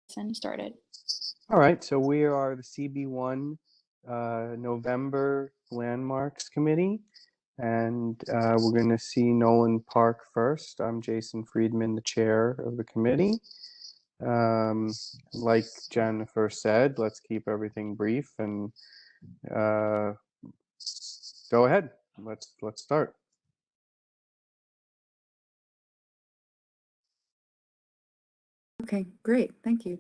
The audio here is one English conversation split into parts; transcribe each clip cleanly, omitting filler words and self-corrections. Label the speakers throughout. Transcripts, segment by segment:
Speaker 1: Started.
Speaker 2: All right, so we are the CB1 November Landmarks Committee, and we're going to see Nolan Park first. I'm Jason Friedman, the chair of the committee. Like Jennifer said, let's keep everything brief and go ahead. Let's start.
Speaker 3: Okay, great. Thank you.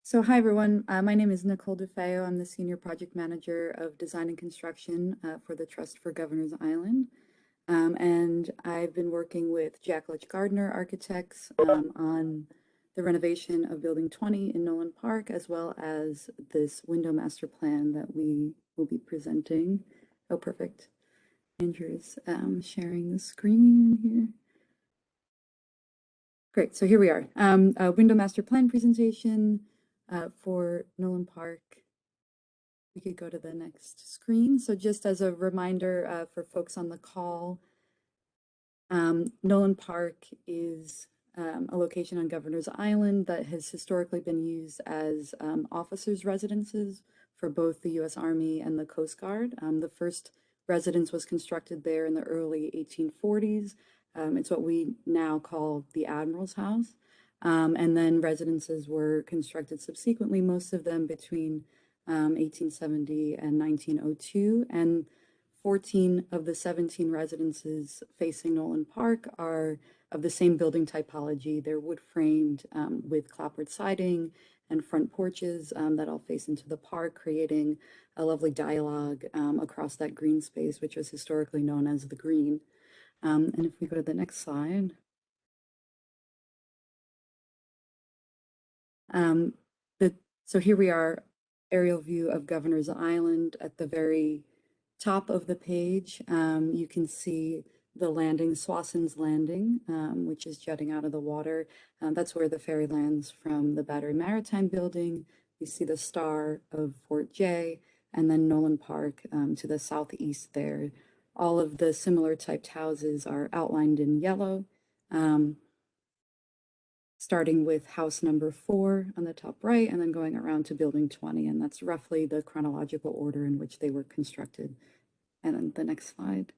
Speaker 3: So hi, everyone. My name is Nicole DeFeo. I'm the Senior Project Manager of Design and Construction for the Trust for Governor's Island. And I've been working with Jacqueline Gardner Architects on the renovation of Building 20 in Nolan Park, as well as this window master plan that we will be presenting. Oh, perfect. Andrew is sharing the screen here. Great, so here we are. A window master plan presentation for Nolan Park. We could go to the next screen. So just as a reminder for folks on the call, Nolan Park is a location on Governor's Island that has historically been used as officers' residences for both the U.S. Army and the Coast Guard. The first residence was constructed there in the early 1840s. It's what we now call the Admiral's House. And then residences were constructed subsequently, most of them between 1870 and 1902. And 14 of the 17 residences facing Nolan Park are of the same building typology. They're wood framed with clapboard siding and front porches that all face into the park, creating a lovely dialogue across that green space, which was historically known as the Green. And if we go to the next slide. So here we are, aerial view of Governor's Island. At the very top of the page, you can see the landing, Swasson's Landing, which is jutting out of the water. That's where the ferry lands from the Battery Maritime Building. You see the star of Fort J, and then Nolan Park to the southeast there. All of the similar typed houses are outlined in yellow, starting with house number 4 on the top right, and then going around to building 20. And that's roughly the chronological order in which they were constructed. And then the next slide.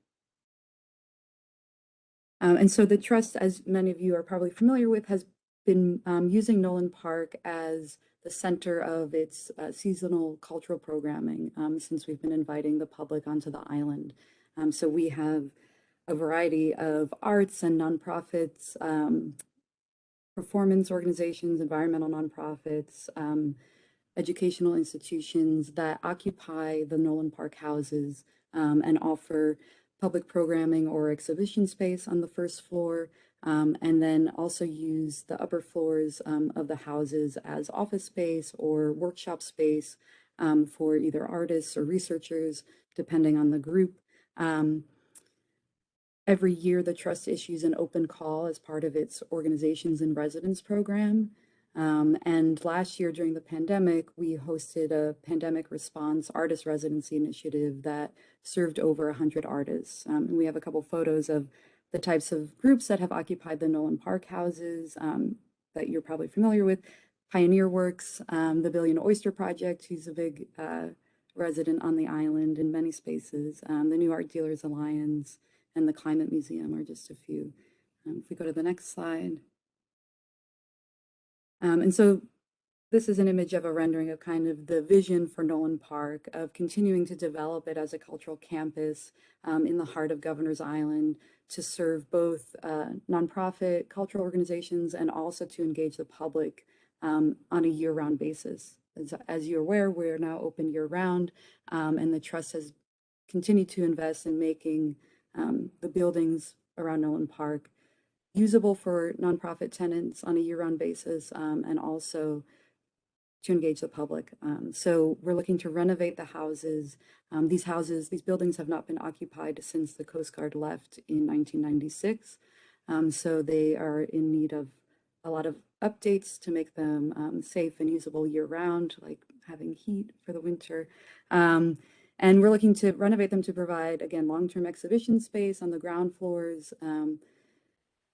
Speaker 3: And so the Trust, as many of you are probably familiar with, has been using Nolan Park as the center of its seasonal cultural programming since we've been inviting the public onto the island. So we have a variety of arts and nonprofits, performance organizations, environmental nonprofits, educational institutions that occupy the Nolan Park houses and offer public programming or exhibition space on the first floor, and then also use the upper floors of the houses as office space or workshop space for either artists or researchers, depending on the group. Every year, the Trust issues an open call as part of its Organizations in Residence program. And last year during the pandemic, we hosted a pandemic response artist residency initiative that served over 100 artists. And we have a couple photos of the types of groups that have occupied the Nolan Park houses that you're probably familiar with. Pioneer Works, the Billion Oyster Project, who's a big resident on the island in many spaces, the New Art Dealers Alliance, and the Climate Museum are just a few. If we go to the next slide. And so this is an image of a rendering of kind of the vision for Nolan Park, of continuing to develop it as a cultural campus in the heart of Governor's Island to serve both nonprofit cultural organizations and also to engage the public on a year-round basis. As you're aware, we're now open year-round, and the Trust has continued to invest in making the buildings around Nolan Park usable for nonprofit tenants on a year-round basis, and also to engage the public. So we're looking to renovate the houses. These buildings have not been occupied since the Coast Guard left in 1996. So they are in need of a lot of updates to make them safe and usable year-round, like having heat for the winter. And we're looking to renovate them to provide, again, long-term exhibition space on the ground floors,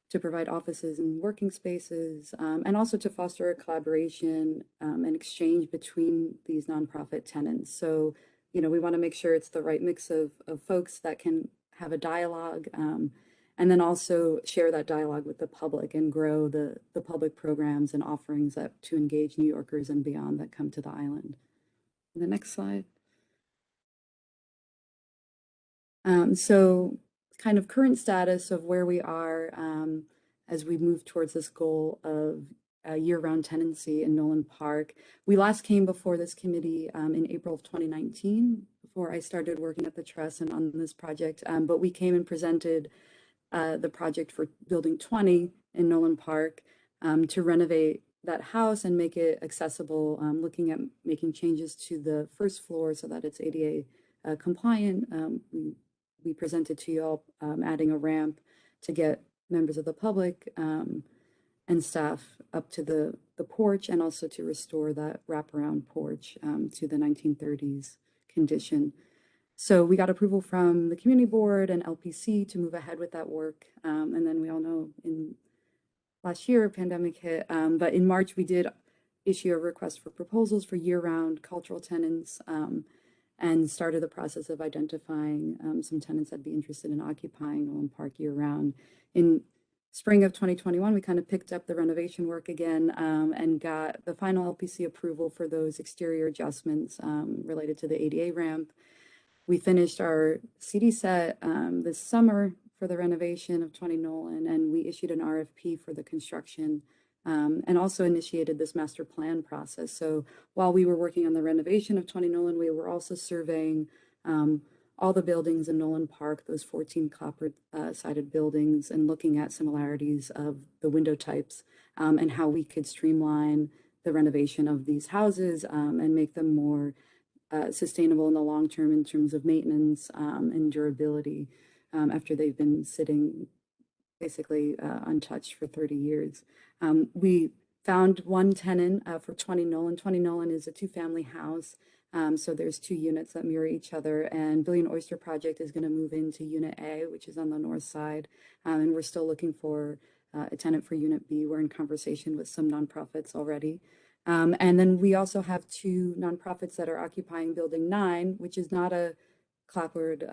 Speaker 3: to provide offices and working spaces, and also to foster a collaboration and exchange between these nonprofit tenants. So, we want to make sure it's the right mix of folks that can have a dialogue, and then also share that dialogue with the public and grow the public programs and offerings to engage New Yorkers and beyond that come to the island. The next slide. So kind of current status of where we are as we move towards this goal of year-round tenancy in Nolan Park. We last came before this committee in April of 2019, before I started working at the Trust and on this project, but we came and presented the project for Building 20 in Nolan Park to renovate that house and make it accessible, looking at making changes to the first floor so that it's ADA compliant. We presented to you all adding a ramp to get members of the public and staff up to the porch, and also to restore that wraparound porch to the 1930s condition. So we got approval from the community board and LPC to move ahead with that work. And then we all know in last year, pandemic hit, but in March we did issue a request for proposals for year-round cultural tenants, and started the process of identifying some tenants that'd be interested in occupying Nolan Park year-round. In spring of 2021, we kind of picked up the renovation work again and got the final LPC approval for those exterior adjustments related to the ADA ramp. We finished our CD set this summer for the renovation of 20 Nolan, and we issued an RFP for the construction and also initiated this master plan process. So while we were working on the renovation of 20 Nolan, we were also surveying all the buildings in Nolan Park, those 14 copper-sided buildings, and looking at similarities of the window types and how we could streamline the renovation of these houses and make them more sustainable in the long term in terms of maintenance and durability after they've been sitting basically untouched for 30 years. We found one tenant for 20 Nolan. 20 Nolan is a two-family house, so there's 2 units that mirror each other, and Billion Oyster Project is going to move into Unit A, which is on the north side, and we're still looking for a tenant for Unit B. We're in conversation with some nonprofits already. And then we also have 2 nonprofits that are occupying Building 9, which is not a clapboard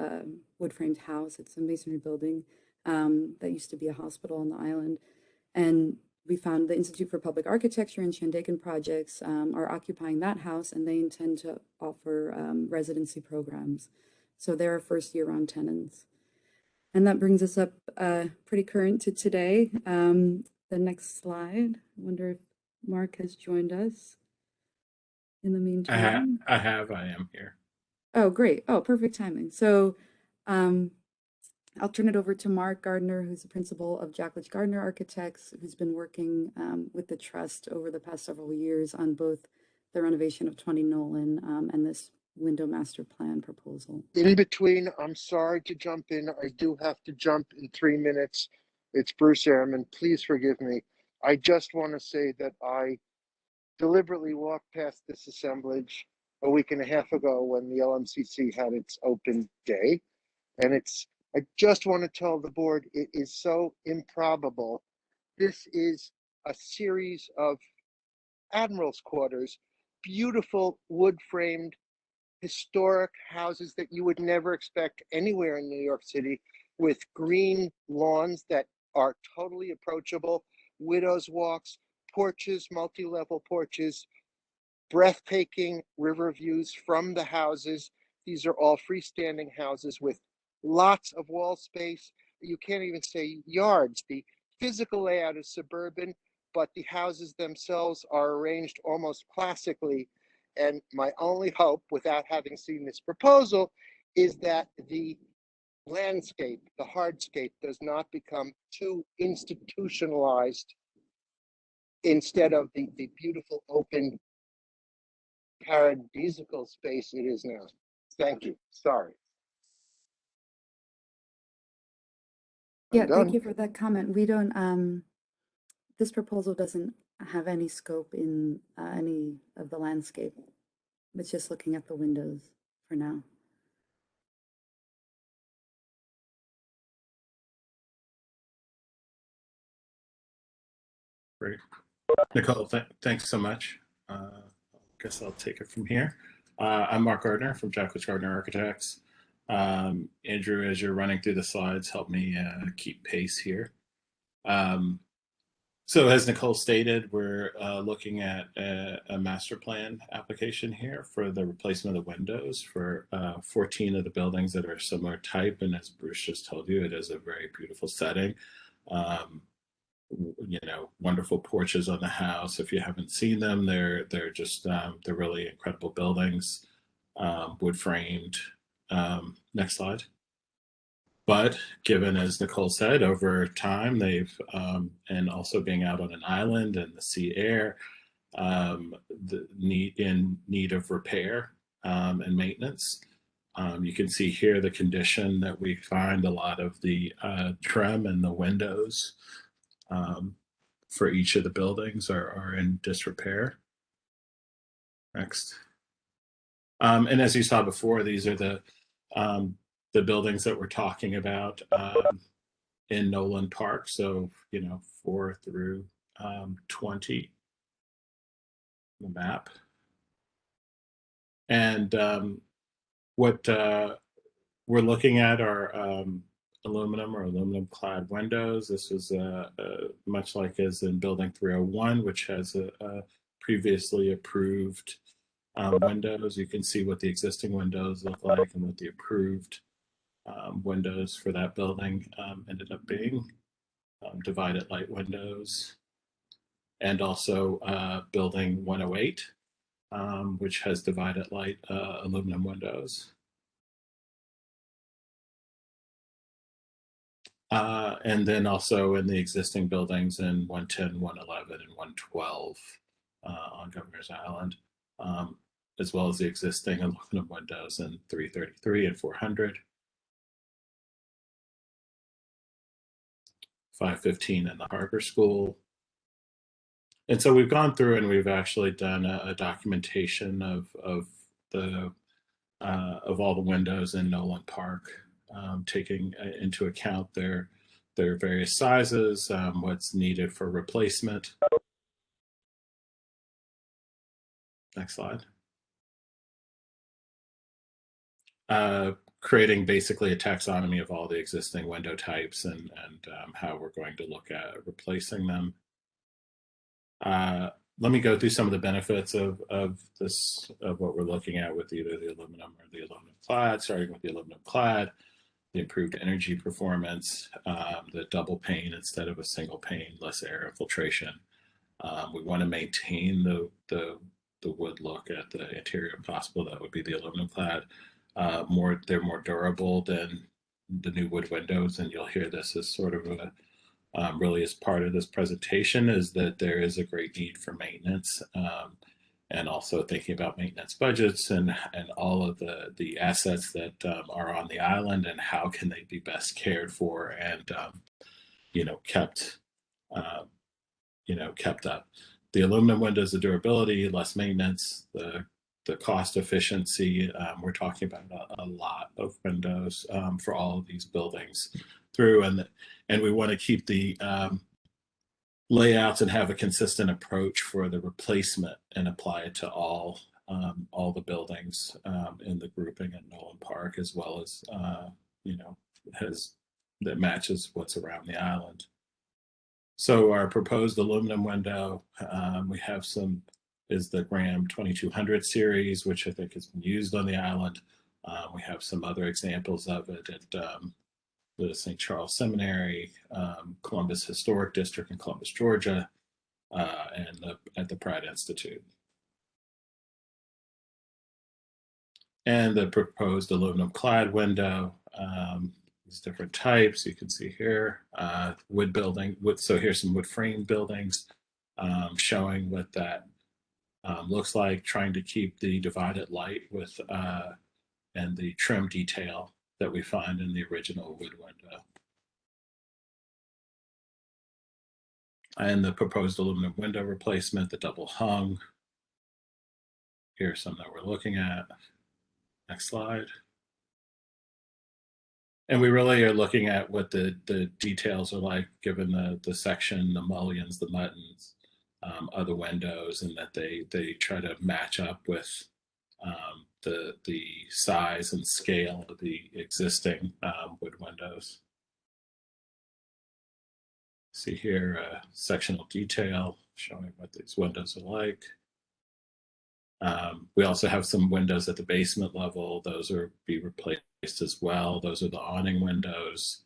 Speaker 3: wood-framed house. It's a masonry building that used to be a hospital on the island. And we found the Institute for Public Architecture and Shandaken Projects are occupying that house, and they intend to offer residency programs. So they're our first year-round tenants. And that brings us up pretty current to today. The next slide. I wonder if Mark has joined us in the meantime.
Speaker 1: I am here.
Speaker 3: Oh, great. Oh, perfect timing. So I'll turn it over to Mark Gardner, who's the principal of Jacqueline Gardner Architects, who's been working with the Trust over the past several years on both the renovation of 20 Nolan and this window master plan proposal.
Speaker 4: In between, I'm sorry to jump in. I do have to jump in 3 minutes. It's Bruce Ehrman. Please forgive me. I just want to say that I deliberately walked past this assemblage a week and a half ago when the LMCC had its open day. And I just want to tell the board, it is so improbable. This is a series of admiral's quarters, beautiful wood-framed historic houses that you would never expect anywhere in New York City, with green lawns that are totally approachable, widows' walks, porches, multi-level porches, breathtaking river views from the houses. These are all freestanding houses with lots of wall space. You can't even say yards. The physical layout is suburban, but the houses themselves are arranged almost classically. And my only hope, without having seen this proposal, is that the landscape, the hardscape, does not become too institutionalized instead of the beautiful open paradisical space it is now. Thank you. Sorry.
Speaker 3: Yeah, thank you for that comment. We don't, this proposal doesn't have any scope in any of the landscape. It's just looking at the windows for now.
Speaker 1: Great. Nicole, thanks so much. Guess I'll take it from here. I'm Mark Gardner from Jacqueline Gardner Architects. Andrew, as you're running through the slides, help me keep pace here. So as Nicole stated, we're looking at a master plan application here for the replacement of the windows for 14 of the buildings that are similar type. And as Bruce just told you, it is a very beautiful setting. You know, wonderful porches on the house. If you haven't seen them, they're just they're really incredible buildings, wood framed. Next slide. But given, as Nicole said, over time they've and also being out on an island and the sea air, the need of repair and maintenance. You can see here the condition that we find a lot of the trim and the windows for each of the buildings are in disrepair. Next. And as you saw before, these are the buildings that we're talking about in Nolan Park. So, you know, 4 through 20, the map. And what we're looking at are aluminum or aluminum clad windows. This was much like as in building 301, which has a previously approved windows. You can see what the existing windows look like and what the approved windows for that building ended up being. Divided light windows. And also building 108, which has divided light aluminum windows. And then also in the existing buildings in 110, 111, and 112 on Governor's Island, as well as the existing aluminum windows in 333 and 400. 515 in the Harbor School. And so we've gone through and we've actually done a documentation of all the windows in Nolan Park, taking into account their various sizes, what's needed for replacement. Next slide. Creating basically a taxonomy of all the existing window types and how we're going to look at replacing them. Let me go through some of the benefits of what we're looking at with either the aluminum or the aluminum clad, starting with the aluminum clad, the improved energy performance, the double pane instead of a single pane, less air infiltration. We want to maintain the wood look at the interior if possible. That would be the aluminum clad. They're more durable than the new wood windows, and you'll hear this as sort of a really as part of this presentation, is that there is a great need for maintenance, and also thinking about maintenance budgets and all of the assets that are on the island and how can they be best cared for and kept kept up. The aluminum windows, the durability, less maintenance, the cost efficiency. We're talking about a lot of windows for all of these buildings through, and we want to keep the layouts and have a consistent approach for the replacement and apply it to all the buildings in the grouping at Nolan Park, as well as that matches what's around the island. So our proposed aluminum window, we have is the Graham 2200 series, which I think has been used on the island. We have some other examples of it at the St. Charles Seminary, Columbus Historic District in Columbus, Georgia, and at the Pratt Institute. And the proposed aluminum clad window, these different types you can see here, wood building. So here's some wood frame buildings showing what that looks like, trying to keep the divided light with and the trim detail that we find in the original wood window. And the proposed aluminum window replacement, the double hung. Here's some that we're looking at. Next slide. And we really are looking at what the details are like, given the section, the mullions, the buttons, other windows, and that they try to match up with the size and scale of the existing wood windows. See here, sectional detail showing what these windows are like. We also have some windows at the basement level. Those are be replaced as well. Those are the awning windows.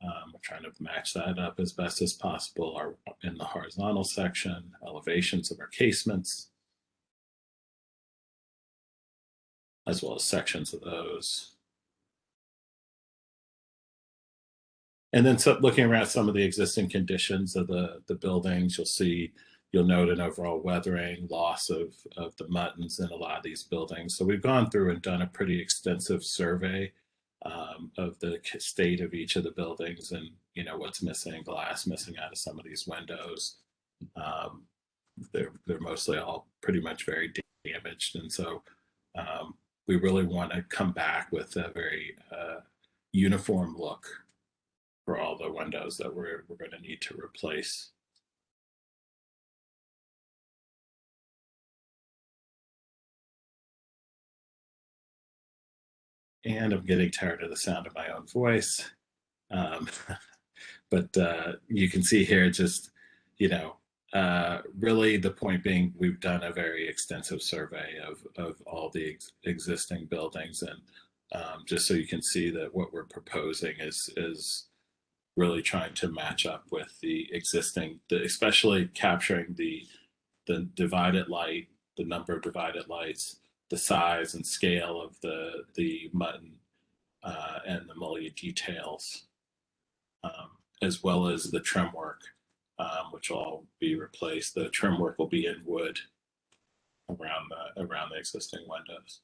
Speaker 1: We're trying to match that up as best as possible. Are in the horizontal section, elevations of our casements, as well as sections of those. And then looking around some of the existing conditions of the buildings, you'll note an overall weathering, loss of the muttons in a lot of these buildings. So we've gone through and done a pretty extensive survey of the state of each of the buildings, and what's missing, glass missing out of some of these windows. They're mostly all pretty much very damaged, and so we really want to come back with a very uniform look for all the windows that we're going to need to replace. And I'm getting tired of the sound of my own voice. But you can see here just, really the point being, we've done a very extensive survey of all the existing buildings, and just so you can see that what we're proposing is really trying to match up with the existing, especially capturing the divided light, the number of divided lights, the size and scale of the mutton and the mullion details, as well as the trim work, which will all be replaced. The trim work will be in wood around the existing windows.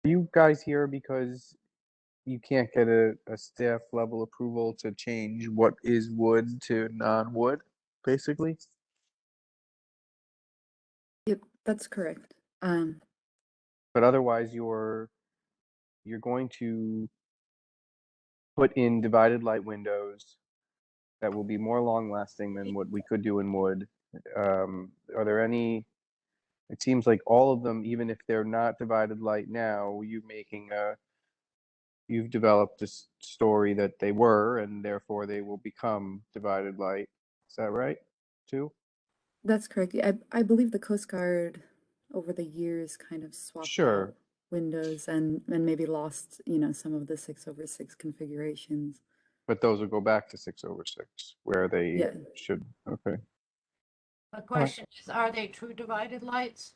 Speaker 2: Are you guys here because you can't get a staff level approval to change what is wood to non-wood, basically?
Speaker 3: Yep, that's correct.
Speaker 2: But otherwise, you're going to put in divided light windows that will be more long lasting than what we could do in wood. Are there any? It seems like all of them, even if they're not divided light now, you've developed this story that they were, and therefore they will become divided light. Is that right, too?
Speaker 3: That's correct. Yeah, I believe the Coast Guard over the years kind of swapped
Speaker 2: Sure.
Speaker 3: out windows and maybe lost, some of the 6/6 configurations.
Speaker 2: But those will go back to 6/6, where they
Speaker 3: Yeah.
Speaker 2: should. Okay.
Speaker 5: The question is, are they true divided lights?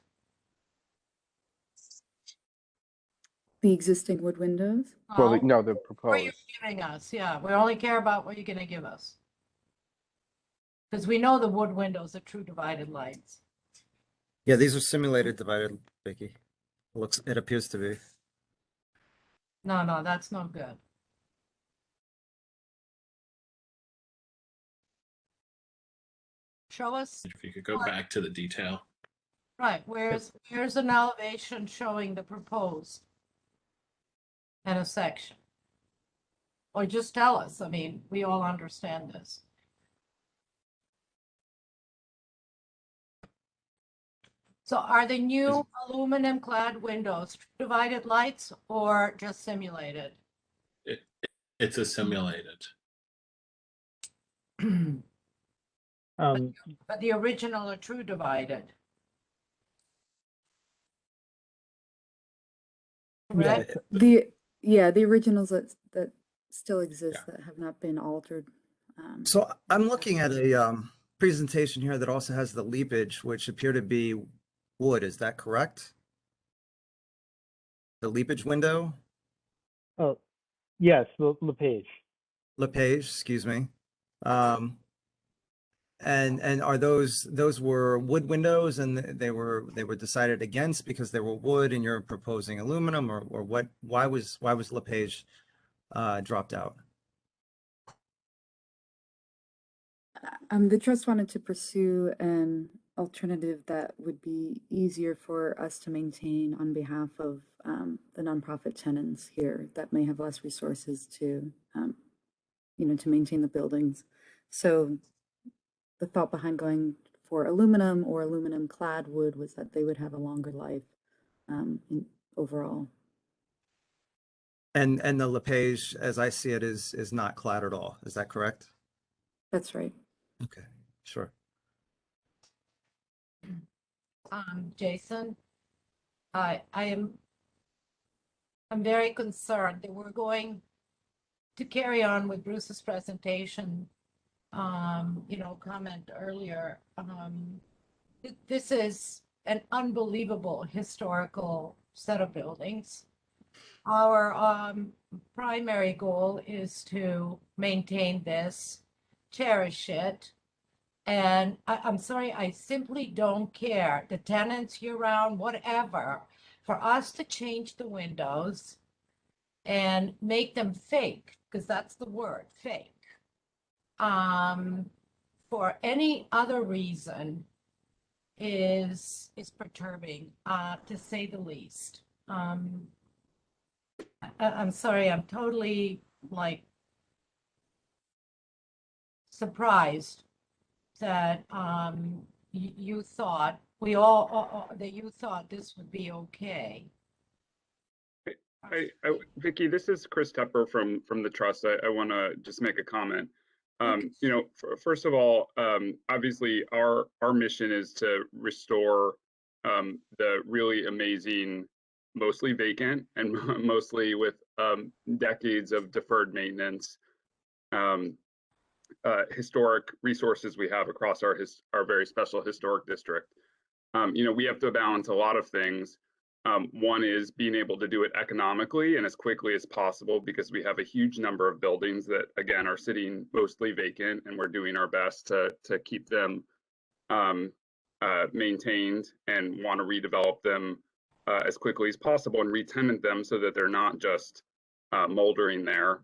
Speaker 3: The existing wood windows?
Speaker 2: Well,
Speaker 5: No.
Speaker 2: no, the
Speaker 5: What are you
Speaker 2: proposed.
Speaker 5: giving us? Yeah, we only care about what you're gonna give us. Because we know the wood windows are true divided lights.
Speaker 6: Yeah, these are simulated divided, Vicky. It appears to be.
Speaker 5: No, that's no good. Show us,
Speaker 1: If you could go back to the detail.
Speaker 5: right, where's an elevation showing the proposed? And a section. Or just tell us, I mean, we all understand this. So are the new aluminum clad windows divided lights or just simulated?
Speaker 1: It's a simulated.
Speaker 5: But the original are true divided. Correct?
Speaker 3: The originals that still exist that have not been altered.
Speaker 6: So I'm looking at a presentation here that also has the leapage, which appear to be wood. Is that correct? The leapage window?
Speaker 7: Oh, yes, LePage.
Speaker 6: LePage, excuse me. And are those were wood windows, and they were decided against because they were wood, and you're proposing aluminum, or what? Why was LePage dropped out?
Speaker 3: The trust wanted to pursue an alternative that would be easier for us to maintain on behalf of the nonprofit tenants here that may have less resources to, to maintain the buildings. So the thought behind going for aluminum or aluminum clad wood was that they would have a longer life overall.
Speaker 6: And the LePage, as I see it, is not clad at all. Is that correct?
Speaker 3: That's right.
Speaker 6: Okay, sure.
Speaker 5: Jason, I'm very concerned that we're going to carry on with Bruce's presentation. Comment earlier. This is an unbelievable historical set of buildings. Our primary goal is to maintain this, cherish it. And I'm sorry, I simply don't care. The tenants year-round, whatever, for us to change the windows and make them fake, because that's the word, fake. For any other reason is perturbing, to say the least. I'm sorry, I'm totally surprised that you thought that you thought this would be okay.
Speaker 8: Vicky, this is Chris Tepper from the trust. I want to just make a comment. First of all, obviously our mission is to restore the really amazing, mostly vacant and mostly with decades of deferred maintenance, historic resources we have across our very special historic district. We have to balance a lot of things. One is being able to do it economically and as quickly as possible, because we have a huge number of buildings that, again, are sitting mostly vacant, and we're doing our best to keep them maintained and want to redevelop them as quickly as possible and re-tenant them so that they're not just moldering there.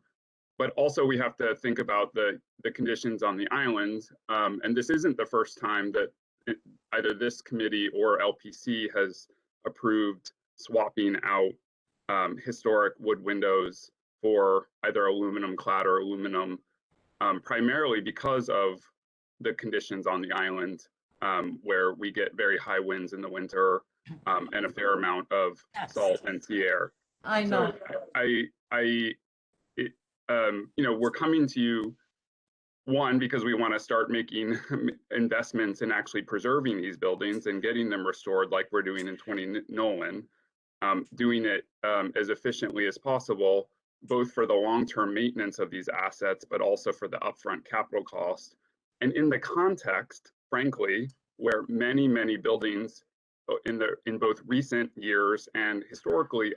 Speaker 8: But also we have to think about the conditions on the island. And this isn't the first time that either this committee or LPC has approved swapping out historic wood windows for either aluminum clad or aluminum, primarily because of the conditions on the island, where we get very high winds in the winter and a fair amount of salt and sea air.
Speaker 5: I know.
Speaker 8: So we're coming to you, one, because we want to start making investments in actually preserving these buildings and getting them restored like we're doing in 20 Nolan, doing it as efficiently as possible, both for the long-term maintenance of these assets, but also for the upfront capital cost. And in the context, frankly, where many, many buildings in both recent years and historically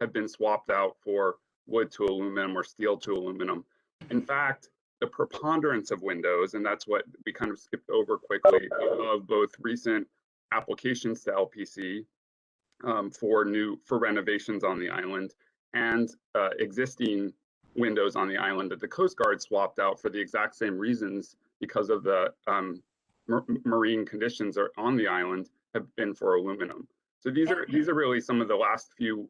Speaker 8: have been swapped out for wood to aluminum or steel to aluminum. In fact, the preponderance of windows, and that's what we kind of skipped over quickly, of both recent applications to LPC for renovations on the island, and existing windows on the island that the Coast Guard swapped out for the exact same reasons, because of the marine conditions on the island, have been for aluminum. So these are really some of the last few.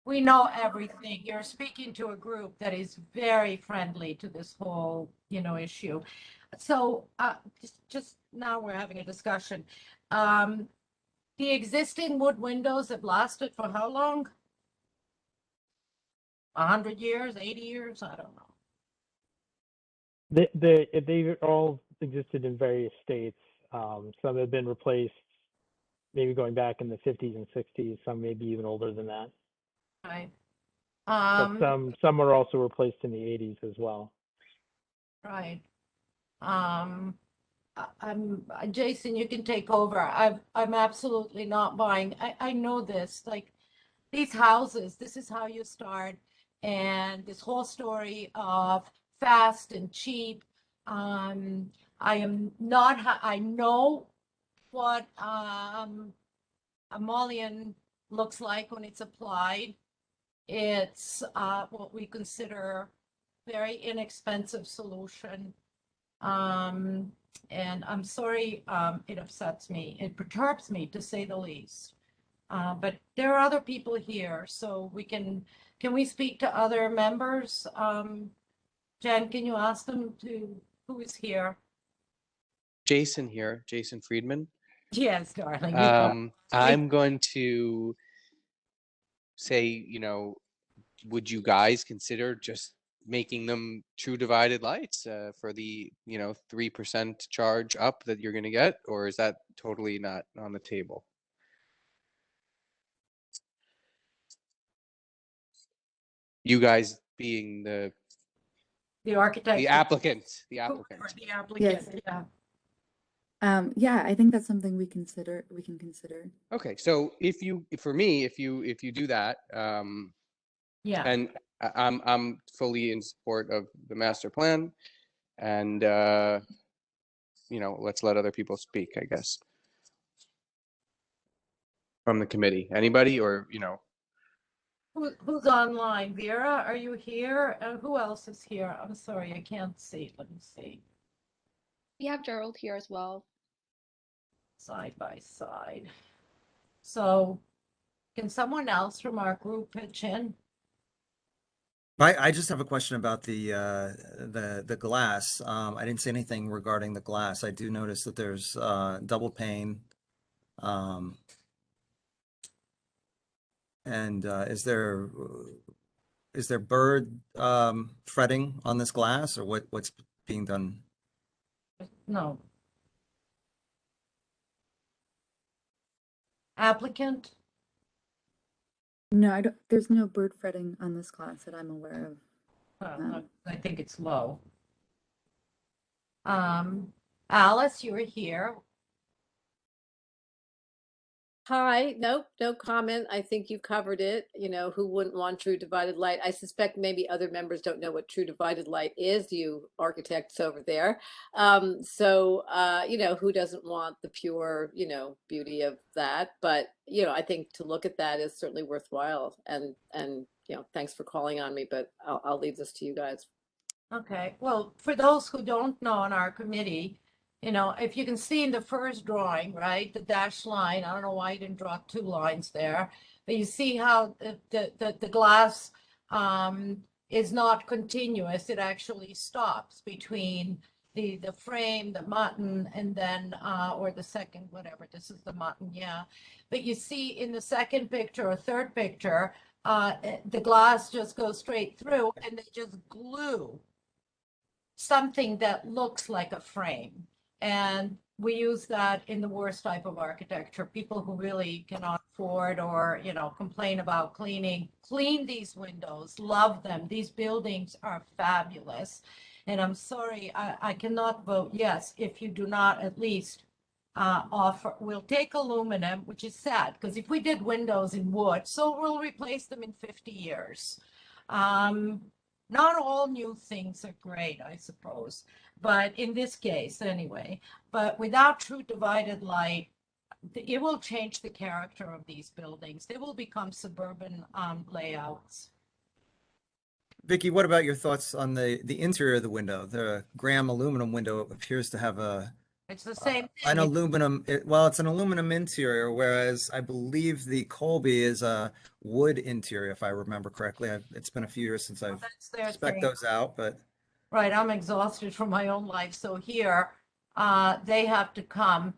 Speaker 5: We know everything. You're speaking to a group that is very friendly to this whole, issue. So just now we're having a discussion. The existing wood windows have lasted for how long? 100 years, 80 years? I don't know.
Speaker 7: They all existed in various states. Some have been replaced, maybe going back in the 50s and 60s. Some maybe even older than that.
Speaker 5: Right.
Speaker 7: But some were also replaced in the 80s as well.
Speaker 5: Right. Jason, you can take over. I'm absolutely not buying. I know this. Like, these houses, this is how you start, and this whole story of fast and cheap. I am not. I know what emollient looks like when it's applied. It's what we consider very inexpensive solution. And I'm sorry, it upsets me. It perturbs me, to say the least. But there are other people here, so can we speak to other members? Jen, can you ask them who is here?
Speaker 9: Jason here, Jason Friedman.
Speaker 5: Yes, darling. You got it.
Speaker 9: I'm going to say, would you guys consider just making them true divided lights for the 3% charge up that you're going to get, or is that totally not on the table? You guys being the
Speaker 5: architect.
Speaker 9: the applicant.
Speaker 5: The applicant,
Speaker 3: Yes.
Speaker 5: yeah.
Speaker 3: Yeah, I think that's something we can consider.
Speaker 9: Okay, so if you do that,
Speaker 5: Yeah.
Speaker 9: and I'm fully in support of the master plan, and let's let other people speak, I guess, from the committee. Anybody, or
Speaker 5: Who's online? Vera, are you here? Who else is here? I'm sorry, I can't see. Let me see.
Speaker 10: We have Gerald here as well.
Speaker 5: Side by side. So can someone else from our group pitch in?
Speaker 6: I just have a question about the glass. I didn't see anything regarding the glass. I do notice that there's double pane. And is there bird fretting on this glass, or what's being done?
Speaker 5: No. Applicant?
Speaker 3: No, I don't. There's no bird fretting on this glass that I'm aware of.
Speaker 5: I think it's low. Alice, you're here.
Speaker 11: Hi, nope, no comment. I think you covered it. Who wouldn't want true divided light? I suspect maybe other members don't know what true divided light is, you architects over there. Who doesn't want the pure, beauty of that? But, I think to look at that is certainly worthwhile. And thanks for calling on me, but I'll leave this to you guys.
Speaker 5: Okay, well, for those who don't know on our committee, if you can see in the first drawing, right, the dashed line, I don't know why you didn't draw 2 lines there, but you see how the glass is not continuous. It actually stops between the frame, the mutton, and then, or the second, whatever, this is the mutton, yeah. But you see in the second picture or third picture, the glass just goes straight through and they just glue something that looks like a frame. And we use that in the worst type of architecture. People who really cannot afford or, complain about clean these windows, love them. These buildings are fabulous. And I'm sorry, I cannot vote yes if you do not at least offer. We'll take aluminum, which is sad, because if we did windows in wood, so we'll replace them in 50 years. Not all new things are great, I suppose, but in this case anyway, but without true divided light, it will change the character of these buildings. They will become suburban layouts.
Speaker 6: Vicky, what about your thoughts on the interior of the window? The Graham aluminum window appears to have
Speaker 5: it's the same thing.
Speaker 6: An aluminum, it's an aluminum interior, whereas I believe the Colby is a wood interior, if I remember correctly. It's been a few years since I've spec'd those out, but.
Speaker 5: Right, I'm exhausted from my own life. So here, they have to come.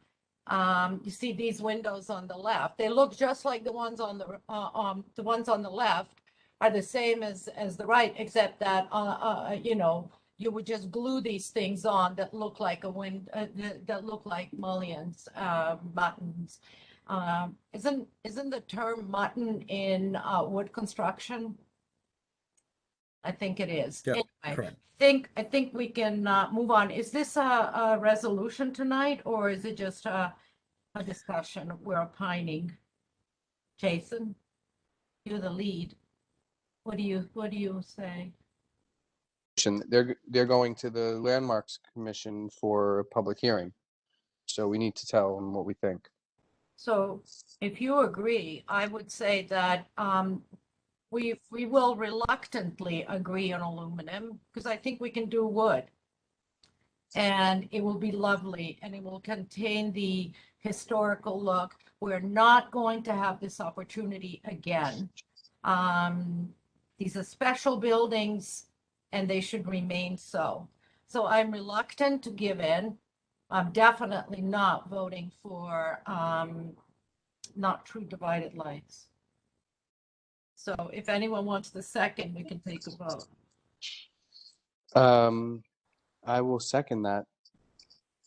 Speaker 5: You see these windows on the left. They look just like the ones on the ones on the left are the same as the right, except that you would just glue these things on that look like that look like mullions, muttons. Isn't the term mutton in wood construction? I think it is.
Speaker 6: Yeah,
Speaker 5: anyway,
Speaker 6: correct.
Speaker 5: I think we can move on. Is this a resolution tonight, or is it just a discussion? We're opining. Jason, you're the lead. What do you say?
Speaker 9: They're going to the Landmarks Commission for a public hearing, so we need to tell them what we think.
Speaker 5: So if you agree, I would say that we will reluctantly agree on aluminum because I think we can do wood. and it will be lovely, and it will contain the historical look. We're not going to have this opportunity again. These are special buildings, and they should remain so. So I'm reluctant to give in. I'm definitely not voting for not true divided lights. So if anyone wants the second, we can take a vote.
Speaker 2: I will second that.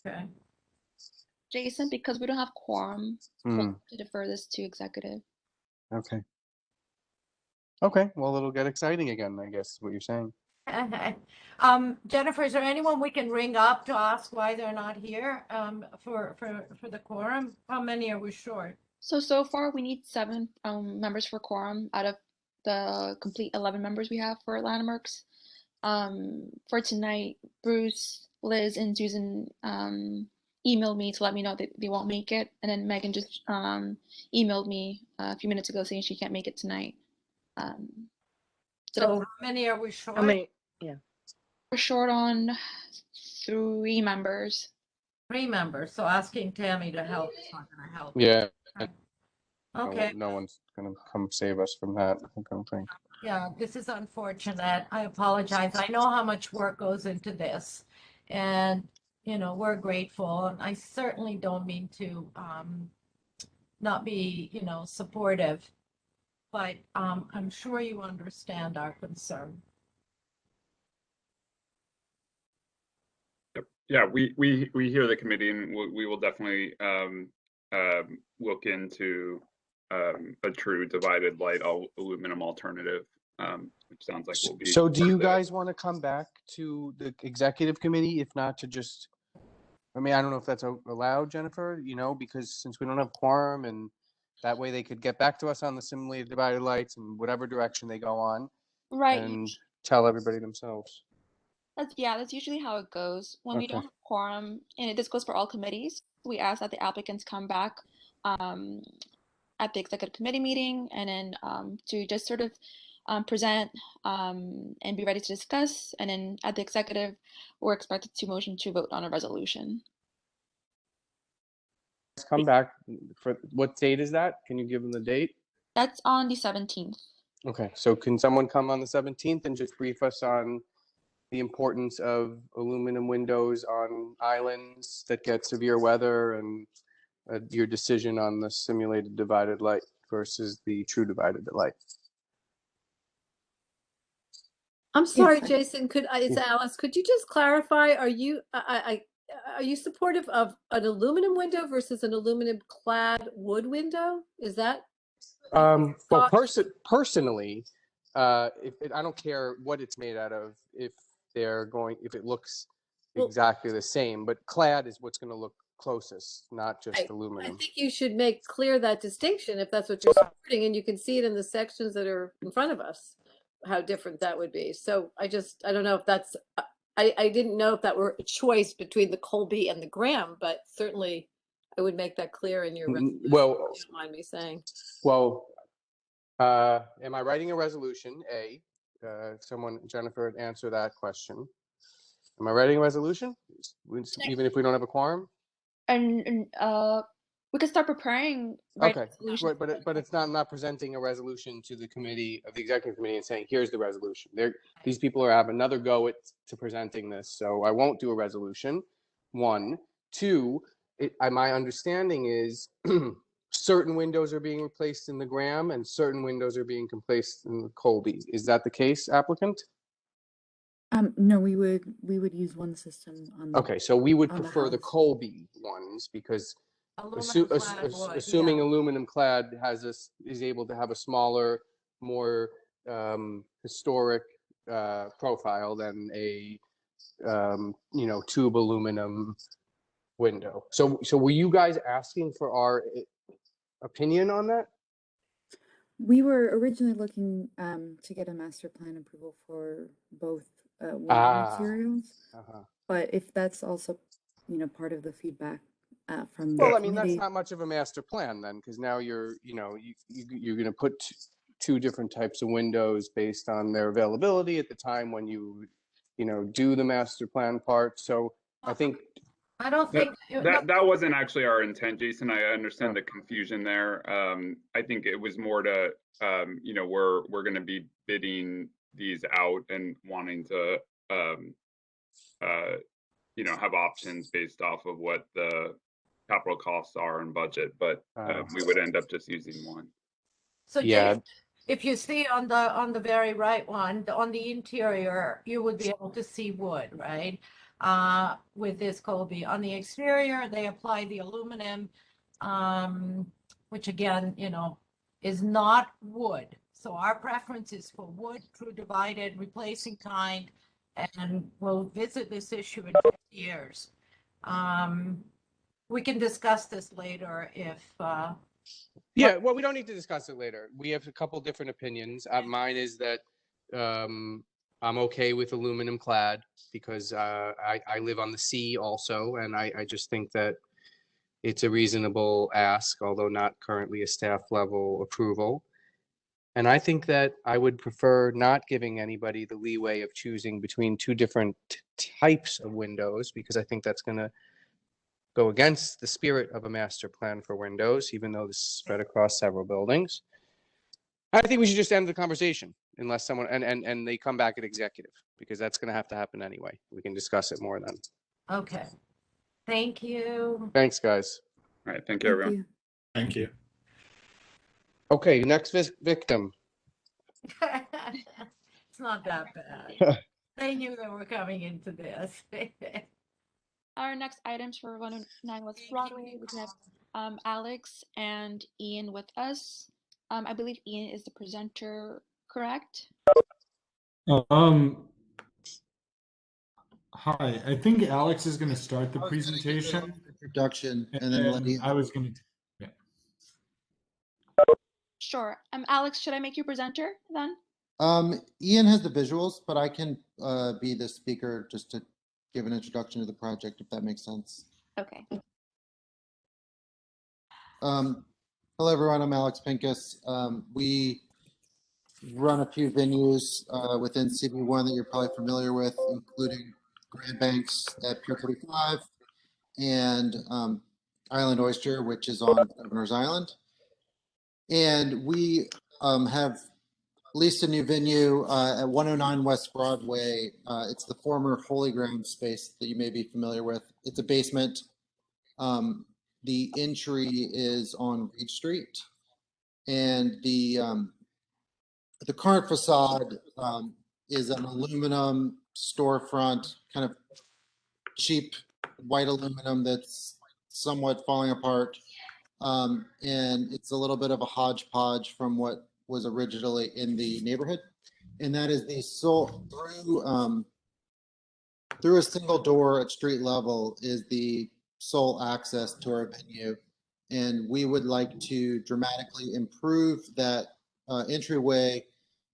Speaker 5: Okay.
Speaker 10: Jason, because we don't have quorum, we'll
Speaker 2: Hmm.
Speaker 10: have to defer this to executive.
Speaker 2: Okay. Okay, well, it'll get exciting again, I guess, is what you're saying.
Speaker 5: Jennifer, is there anyone we can ring up to ask why they're not here for the quorum? How many are we short?
Speaker 10: So far we need 7 members for quorum out of the complete 11 members we have for landmarks. For tonight, Bruce, Liz, and Susan emailed me to let me know that they won't make it, and then Megan just emailed me a few minutes ago saying she can't make it tonight.
Speaker 5: So how many are we short?
Speaker 11: How many? Yeah.
Speaker 10: We're short on 3 members.
Speaker 5: 3 members. So asking Tammy to help is not going to help.
Speaker 2: Yeah.
Speaker 5: Okay.
Speaker 2: No one's gonna come save us from that, I don't think.
Speaker 5: Yeah, this is unfortunate. I apologize. I know how much work goes into this, and we're grateful. And I certainly don't mean to not be supportive, but I'm sure you understand our concern.
Speaker 8: Yeah, we hear the committee, and we will definitely look into a true divided light aluminum alternative, which sounds like will be.
Speaker 2: So do you guys want to come back to the executive committee, if not to just, I mean, I don't know if that's allowed, Jennifer, because since we don't have quorum, and that way they could get back to us on the simulated divided lights and whatever direction they go on,
Speaker 10: Right.
Speaker 2: and tell everybody themselves.
Speaker 10: That's usually how it goes. When we don't
Speaker 2: Okay.
Speaker 10: have quorum, and this goes for all committees, we ask that the applicants come back at the executive committee meeting, and then to just sort of present and be ready to discuss. And then at the executive, we're expected to motion to vote on a resolution.
Speaker 2: Come back for, what date is that? Can you give them the date?
Speaker 10: That's on the 17th.
Speaker 2: Okay, so can someone come on the 17th and just brief us on the importance of aluminum windows on islands that get severe weather, and your decision on the simulated divided light versus the true divided light?
Speaker 11: I'm sorry, Jason, it's Alice. Could you just clarify, are you supportive of an aluminum window versus an aluminum clad wood window? Is that?
Speaker 2: Well, personally, I don't care what it's made out of, if it looks exactly the same, but clad is what's going to look closest, not just aluminum.
Speaker 11: I think you should make clear that distinction if that's what you're supporting, and you can see it in the sections that are in front of us, how different that would be. So I don't know if that's, I didn't know if that were a choice between the Colby and the Graham, but certainly I would make that clear in your resolution,
Speaker 2: Well,
Speaker 11: if you don't mind me saying.
Speaker 2: Well, am I writing a resolution? Jennifer, answer that question. Am I writing a resolution, even if we don't have a quorum?
Speaker 10: And we could start preparing.
Speaker 2: Okay, right, but it's not, I'm not presenting a resolution to the committee, of the executive committee, and saying, here's the resolution. These people have another go to presenting this, so I won't do a resolution. 1, 2, my understanding is certain windows are being replaced in the Graham and certain windows are being replaced in the Colby. Is that the case, applicant?
Speaker 3: No, we would use one system on the,
Speaker 2: Okay, so we would
Speaker 3: on the
Speaker 2: prefer the
Speaker 3: house.
Speaker 2: Colby ones, because assuming aluminum clad is able to have a smaller, more historic profile than a tube aluminum window. So were you guys asking for our opinion on that?
Speaker 3: We were originally looking to get a master plan approval for both window materials, but if that's also part of the feedback from the
Speaker 2: Well, I mean,
Speaker 3: committee.
Speaker 2: that's not much of a master plan then, because now you're going to put 2 different types of windows based on their availability at the time when you do the master plan part. So
Speaker 9: I think,
Speaker 5: I don't
Speaker 8: That,
Speaker 5: think,
Speaker 8: that wasn't actually our intent, Jason. I understand the confusion there. I think it was more to, you know, we're going to be bidding these out and wanting to, you know, have options based off of what the capital costs are and budget, but we would end up just using one.
Speaker 5: so
Speaker 9: yeah,
Speaker 5: Jason, if you see on the very right one, on the interior, you would be able to see wood, right? With this Colby. On the exterior, they apply the aluminum, which again, you know, is not wood. So our preference is for wood, true divided, replacing kind, and we'll visit this issue in 50 years. We can discuss this later if,
Speaker 9: yeah. Well, we don't need to discuss it later. We have a couple different opinions. Mine is that I'm okay with aluminum clad because I live on the sea also, and I just think that it's a reasonable ask, although not currently a staff level approval. And I think that I would prefer not giving anybody the leeway of choosing between two different types of windows, because I think that's going to go against the spirit of a master plan for windows, even though this is spread across several buildings. I think we should just end the conversation unless someone, and they come back at executive, because that's going to have to happen anyway. We can discuss it more then.
Speaker 5: okay. Thank you.
Speaker 9: Thanks, guys.
Speaker 8: All right. Thank you, everyone.
Speaker 3: you.
Speaker 1: Thank you.
Speaker 9: Okay, next victim.
Speaker 5: It's not that bad. They knew they were coming into this.
Speaker 10: Our next items for 109 West Broadway, we have Alex and Ian with us. I believe Ian is the presenter, correct?
Speaker 12: Hi, I think Alex is going to start the presentation.
Speaker 13: Introduction, and then
Speaker 12: I was going to.
Speaker 10: Sure. Alex, should I make you presenter then?
Speaker 13: Ian has the visuals, but I can be the speaker just to give an introduction to the project, if that makes sense.
Speaker 10: Okay.
Speaker 13: Hello, everyone. I'm Alex Pincus. We run a few venues within CB1 that you're probably familiar with, including Grand Banks at Pier 45 and Island Oyster, which is on Governor's Island. And we have leased a new venue at 109 West Broadway. It's the former Holy Ground space that you may be familiar with. It's a basement. The entry is on Reed Street, and the current facade is an aluminum storefront, kind of cheap white aluminum that's somewhat falling apart. And it's a little bit of a hodgepodge from what was originally in the neighborhood. And that is the sole through a single door at street level is the sole access to our venue. And we would like to dramatically improve that entryway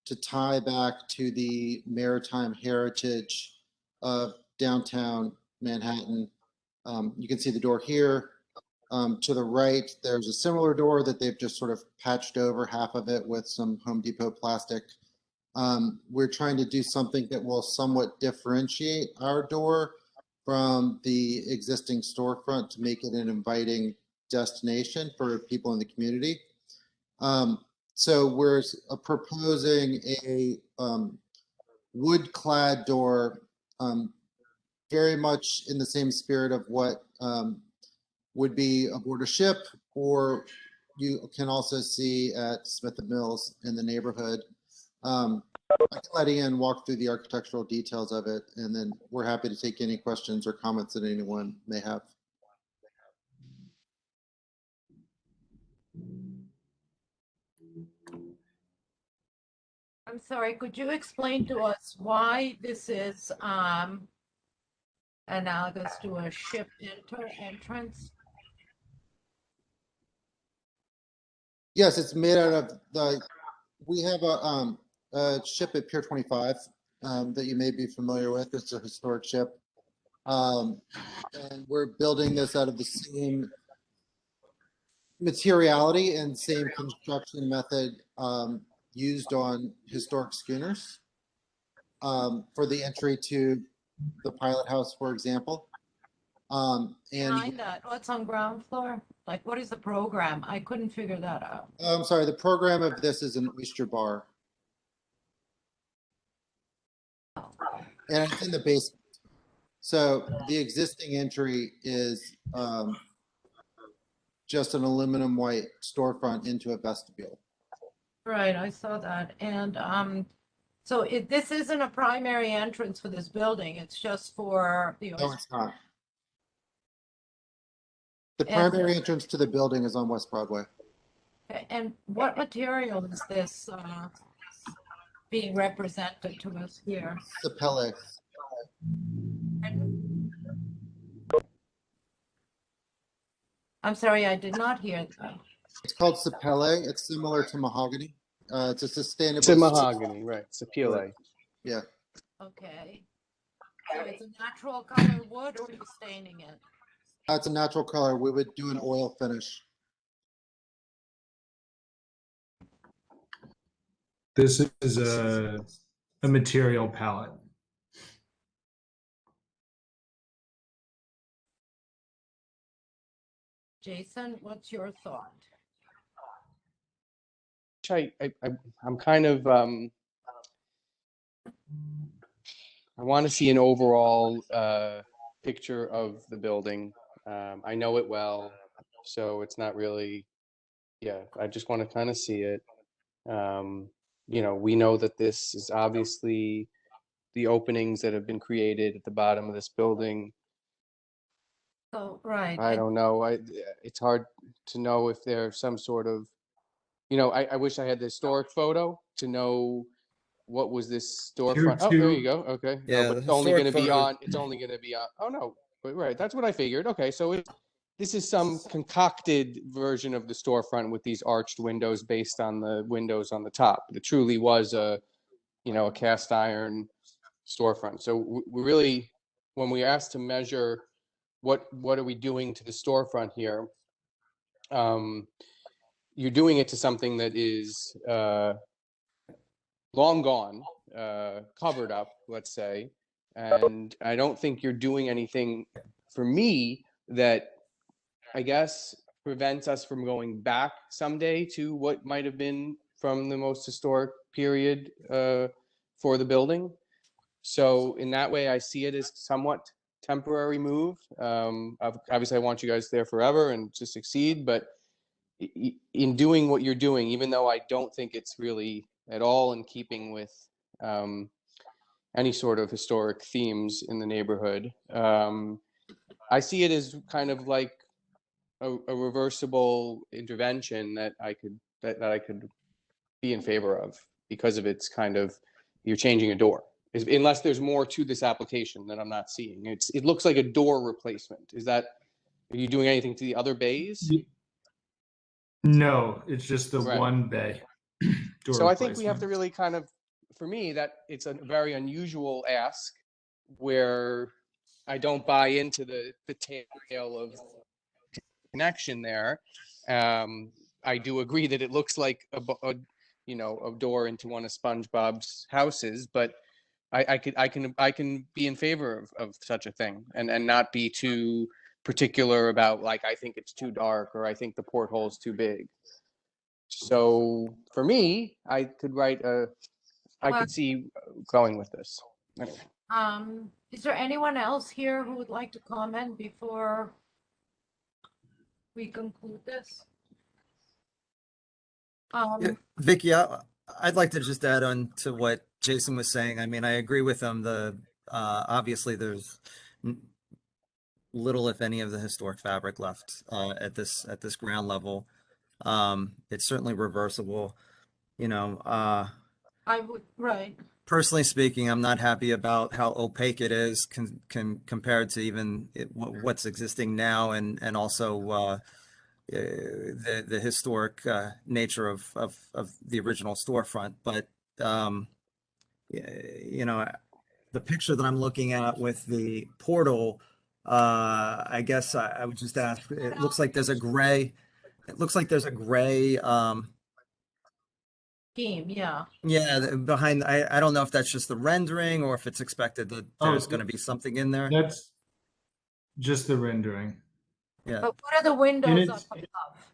Speaker 13: to tie back to the maritime heritage of downtown Manhattan. You can see the door here. To the right, there's a similar door that they've just sort of patched over half of it with some Home Depot plastic. We're trying to do something that will somewhat differentiate our door from the existing storefront to make it an inviting destination for people in the community. So we're proposing a wood-clad door, very much in the same spirit of what would be aboard a ship, or you can also see at Smith & Mills in the neighborhood. I can let Ian walk through the architectural details of it, and then we're happy to take any questions or comments that anyone may have.
Speaker 5: I'm sorry, could you explain to us why this is analogous to a ship entrance?
Speaker 13: Yes, it's made out of we have a ship at Pier 25 that you may be familiar with. It's a historic ship. And we're building this out of the same materiality and same construction method used on historic schooners for the entry to the pilot house, for example. And
Speaker 5: Behind that, what's on ground floor? Like, what is the program? I couldn't figure that out.
Speaker 13: I'm sorry, the program of this is an oyster bar. And it's in the basement. So the existing entry is just an aluminum white storefront into a vestibule.
Speaker 5: Right, I saw that. And so this isn't a primary entrance for this building. It's just for the
Speaker 13: No, it's not. The
Speaker 5: And-
Speaker 13: primary entrance to the building is on West Broadway.
Speaker 5: And what material is this being represented to us here?
Speaker 13: Sapele.
Speaker 5: I'm sorry, I did not hear that.
Speaker 13: It's called Sapele. It's similar to mahogany. It's a sustainable.
Speaker 9: It's a mahogany, right? It's a PLA.
Speaker 13: Yeah.
Speaker 5: Okay. So it's a natural color wood, or are you staining it?
Speaker 13: That's a natural color. We would do an oil finish.
Speaker 12: This is a material palette.
Speaker 5: Jason, what's your thought?
Speaker 9: I'm kind of I want to see an overall picture of the building. I know it well, so it's not really, yeah, I just want to kind of see it. You know, we know that this is obviously the openings that have been created at the bottom of this building.
Speaker 5: So, right.
Speaker 9: I don't know. It's hard to know if there's some sort of, you know, I wish I had the historic photo to know what was this storefront. Oh, there you go. Okay.
Speaker 6: Yeah,
Speaker 9: No, but
Speaker 6: the
Speaker 9: it's only going to
Speaker 6: historic
Speaker 9: be
Speaker 6: photo-
Speaker 9: on. It's only going to be on. Oh no, but right. That's what I figured. Okay, so this is some concocted version of the storefront with these arched windows based on the windows on the top. It truly was a, you know, a cast iron storefront. So we really, when we asked to measure what are we doing to the storefront here, you're doing it to something that is long gone, covered up, let's say, and I don't think you're doing anything for me that I guess prevents us from going back someday to what might have been from the most historic period for the building. So in that way, I see it as somewhat temporary move. Obviously, I want you guys there forever and to succeed, but in doing what you're doing, even though I don't think it's really at all in keeping with any sort of historic themes in the neighborhood, I see it as kind of like a reversible intervention that I could be in favor of because of its kind of, you're changing a door. Unless there's more to this application that I'm not seeing. It looks like a door replacement. Are you doing anything to the other bays?
Speaker 12: No, it's just the
Speaker 9: Right.
Speaker 12: one bay.
Speaker 9: So I think we have to really kind of, for me, that it's a very unusual ask where I don't buy into the tale of connection there. I do agree that it looks like a door into one of SpongeBob's houses, but I can be in favor of such a thing and not be too particular about, like, I think it's too dark or I think the porthole's too big. So for me, I could see going with this. Anyway.
Speaker 5: Is there anyone else here who would like to comment before we conclude this?
Speaker 6: Yeah, Vicky, I'd like to just add on to what Jason was saying. I mean, I agree with him. Obviously there's little, if any, of the historic fabric left at this ground level. It's certainly reversible. You know,
Speaker 5: I would, right.
Speaker 6: personally speaking, I'm not happy about how opaque it is compared to even what's existing now, and also the historic nature of the original storefront. But you know, the picture that I'm looking at with the portal, I guess I would just ask, it looks like there's a gray
Speaker 5: Scheme, yeah.
Speaker 6: yeah, behind. I don't know if that's just the rendering or if it's expected that there's going to be something in there.
Speaker 12: Just the rendering.
Speaker 6: Yeah.
Speaker 5: But what are the windows up
Speaker 12: it's-
Speaker 5: above?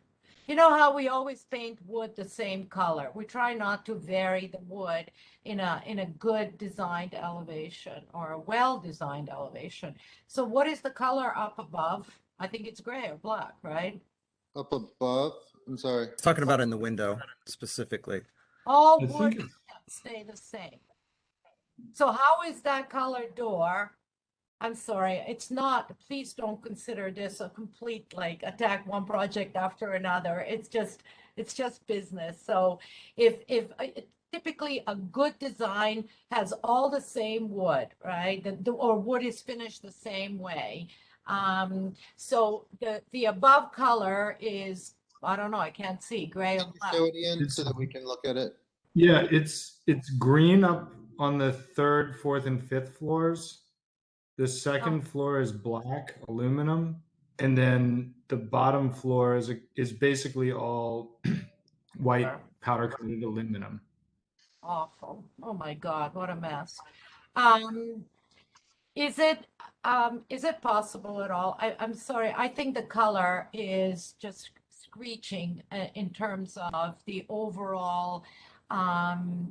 Speaker 5: You know how we always paint wood the same color? We try not to vary the wood in a good designed elevation or a well-designed elevation. So what is the color up above? I think it's gray or black, right?
Speaker 13: Up above, I'm sorry.
Speaker 6: Talking about in the window specifically.
Speaker 5: All
Speaker 12: I
Speaker 5: wood
Speaker 12: think
Speaker 5: stay the same. So how is that color door? I'm sorry, it's not, please don't consider this a complete like attack one project after another. It's just business. So if typically a good design has all the same wood, right? Or wood is finished the same way. So the above color is, I don't know, I can't see, gray or
Speaker 13: Can you
Speaker 5: black.
Speaker 13: show it in so that we can look at it?
Speaker 12: yeah, it's green up on the 3rd, 4th, and 5th floors. The second floor is black aluminum, and then the bottom floor is basically all white powder coated aluminum.
Speaker 5: Awful. Oh my God, what a mess. Um, is it possible at all? I'm sorry, I think the color is just screeching in terms of the overall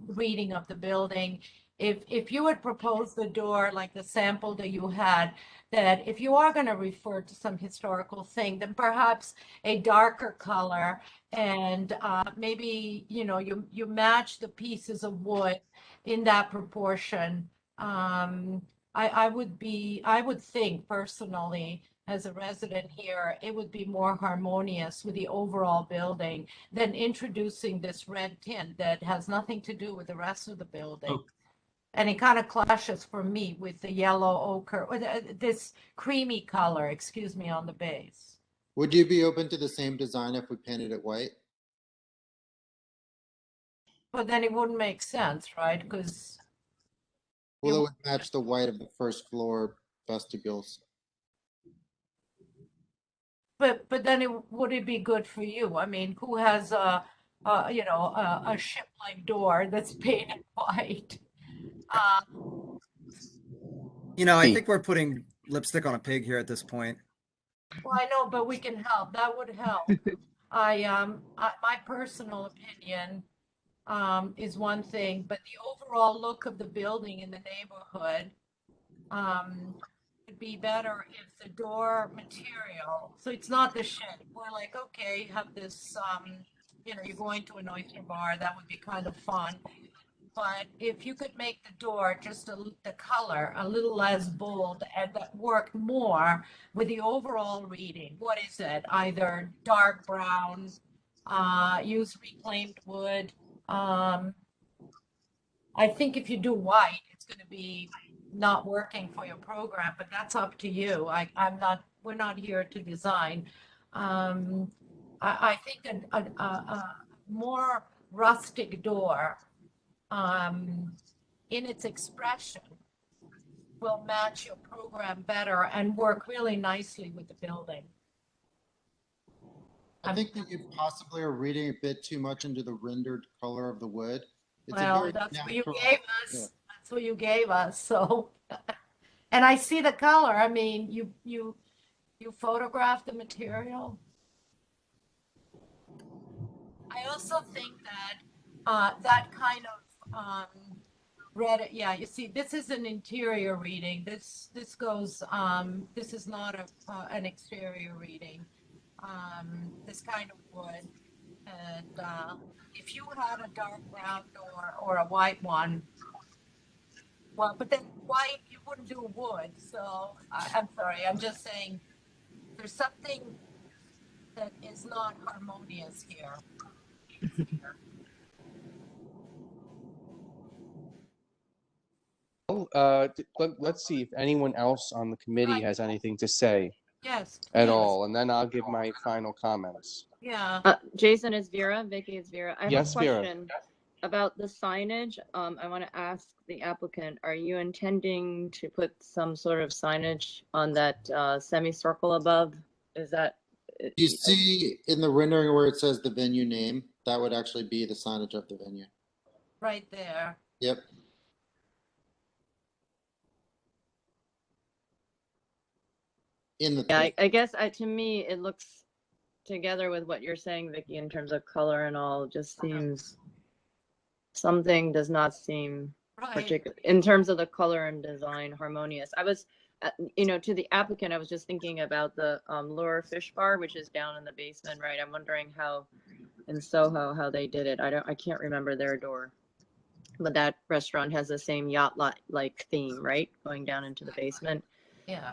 Speaker 5: reading of the building. If you had proposed the door like the sample that you had, that if you are going to refer to some historical thing, then perhaps a darker color and maybe you match the pieces of wood in that proportion. I would think personally, as a resident here, it would be more harmonious with the overall building than introducing this red tint that has nothing to do with the rest of the building.
Speaker 12: Oh.
Speaker 5: And it kind of clashes for me with the yellow ochre, or this creamy color, excuse me, on the base.
Speaker 13: Would you be open to the same design if we painted it white?
Speaker 5: But then it wouldn't make sense, right? Because
Speaker 13: Well, it would match the white of the first floor vestibules.
Speaker 5: but then would it be good for you? I mean, who has a ship-like door that's painted white?
Speaker 6: I think we're putting lipstick on a pig here at this point.
Speaker 5: Well, I know, but we can help. That would help. My personal opinion is one thing, but the overall look of the building in the neighborhood would be better if the door material, so it's not the shed. We're like, okay, you have this, you're going to an oyster bar, that would be kind of fun. But if you could make the door just the color a little less bold and that work more with the overall reading, what is it? Either dark brown, use reclaimed wood. I think if you do white, it's going to be not working for your program, but that's up to you. We're not here to design. I think a more rustic door in its expression will match your program better and work really nicely with the building.
Speaker 13: I think that you possibly are reading a bit too much into the rendered color of the wood. It's a
Speaker 5: Well,
Speaker 13: very
Speaker 5: that's what you
Speaker 13: natural-
Speaker 5: gave us.
Speaker 13: yeah.
Speaker 5: That's what you gave us. So, and I see the color. I mean, you photographed the material. I also think that that kind of red. Yeah, you see, this is an interior reading. This goes. This is not an exterior reading. This kind of wood, and if you had a dark brown door or a white one, well, but then white you wouldn't do wood. So I'm sorry. I'm just saying there's something that is not harmonious here.
Speaker 9: Let's see if anyone else on the committee has anything to say
Speaker 5: Yes.
Speaker 9: at
Speaker 5: please.
Speaker 9: all, and then I'll give my final comments.
Speaker 5: Yeah.
Speaker 14: Jason, it's Vera. Vicky, it's Vera. I have
Speaker 9: Yes,
Speaker 14: a
Speaker 9: Vera.
Speaker 14: question about the signage. I want to ask the applicant, are you intending to put some sort of signage on that semicircle above? Is that?
Speaker 13: You see in the rendering where it says the venue name, that would actually be the signage of the venue.
Speaker 5: Right there.
Speaker 13: Yep. in the
Speaker 14: Yeah,
Speaker 13: tape.
Speaker 14: I guess to me, it looks together with what you're saying, Vicky, in terms of color and all, just seems something does not seem
Speaker 5: Right.
Speaker 14: particular in terms of the color and design harmonious. I was, to the applicant, I was just thinking about the Lure Fish Bar, which is down in the basement, right? I'm wondering how in Soho how they did it. I can't remember their door, but that restaurant has the same yacht like theme, right? Going down into the basement.
Speaker 5: Yeah.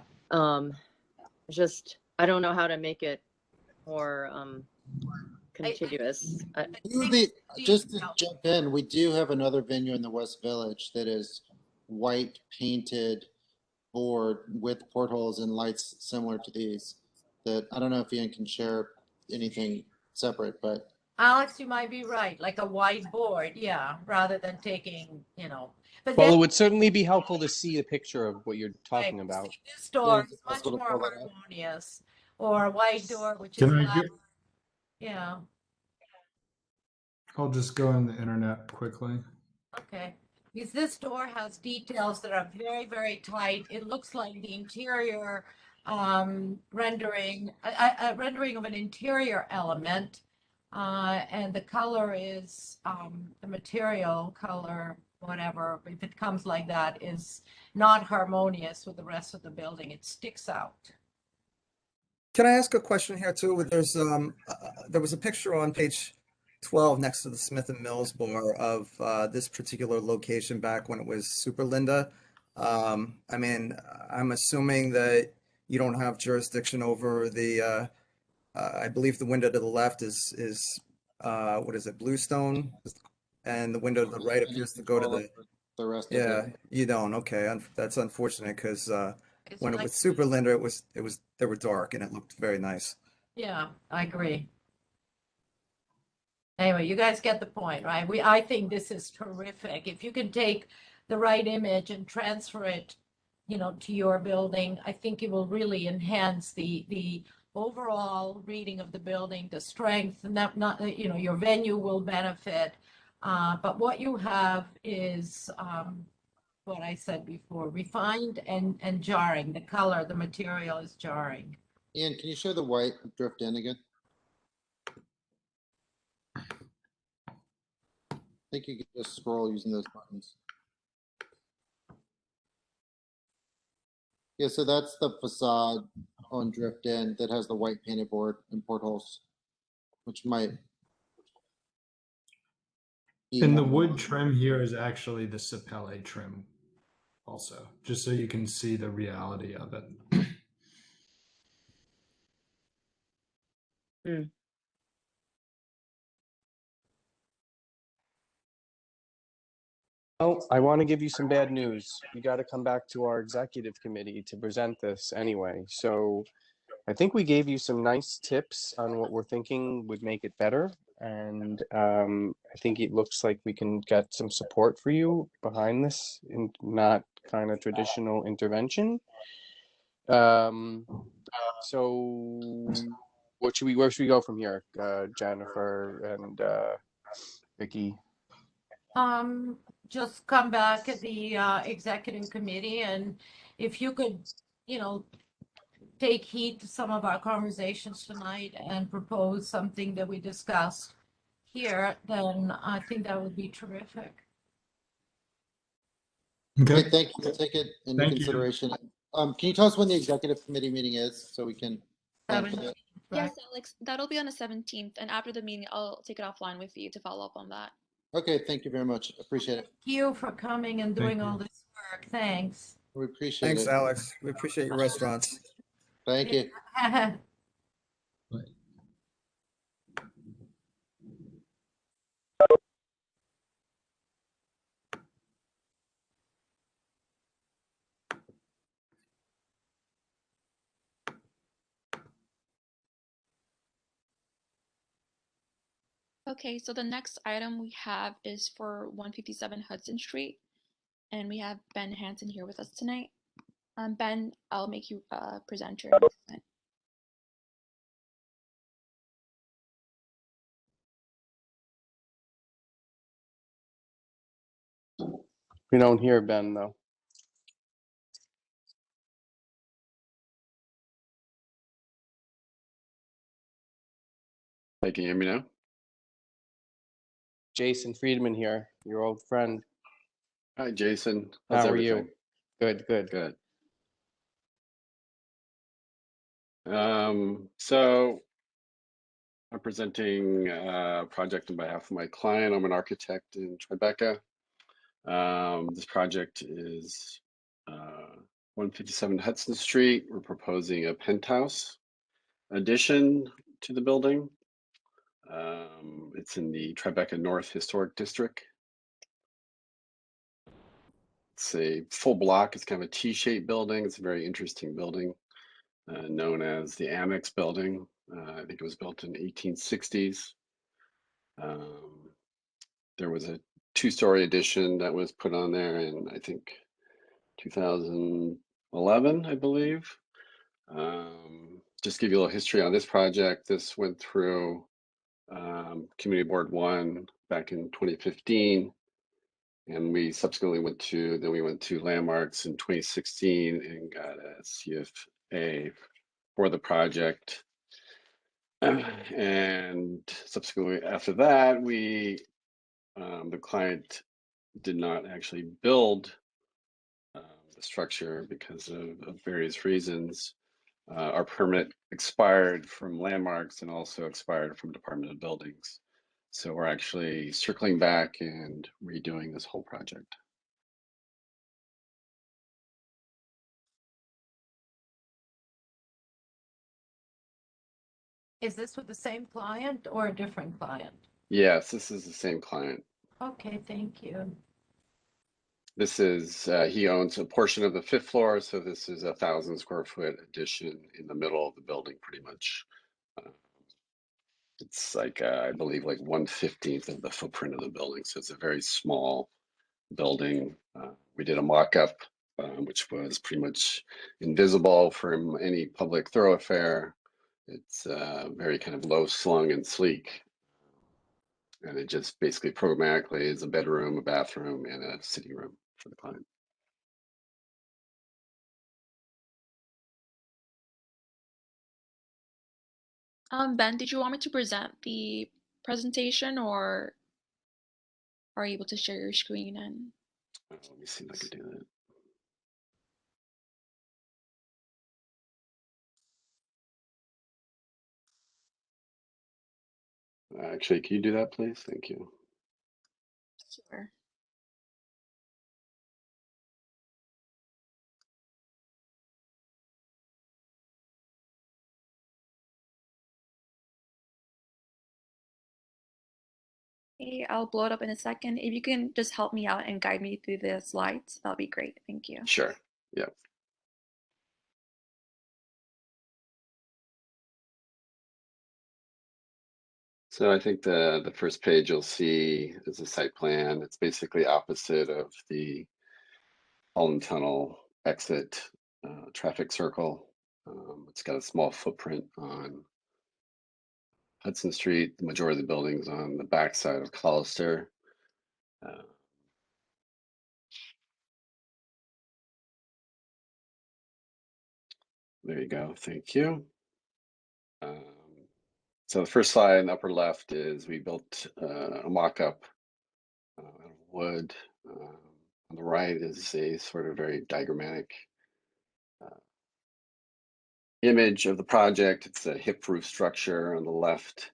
Speaker 14: Just I don't know how to make it more contiguous.
Speaker 13: You would be, just to jump in, we do have another venue in the West Village that is white painted board with portholes and lights similar to these. That I don't know if Ian can share anything separate, but
Speaker 5: Alex, you might be right, like a whiteboard, yeah, rather than taking, but
Speaker 9: Well,
Speaker 5: then
Speaker 9: it would certainly be helpful to see a picture of what you're talking
Speaker 5: right,
Speaker 9: about.
Speaker 5: this door
Speaker 13: is
Speaker 5: is
Speaker 13: it
Speaker 5: much
Speaker 13: possible to
Speaker 5: more
Speaker 13: pull that up?
Speaker 5: harmonious, or a white door, which
Speaker 12: Can
Speaker 5: is
Speaker 12: I
Speaker 5: loud,
Speaker 12: get?
Speaker 5: yeah,
Speaker 12: I'll just go on the internet quickly.
Speaker 5: okay. Because this door has details that are very, very tight. It looks like the interior rendering, a rendering of an interior element. And the color is the material color, whatever, if it comes like that, is not harmonious with the rest of the building. It sticks out.
Speaker 6: Can I ask a question here too? There was a picture on page 12 next to the Smith and Mills bar of this particular location back when it was Super Linda. I mean, I'm assuming that you don't have jurisdiction over I believe the window to the left is what is it, Bluestone? And the window to the right appears to go to
Speaker 13: Control over the rest of
Speaker 6: yeah,
Speaker 13: it.
Speaker 6: you don't. Okay, that's unfortunate because
Speaker 5: It's
Speaker 6: when it
Speaker 5: like,
Speaker 6: was Super Linda, they were dark and it looked very nice.
Speaker 5: yeah, I agree. Anyway, you guys get the point, right? I think this is terrific. If you can take the right image and transfer it, to your building, I think it will really enhance the overall reading of the building, the strength, and that not, your venue will benefit. But what you have is what I said before, refined and jarring. The color, the material is jarring.
Speaker 13: Ian, can you show the white drift in again? I think you can just scroll using those buttons. Yeah, so that's the facade on drift in that has the white painted board and portholes, which might be
Speaker 12: And the
Speaker 13: more.
Speaker 12: wood trim here is actually the Sapele trim also, just so you can see the reality of it.
Speaker 2: Oh, I want to give you some bad news. You got to come back to our executive committee to present this anyway. So I think we gave you some nice tips on what we're thinking would make it better. And I think it looks like we can get some support for you behind this and not kind of traditional intervention. So where should we go from here, Jennifer and Vicky?
Speaker 5: Just come back at the executive committee, and if you could, take heed to some of our conversations tonight and propose something that we discussed here, then I think that would be terrific.
Speaker 12: Okay.
Speaker 13: Okay, thank you. We'll take it into
Speaker 12: Thank you.
Speaker 13: consideration. Can you tell us when the executive committee meeting is so we can plan for that?
Speaker 10: Yes, Alex, that'll be on the 17th, and after the meeting, I'll take it offline with you to follow up on that.
Speaker 13: Okay, thank you very much. Appreciate it.
Speaker 5: Thank you for coming and doing
Speaker 12: Thank
Speaker 5: all
Speaker 12: you.
Speaker 5: this work. Thanks.
Speaker 13: We appreciate
Speaker 6: Thanks,
Speaker 13: it.
Speaker 6: Alex. We appreciate your restaurants.
Speaker 13: Thank you.
Speaker 10: Okay, so the next item we have is for 157 Hudson Street, and we have Ben Hansen here with us tonight. Ben, I'll make you present your announcement.
Speaker 2: We don't hear Ben though.
Speaker 15: Hi, can you hear me now?
Speaker 9: Jason Friedman here, your old friend.
Speaker 15: Hi, Jason. How's
Speaker 9: How are
Speaker 15: everything?
Speaker 9: you? Good, good.
Speaker 15: Good. So I'm presenting a project on behalf of my client. I'm an architect in Tribeca. This project is 157 Hudson Street. We're proposing a penthouse addition to the building. It's in the Tribeca North Historic District. It's a full block. It's kind of a T-shaped building. It's a very interesting building, known as the Amex Building. I think it was built in the 1860s. There was a two-story addition that was put on there in, I think, 2011, I believe. Just give you a little history on this project. This went through Community Board 1 back in 2015. And we subsequently went to Landmarks in 2016 and got a CFA for the project. And subsequently after that, the client did not actually build the structure because of various reasons. Our permit expired from Landmarks and also expired from Department of Buildings. So we're actually circling back and redoing this whole project.
Speaker 5: Is this with the same client or a different client?
Speaker 15: Yes, this is the same client.
Speaker 5: Okay, thank you.
Speaker 15: This is, he owns a portion of the 5th floor, so this is 1,000 square foot addition in the middle of the building, pretty much. It's like, I believe like 1/15 of the footprint of the building, so it's a very small building. We did a mock-up, which was pretty much invisible from any public thoroughfare. It's very kind of low slung and sleek. And it just basically programmatically is a bedroom, a bathroom, and a sitting room for the client.
Speaker 10: Ben, did you want me to present the presentation or are you able to share your screen and?
Speaker 15: Let me see if I can do that. Actually, can you do that, please? Thank you.
Speaker 10: Sure. Okay, I'll blow it up in a second. If you can just help me out and guide me through the slides, that'll be great. Thank you.
Speaker 15: Sure. Yeah. So I think the first page you'll see is a site plan. It's basically opposite of the Holland Tunnel exit traffic circle. It's got a small footprint on Hudson Street. The majority of the buildings on the backside of Collister. There you go. Thank you. So the first slide in the upper left is we built a mock-up out of wood. On the right is a sort of very diagrammatic image of the project. It's a hip roof structure on the left.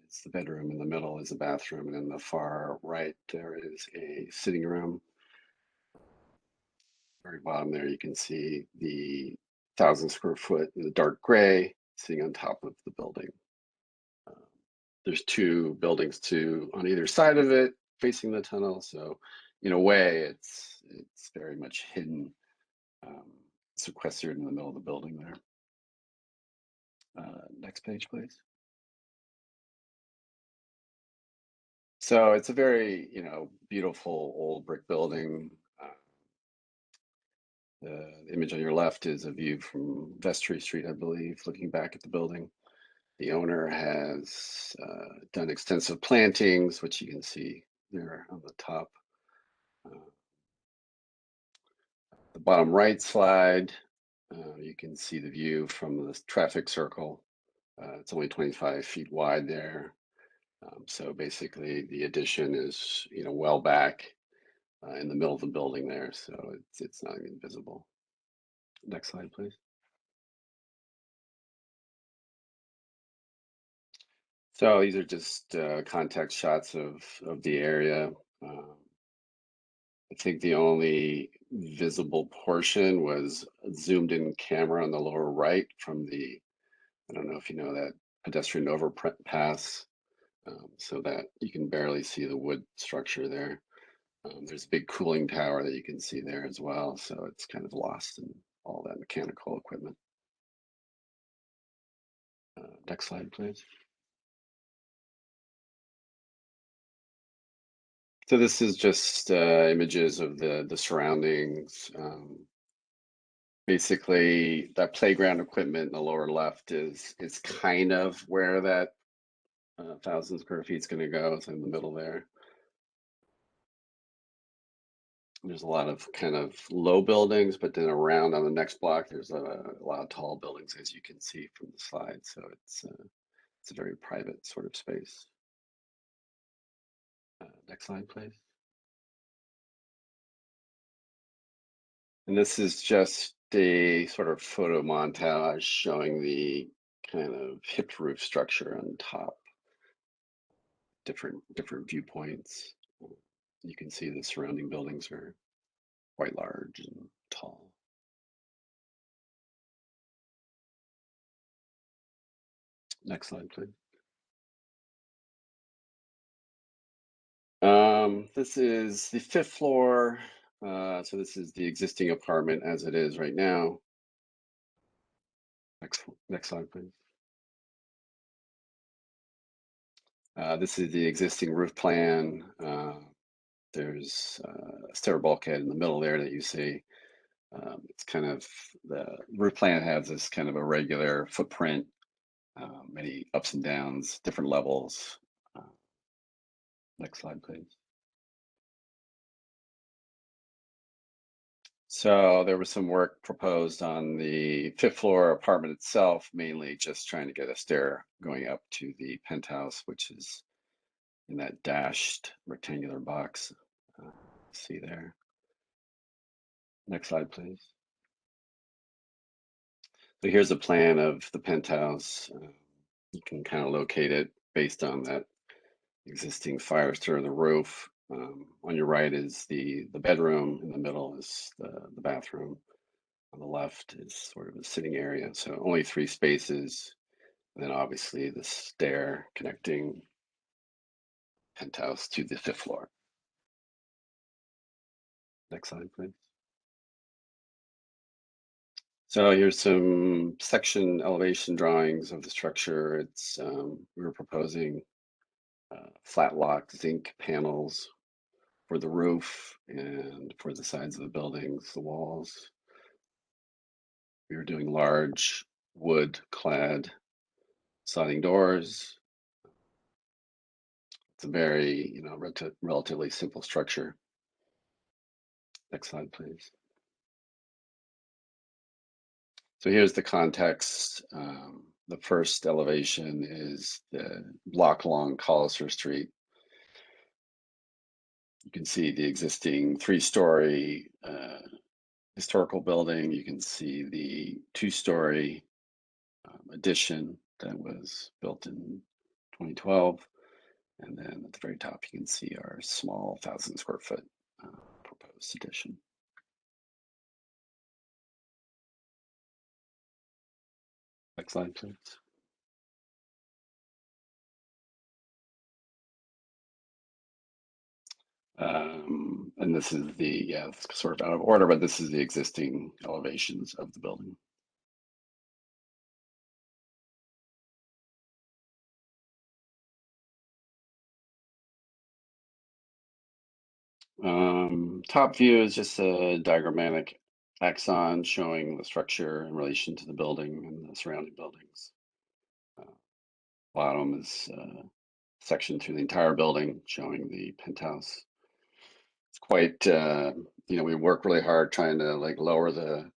Speaker 15: It's the bedroom. In the middle is a bathroom, and in the far right there is a sitting room. Very bottom there, you can see the 1,000 square foot in the dark gray sitting on top of the building. There's two buildings on either side of it facing the tunnel, so in a way it's very much hidden, sequestered in the middle of the building there. Next page, please. So it's a very, beautiful old brick building. The image on your left is a view from Vestry Street, I believe, looking back at the building. The owner has done extensive plantings, which you can see there on the top. The bottom right slide, you can see the view from the traffic circle It's only 25 feet wide there. So basically the addition is, well back in the middle of the building there. So it's not even visible. Next slide, please. So these are just context shots of the area. I think the only visible portion was a zoomed in camera on the lower right from the, I don't know if you know that pedestrian overpass, so that you can barely see the wood structure there. There's a big cooling tower that you can see there as well, so it's kind of lost in all that mechanical equipment. Next slide, please. So this is just images of the surroundings. Basically, that playground equipment in the lower left is kind of where that 1,000 square feet is going to go. It's in the middle there. There's a lot of kind of low buildings, but then around on the next block, there's a lot of tall buildings, as you can see from the slide. So it's a very private sort of space. Next slide, please. And this is just a sort of photo montage showing the kind of hipped roof structure on top. Different viewpoints. You can see the surrounding buildings are quite large and tall. Next slide, please. This is the 5th floor. So this is the existing apartment as it is right now. Next slide, please. This is the existing roof plan. There's a stair bulkhead in the middle there that you see. It's kind of, the roof plan has this kind of irregular footprint, many ups and downs, different levels. Next slide, please. So there was some work proposed on the 5th floor apartment itself, mainly just trying to get a stair going up to the penthouse, which is in that dashed rectangular box. See there. Next slide, please. So here's a plan of the penthouse. You can kind of locate it based on that existing fire stair in the roof. On your right is the bedroom. In the middle is the bathroom. On the left is sort of a sitting area. So only 3 spaces. And then obviously the stair connecting penthouse to the 5th floor. Next slide, please. So here's some section elevation drawings of the structure. It's we were proposing flat lock zinc panels for the roof and for the sides of the buildings, the walls. We were doing large wood clad sliding doors. It's a very, relatively simple structure. Next slide, please. So here's the context. The first elevation is the block along Hollister Street. You can see the existing 3-story historical building. You can see the 2-story addition that was built in 2012. And then at the very top, you can see our small 1,000 square foot proposed addition. Next slide, please. And this is the, it's sort of out of order, but this is the existing elevations of the building. Top view is just a diagrammatic axon showing the structure in relation to the building and the surrounding buildings. Bottom is section through the entire building showing the penthouse. It's quite, we work really hard trying to lower the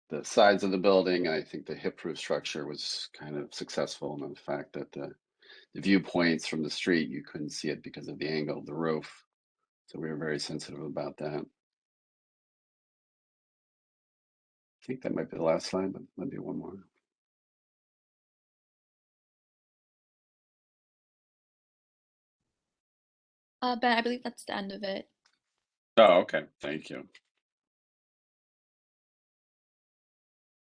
Speaker 15: the sides of the building. And I think the hip-proof structure was kind of successful in the fact that the viewpoints from the street, you couldn't see it because of the angle of the roof. So we were very sensitive about that. I think that might be the last slide, but maybe one more.
Speaker 10: Ben, I believe that's the end of it.
Speaker 15: Oh, okay. Thank you.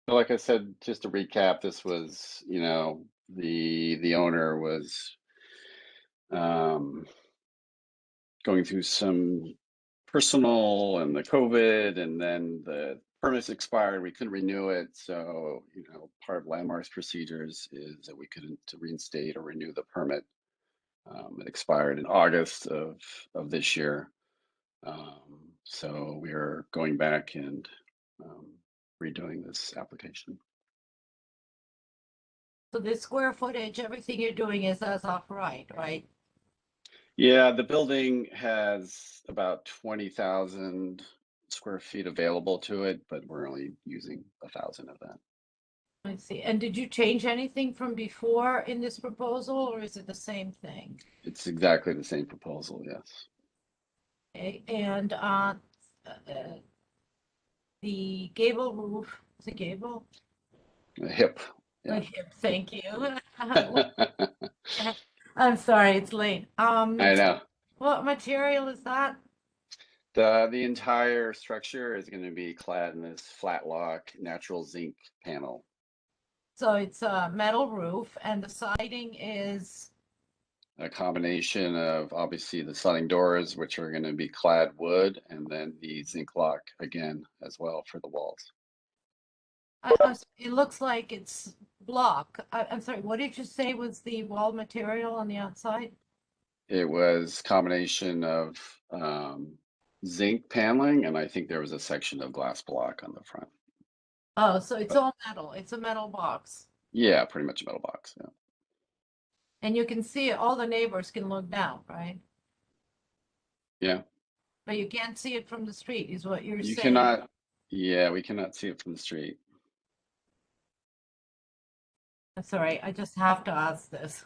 Speaker 15: So like I said, just to recap, this was, you know, the owner was going through some personal and the COVID, and then the permits expired. We couldn't renew it. So, you know, part of Landmark's procedures is that we couldn't reinstate or renew the permit. It expired in August of this year. So we are going back and redoing this application.
Speaker 5: So the square footage, everything you're doing is as of right?
Speaker 15: Yeah, the building has about 20,000 square feet available to it, but we're only using 1,000 of that.
Speaker 5: I see. And did you change anything from before in this proposal, or is it the same thing?
Speaker 15: It's exactly the same proposal, yes.
Speaker 5: Okay. And the gable roof, is it gable?
Speaker 15: A hip.
Speaker 5: The
Speaker 15: Yeah.
Speaker 5: hip, thank you. I'm sorry, it's late.
Speaker 15: I know.
Speaker 5: What material is that?
Speaker 15: The entire structure is going to be clad in this flat lock natural zinc panel.
Speaker 5: So it's a metal roof, and the siding is
Speaker 15: A combination of obviously the sliding doors, which are going to be clad wood, and then the zinc lock again as well for the walls.
Speaker 5: it looks like it's block. I'm sorry, what did you say was the wall material on the outside?
Speaker 15: It was combination of zinc paneling, and I think there was a section of glass block on the front.
Speaker 5: Oh, so it's all metal. It's a metal box.
Speaker 15: Yeah, pretty much a metal box. Yeah.
Speaker 5: And you can see it, all the neighbors can look down, right?
Speaker 15: Yeah.
Speaker 5: But you can't see it from the street, is what you're
Speaker 15: You
Speaker 5: saying.
Speaker 15: cannot. Yeah, we cannot see it from the street.
Speaker 5: That's all right. I just have to ask this.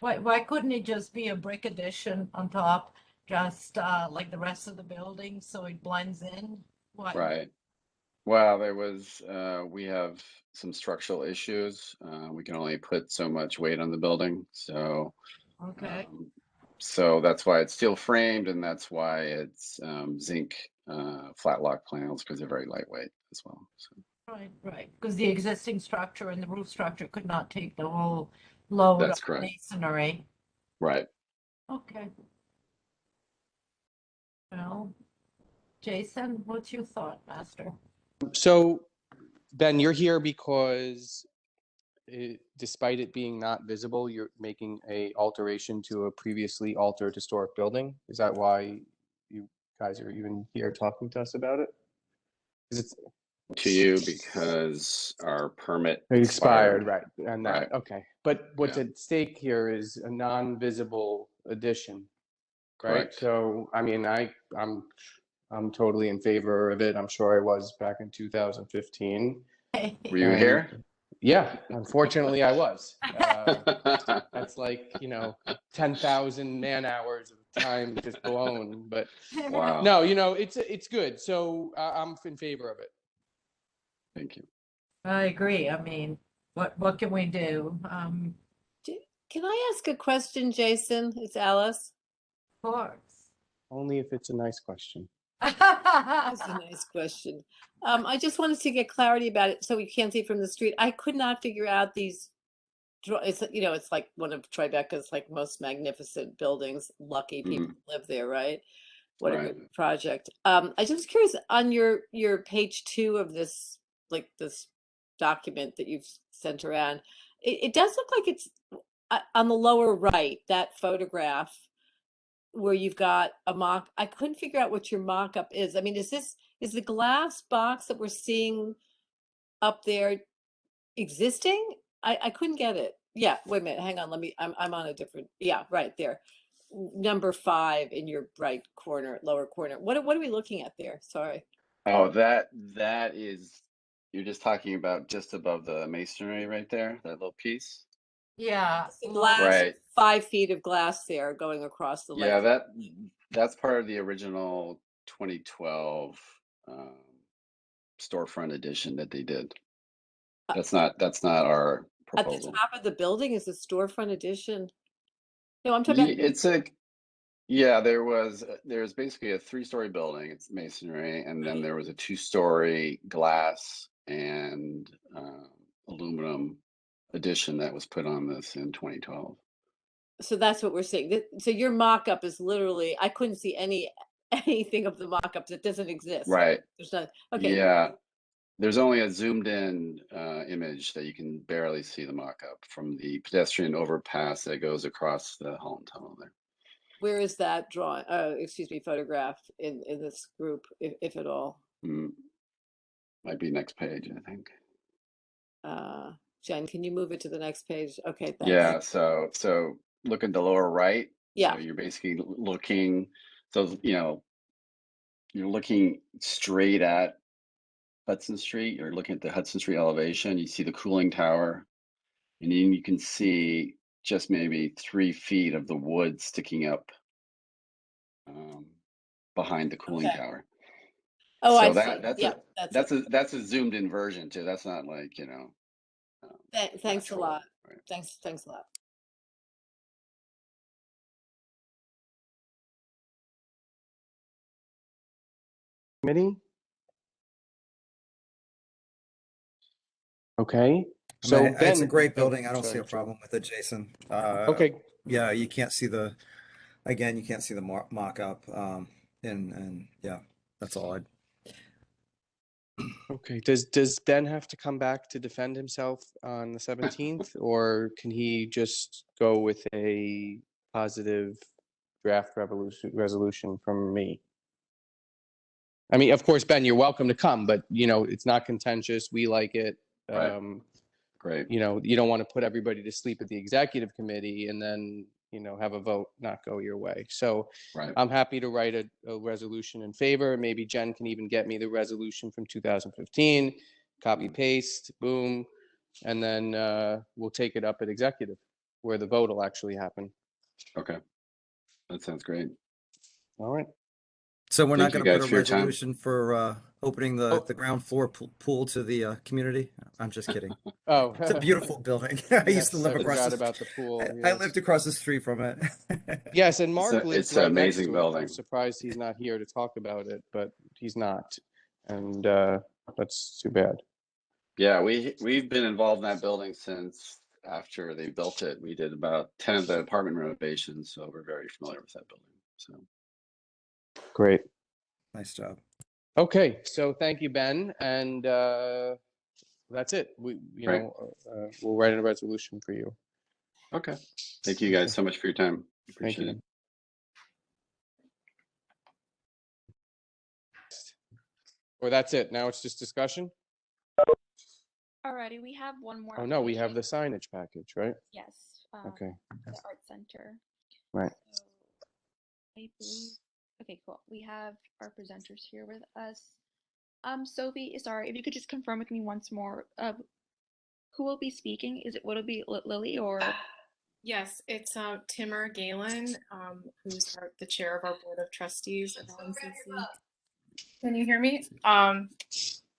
Speaker 5: Why couldn't it just be a brick addition on top, just like the rest of the building, so it blends in? Why?
Speaker 15: Right. Well, there was, we have some structural issues. We can only put so much weight on the building. So,
Speaker 5: Okay.
Speaker 15: so that's why it's steel framed, and that's why it's zinc flat lock panels, because they're very lightweight as well. So.
Speaker 5: Right. Because the existing structure and the roof structure could not take the whole load
Speaker 15: That's
Speaker 5: of
Speaker 15: correct.
Speaker 5: masonry.
Speaker 15: Right.
Speaker 5: Okay. Well, Jason, what's your thought, Master?
Speaker 9: So, Ben, you're here because despite it being not visible, you're making a alteration to a previously altered historic building. Is that why you guys are even here talking to us about it? It's
Speaker 15: to you because our permit
Speaker 9: expired, right? And that,
Speaker 15: right.
Speaker 9: Okay. But what's
Speaker 15: Yeah.
Speaker 9: at stake here is a non-visible addition, right?
Speaker 15: Correct.
Speaker 9: So, I mean, I'm totally in favor of it. I'm sure I was back in 2015.
Speaker 15: Were you here?
Speaker 9: Yeah, unfortunately I was. That's like, 10,000 man hours of time just blown, but
Speaker 15: Wow.
Speaker 9: no, it's good. So I'm in favor of it.
Speaker 15: Thank you.
Speaker 5: I agree. I mean, what can we do?
Speaker 11: Can I ask a question, Jason? It's Alice.
Speaker 5: Of course.
Speaker 9: Only if it's a nice question.
Speaker 11: That's a nice question. I just wanted to get clarity about it so we can't see from the street. I could not figure out these. It's like one of Tribeca's like most magnificent buildings. Lucky people live there, right? What a good project. I just was curious on your page 2 of this, like this document that you've sent around. It does look like it's on the lower right, that photograph where you've got a mock. I couldn't figure out what your mock-up is. I mean, is the glass box that we're seeing up there existing? I couldn't get it. Yeah, wait a minute, hang on. I'm on a different, yeah, right there. Number 5 in your right corner, lower corner. What are we looking at there? Sorry.
Speaker 15: Oh, that is You're just talking about just above the masonry right there, that little piece?
Speaker 5: Yeah.
Speaker 11: The glass,
Speaker 15: Right.
Speaker 11: 5 feet of glass there going across the
Speaker 15: Yeah,
Speaker 11: length.
Speaker 15: that's part of the original 2012 storefront edition that they did. That's not our
Speaker 11: At the
Speaker 15: proposal.
Speaker 11: top of the building is a storefront addition. No, I'm talking about.
Speaker 15: There's basically a 3-story building. It's masonry, and then there was a 2-story glass and aluminum addition that was put on this in 2012.
Speaker 11: So that's what we're saying. So your mock-up is literally, I couldn't see anything of the mock-up that doesn't exist.
Speaker 15: Right.
Speaker 11: There's not. Okay.
Speaker 15: Yeah. There's only a zoomed in image that you can barely see the mock-up from the pedestrian overpass that goes across the Holland Tunnel there.
Speaker 11: Where is that drawing? Photograph in this group, if at all?
Speaker 15: Might be next page, I think.
Speaker 11: Jen, can you move it to the next page? Okay, thanks.
Speaker 15: Yeah, so look at the lower right.
Speaker 11: Yeah.
Speaker 15: So you're basically looking, you're looking straight at Hudson Street. You're looking at the Hudson Street elevation. You see the cooling tower, and then you can see just maybe 3 feet of the wood sticking up behind the cooling tower.
Speaker 11: Oh,
Speaker 15: so
Speaker 11: I
Speaker 15: that's
Speaker 11: see.
Speaker 15: that's a zoomed in version too. That's not like,
Speaker 11: Thanks a lot.
Speaker 15: Right.
Speaker 11: Thanks a lot.
Speaker 2: Committee? Okay. So
Speaker 6: it's a
Speaker 2: Ben,
Speaker 6: great building. I don't
Speaker 2: sorry,
Speaker 6: see a
Speaker 2: Joe.
Speaker 6: problem with it, Jason.
Speaker 2: Okay.
Speaker 6: Yeah, you can't see the mock-up. And yeah, that's all I'd.
Speaker 2: Okay. Does Ben have to come back to defend himself on the 17th, or can he just go with a positive draft resolution from me? I mean, of course, Ben, you're welcome to come, but it's not contentious. We like it.
Speaker 15: Right. Great.
Speaker 2: You don't want to put everybody to sleep at the executive committee and then, have a vote not go your way. So
Speaker 15: Right.
Speaker 2: I'm happy to write a resolution in favor. Maybe Jen can even get me the resolution from 2015, copy paste, boom. And then we'll take it up at executive where the vote will actually happen.
Speaker 15: Okay. That sounds great.
Speaker 2: All right.
Speaker 6: So we're not
Speaker 15: Thank you
Speaker 6: going to
Speaker 15: guys
Speaker 6: put a
Speaker 15: for your time.
Speaker 6: resolution for opening the ground floor pool to the community? I'm just kidding.
Speaker 2: Oh,
Speaker 6: it's a beautiful building. I used to live
Speaker 2: I
Speaker 6: across
Speaker 2: forgot
Speaker 6: the
Speaker 2: about the pool.
Speaker 6: I lived across the street from it.
Speaker 2: Yes, and Mark lives
Speaker 15: it's an
Speaker 2: right next
Speaker 15: amazing
Speaker 2: to it.
Speaker 15: building.
Speaker 2: I'm surprised he's not here to talk about it, but he's not, and that's too bad.
Speaker 15: Yeah, we've been involved in that building since after they built it. We did about 10 of the apartment renovations, so we're very familiar with that building. So
Speaker 2: Great.
Speaker 6: Nice job.
Speaker 2: Okay, so thank you, Ben, and that's it. We'll write a resolution for you.
Speaker 15: Okay. Thank you guys so much for your time. Appreciate it.
Speaker 2: Or that's it. Now it's just discussion.
Speaker 10: Alrighty, we have one more.
Speaker 2: Oh no, we have the signage package, right?
Speaker 10: Yes.
Speaker 2: Okay.
Speaker 10: The art center.
Speaker 2: Right.
Speaker 10: So, I believe. Okay, cool. We have our presenters here with us. Sophie, sorry, if you could just confirm with me once more, who will be speaking? Will it be Lily or?
Speaker 16: Yes, it's Timur Galen, who's the chair of our board of trustees of LMCC. Can you hear me?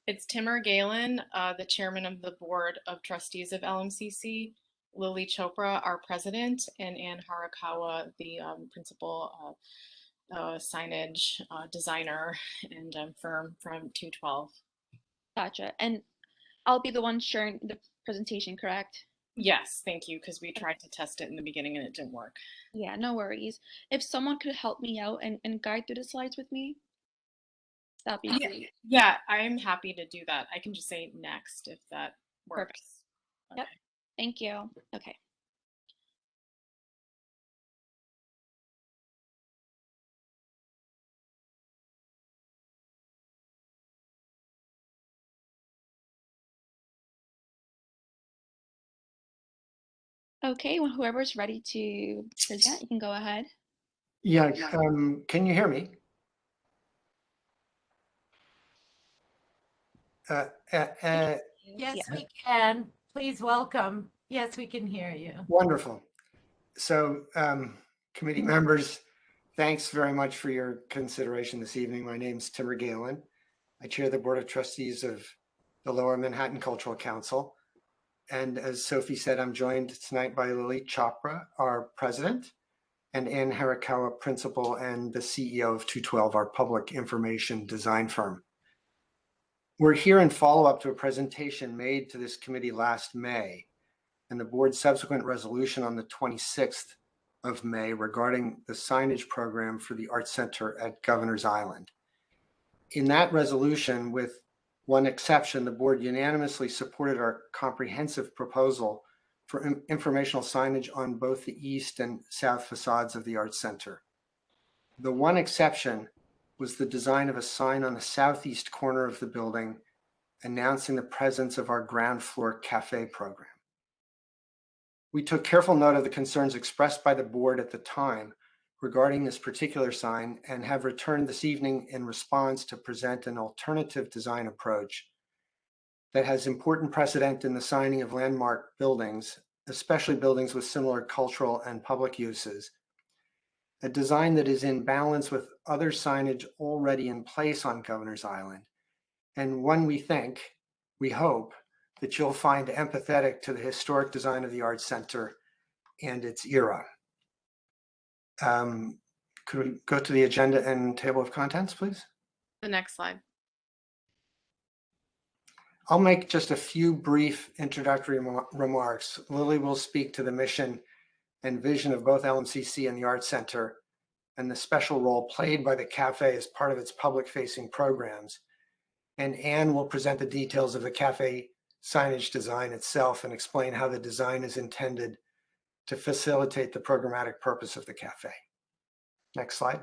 Speaker 16: It's Timur Galen, the chairman of the board of trustees of LMCC, Lily Chopra, our president, and Ann Harakawa, the principal signage designer and firm from 212.
Speaker 10: Gotcha. And I'll be the one sharing the presentation, correct?
Speaker 16: Yes, thank you, because we tried to test it in the beginning and it didn't work.
Speaker 10: Yeah, no worries. If someone could help me out and guide through the slides with me, that'd be great.
Speaker 16: Yeah, I'm happy to do that. I can just say next if that works.
Speaker 10: Perfect. Yep. Thank you. Okay. Okay, well, whoever's ready to present, you can go ahead.
Speaker 17: Yeah, can you hear me?
Speaker 5: Yes, we can. Please welcome. Yes, we can hear you.
Speaker 17: Wonderful. So, committee members, thanks very much for your consideration this evening. My name's Timur Galen. I chair the Board of Trustees of the Lower Manhattan Cultural Council. And as Sophie said, I'm joined tonight by Lily Chopra, our president, and Ann Harikawa, principal and the CEO of 212, our public information design firm. We're here in follow-up to a presentation made to this committee last May and the board's subsequent resolution on the 26th of May regarding the signage program for the Arts Center at Governor's Island. In that resolution, with one exception, the board unanimously supported our comprehensive proposal for informational signage on both the east and south facades of the Arts Center. The one exception was the design of a sign on the southeast corner of the building announcing the presence of our ground floor cafe program. We took careful note of the concerns expressed by the board at the time regarding this particular sign and have returned this evening in response to present an alternative design approach that has important precedent in the signing of landmark buildings, especially buildings with similar cultural and public uses. A design that is in balance with other signage already in place on Governor's Island, and one we hope, that you'll find empathetic to the historic design of the Arts Center and its era. Could we go to the agenda and table of contents, please?
Speaker 16: The next slide.
Speaker 17: I'll make just a few brief introductory remarks. Lily will speak to the mission and vision of both LMCC and the Arts Center and the special role played by the cafe as part of its public-facing programs. And Anne will present the details of the cafe signage design itself and explain how the design is intended to facilitate the programmatic purpose of the cafe. Next slide.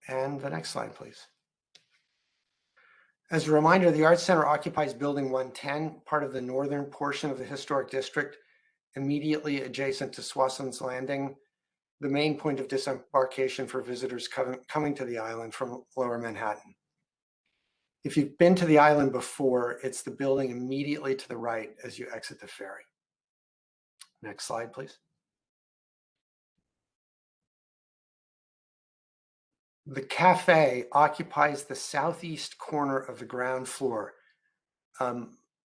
Speaker 17: And the next slide, please. As a reminder, the Arts Center occupies Building 110, part of the northern portion of the historic district, immediately adjacent to Swasson's Landing, the main point of disembarkation for visitors coming to the island from Lower Manhattan. If you've been to the island before, it's the building immediately to the right as you exit the ferry. Next slide, please. The cafe occupies the southeast corner of the ground floor.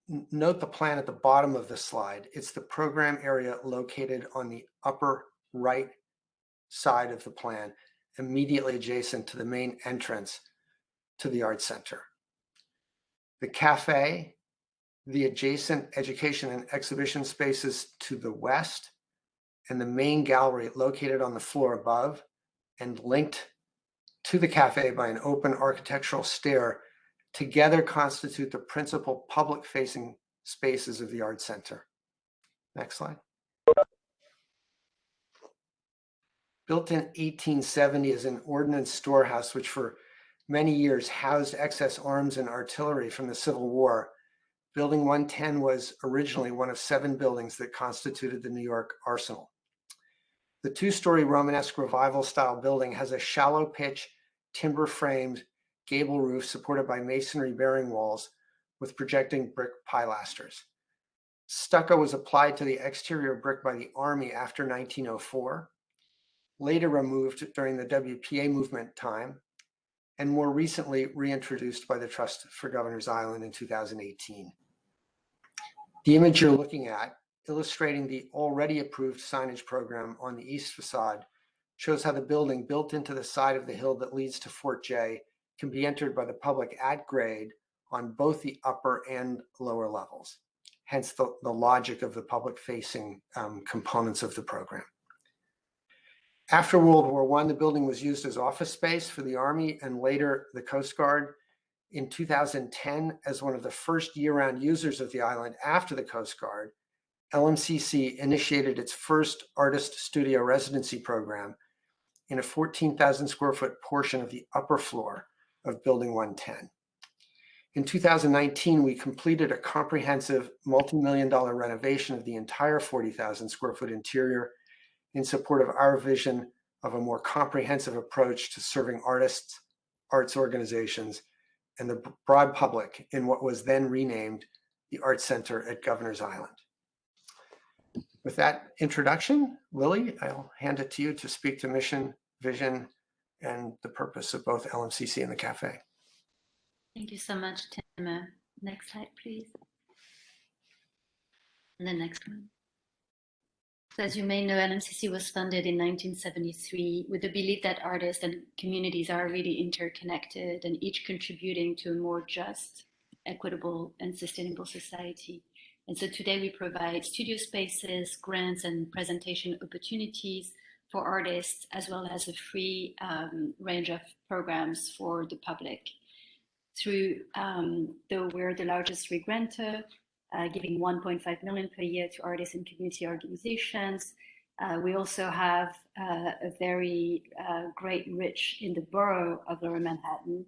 Speaker 17: Note the plan at the bottom of the slide. It's the program area located on the upper right side of the plan, immediately adjacent to the main entrance to the Arts Center. The cafe, the adjacent education and exhibition spaces to the west, and the main gallery located on the floor above and linked to the cafe by an open architectural stair together constitute the principal public-facing spaces of the Arts Center. Next slide. Built in 1870 as an ordnance storehouse, which for many years housed excess arms and artillery from the Civil War, Building 110 was originally one of 7 buildings that constituted the New York Arsenal. The 2-story Romanesque Revival-style building has a shallow pitch, timber-framed gable roof supported by masonry bearing walls with projecting brick pilasters. Stucco was applied to the exterior brick by the Army after 1904, later removed during the WPA movement time, and more recently reintroduced by the Trust for Governor's Island in 2018. The image you're looking at, illustrating the already approved signage program on the east facade, shows how the building built into the side of the hill that leads to Fort J can be entered by the public at grade on both the upper and lower levels, hence the logic of the public-facing components of the program. After World War I, the building was used as office space for the Army and later the Coast Guard. In 2010, as one of the first year-round users of the island after the Coast Guard, LMCC initiated its first artist studio residency program in a 14,000 square foot portion of the upper floor of Building 110. In 2019, we completed a comprehensive multi-million-dollar renovation of the entire 40,000 square foot interior in support of our vision of a more comprehensive approach to serving artists arts organizations, and the broad public in what was then renamed the Arts Center at Governor's Island. With that introduction, Lily, I'll hand it to you to speak to mission, vision, and the purpose of both LMCC and the cafe.
Speaker 18: Thank you so much, Tim. Next slide, please. And the next one. So as you may know, LMCC was founded in 1973 with the belief that artists and communities are really interconnected and each contributing to a more just, equitable, and sustainable society. And so today we provide studio spaces, grants, and presentation opportunities for artists, as well as a free range of programs for the public. Though we're the largest free grantor, giving 1.5 million per year to artists and community organizations. We also have a very great reach in the borough of Lower Manhattan,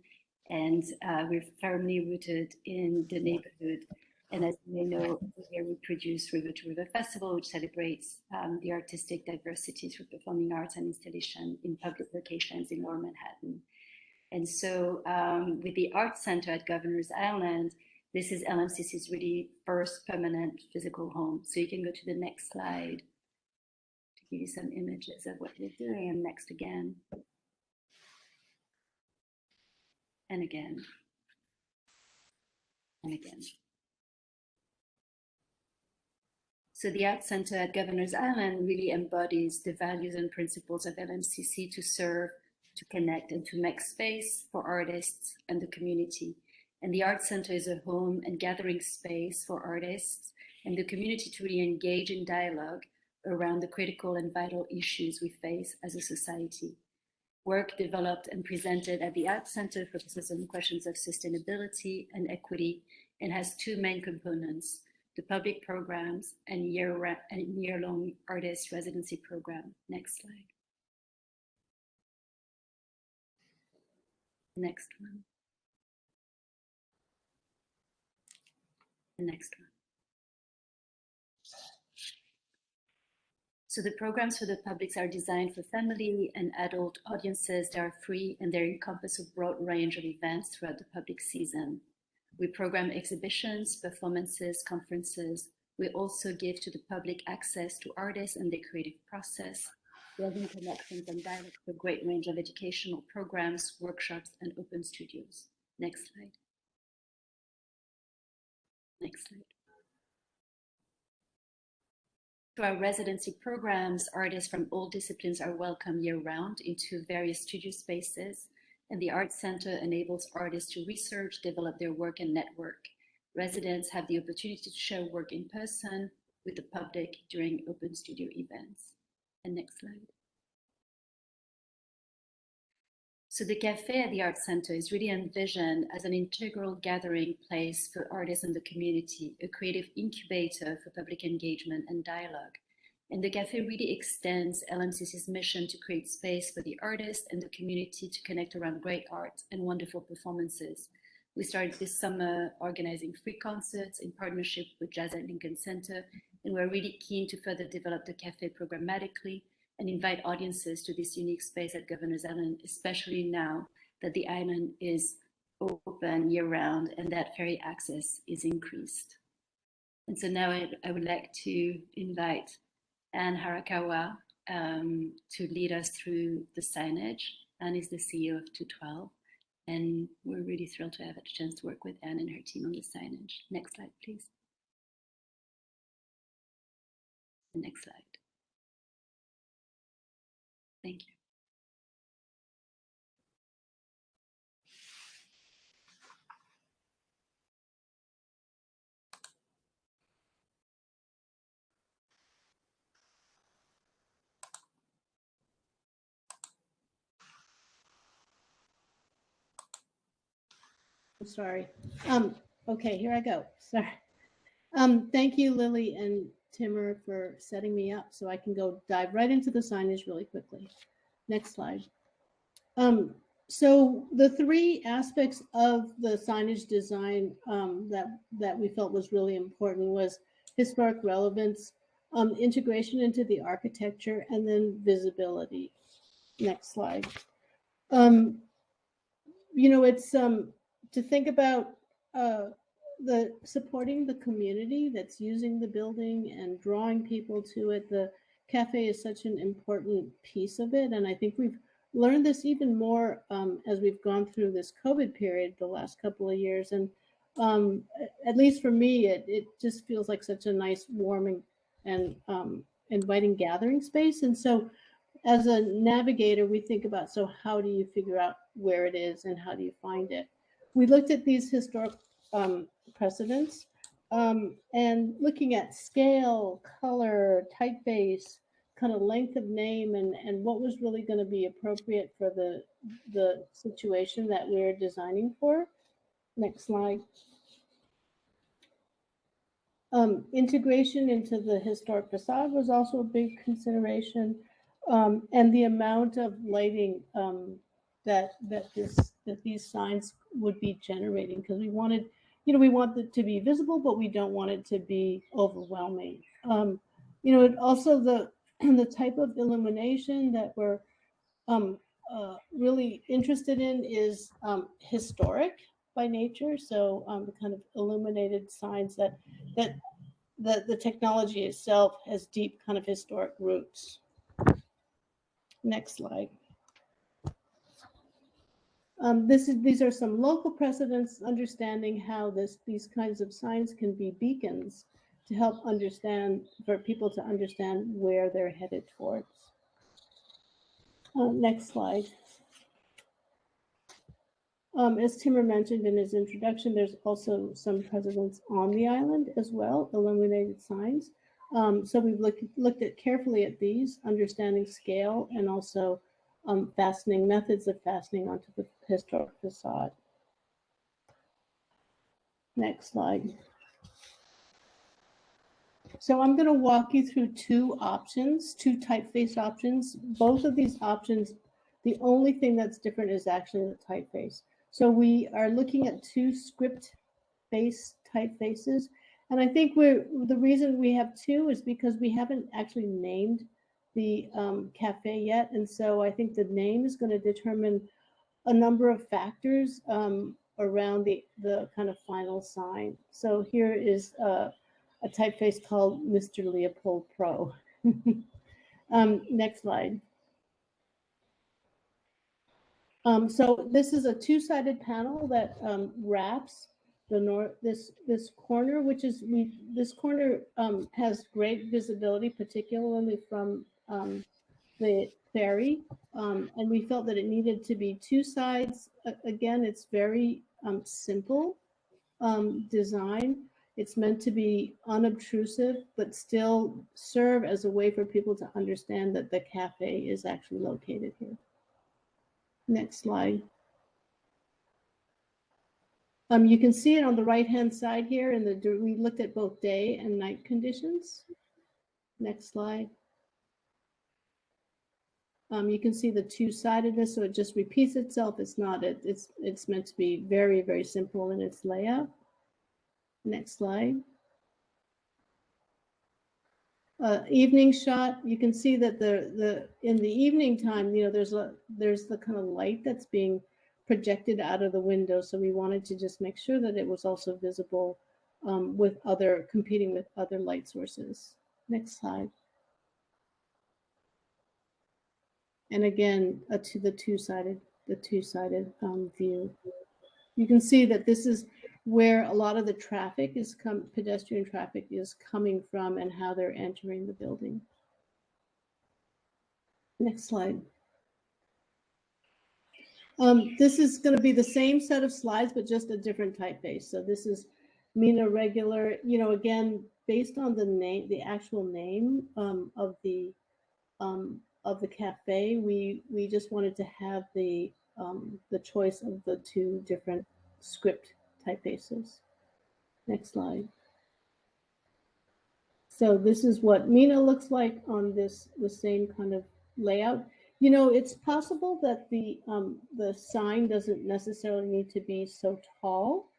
Speaker 18: and we're firmly rooted in the neighborhood. And as you may know, here we produce River to River Festival, which celebrates the artistic diversity through performing arts and installation in public locations in Lower Manhattan. And so with the Arts Center at Governor's Island, this is LMCC's really first permanent physical home. So you can go to the next slide to give you some images of what we're doing, and next again. And again. And again. So the Arts Center at Governor's Island really embodies the values and principles of LMCC to serve, to connect, and to make space for artists and the community. And the Arts Center is a home and gathering space for artists and the community to really engage in dialogue around the critical and vital issues we face as a society. Work developed and presented at the Arts Center focuses on questions of sustainability and equity and has two main components: the public programs and year-long artist residency program. Next slide. Next one. The next one. So the programs for the publics are designed for family and adult audiences. They are free and they encompass a broad range of events throughout the public season. We program exhibitions, performances, conferences. We also give to the public access to artists and their creative process, building connections and dialogue for a great range of educational programs, workshops, and open studios. Next slide. Next slide. Through our residency programs, artists from all disciplines are welcome year-round into various studio spaces, and the Arts Center enables artists to research, develop their work, and network. Residents have the opportunity to share work in person with the public during open studio events. And next slide. So the cafe at the Arts Center is really envisioned as an integral gathering place for artists in the community, a creative incubator for public engagement and dialogue. And the cafe really extends LMCC's mission to create space for the artists and the community to connect around great art and wonderful performances. We started this summer organizing free concerts in partnership with Jazz at Lincoln Center, and we're really keen to further develop the cafe programmatically and invite audiences to this unique space at Governor's Island, especially now that the island is open year-round and that ferry access is increased. And so now I would like to invite Anne Harakawa to lead us through the signage. Anne is the CEO of 212, and we're really thrilled to have a chance to work with Anne and her team on the signage. Next slide, please. The next slide. Thank you.
Speaker 19: I'm sorry. Okay, here I go. Sorry. Thank you, Lily and Timur, for setting me up so I can go dive right into the signage really quickly. Next slide. So the three aspects of the signage design that we felt was really important was historic relevance, integration into the architecture, and then visibility. Next slide. you know, it's to think about the supporting the community that's using the building and drawing people to it. The cafe is such an important piece of it, and I think we've learned this even more as we've gone through this COVID period the last couple of years. And at least for me, it just feels like such a nice, warming and inviting gathering space. And so as a navigator, we think about, so how do you figure out where it is and how do you find it? We looked at these historic precedents and looking at scale, color, typeface, kind of length of name, and what was really going to be appropriate for the situation that we're designing for. Next slide. Integration into the historic facade was also a big consideration, and the amount of lighting that these signs would be generating, because we wanted, you know, we want it to be visible, but we don't want it to be overwhelming. You know, it also the type of illumination that we're really interested in is historic by nature. So the kind of illuminated signs that the technology itself has deep kind of historic roots. Next slide. These are some local precedents, understanding how these kinds of signs can be beacons to help understand, for people to understand where they're headed towards. Next slide. As Timur mentioned in his introduction, there's also some precedents on the island as well, illuminated signs. So we've looked at carefully at these, understanding scale and also fastening, methods of fastening onto the historic facade. Next slide. So I'm going to walk you through two options, two typeface options. Both of these options, the only thing that's different is actually the typeface. So we are looking at two script-based typefaces. And I think the reason we have two is because we haven't actually named the cafe yet. And so I think the name is going to determine a number of factors around the kind of final sign. So here is a typeface called Mr. Leopold Pro. Next slide. So this is a two-sided panel that wraps the this corner, which is this corner has great visibility, particularly from the ferry, and we felt that it needed to be two sides. Again, it's very simple design. It's meant to be unobtrusive, but still serve as a way for people to understand that the cafe is actually located here. Next slide. You can see it on the right-hand side here. We looked at both day and night conditions. Next slide. You can see the two-sidedness, so it just repeats itself. It's not. It's meant to be very, very simple in its layout. Next slide. Evening shot. You can see that in the evening time, you know, there's the kind of light that's being projected out of the window. So we wanted to just make sure that it was also visible with competing with other light sources. Next slide. And again, to the two-sided view. You can see that this is where a lot of the traffic is pedestrian traffic is coming from and how they're entering the building. Next slide. This is going to be the same set of slides, but just a different typeface. So this is Mina Regular, you know, again, based on the name, the actual name of the cafe, we just wanted to have the choice of the two different script typefaces. Next slide. So this is what Mina looks like on the same kind of layout. You know, it's possible that the sign doesn't necessarily need to be so tall,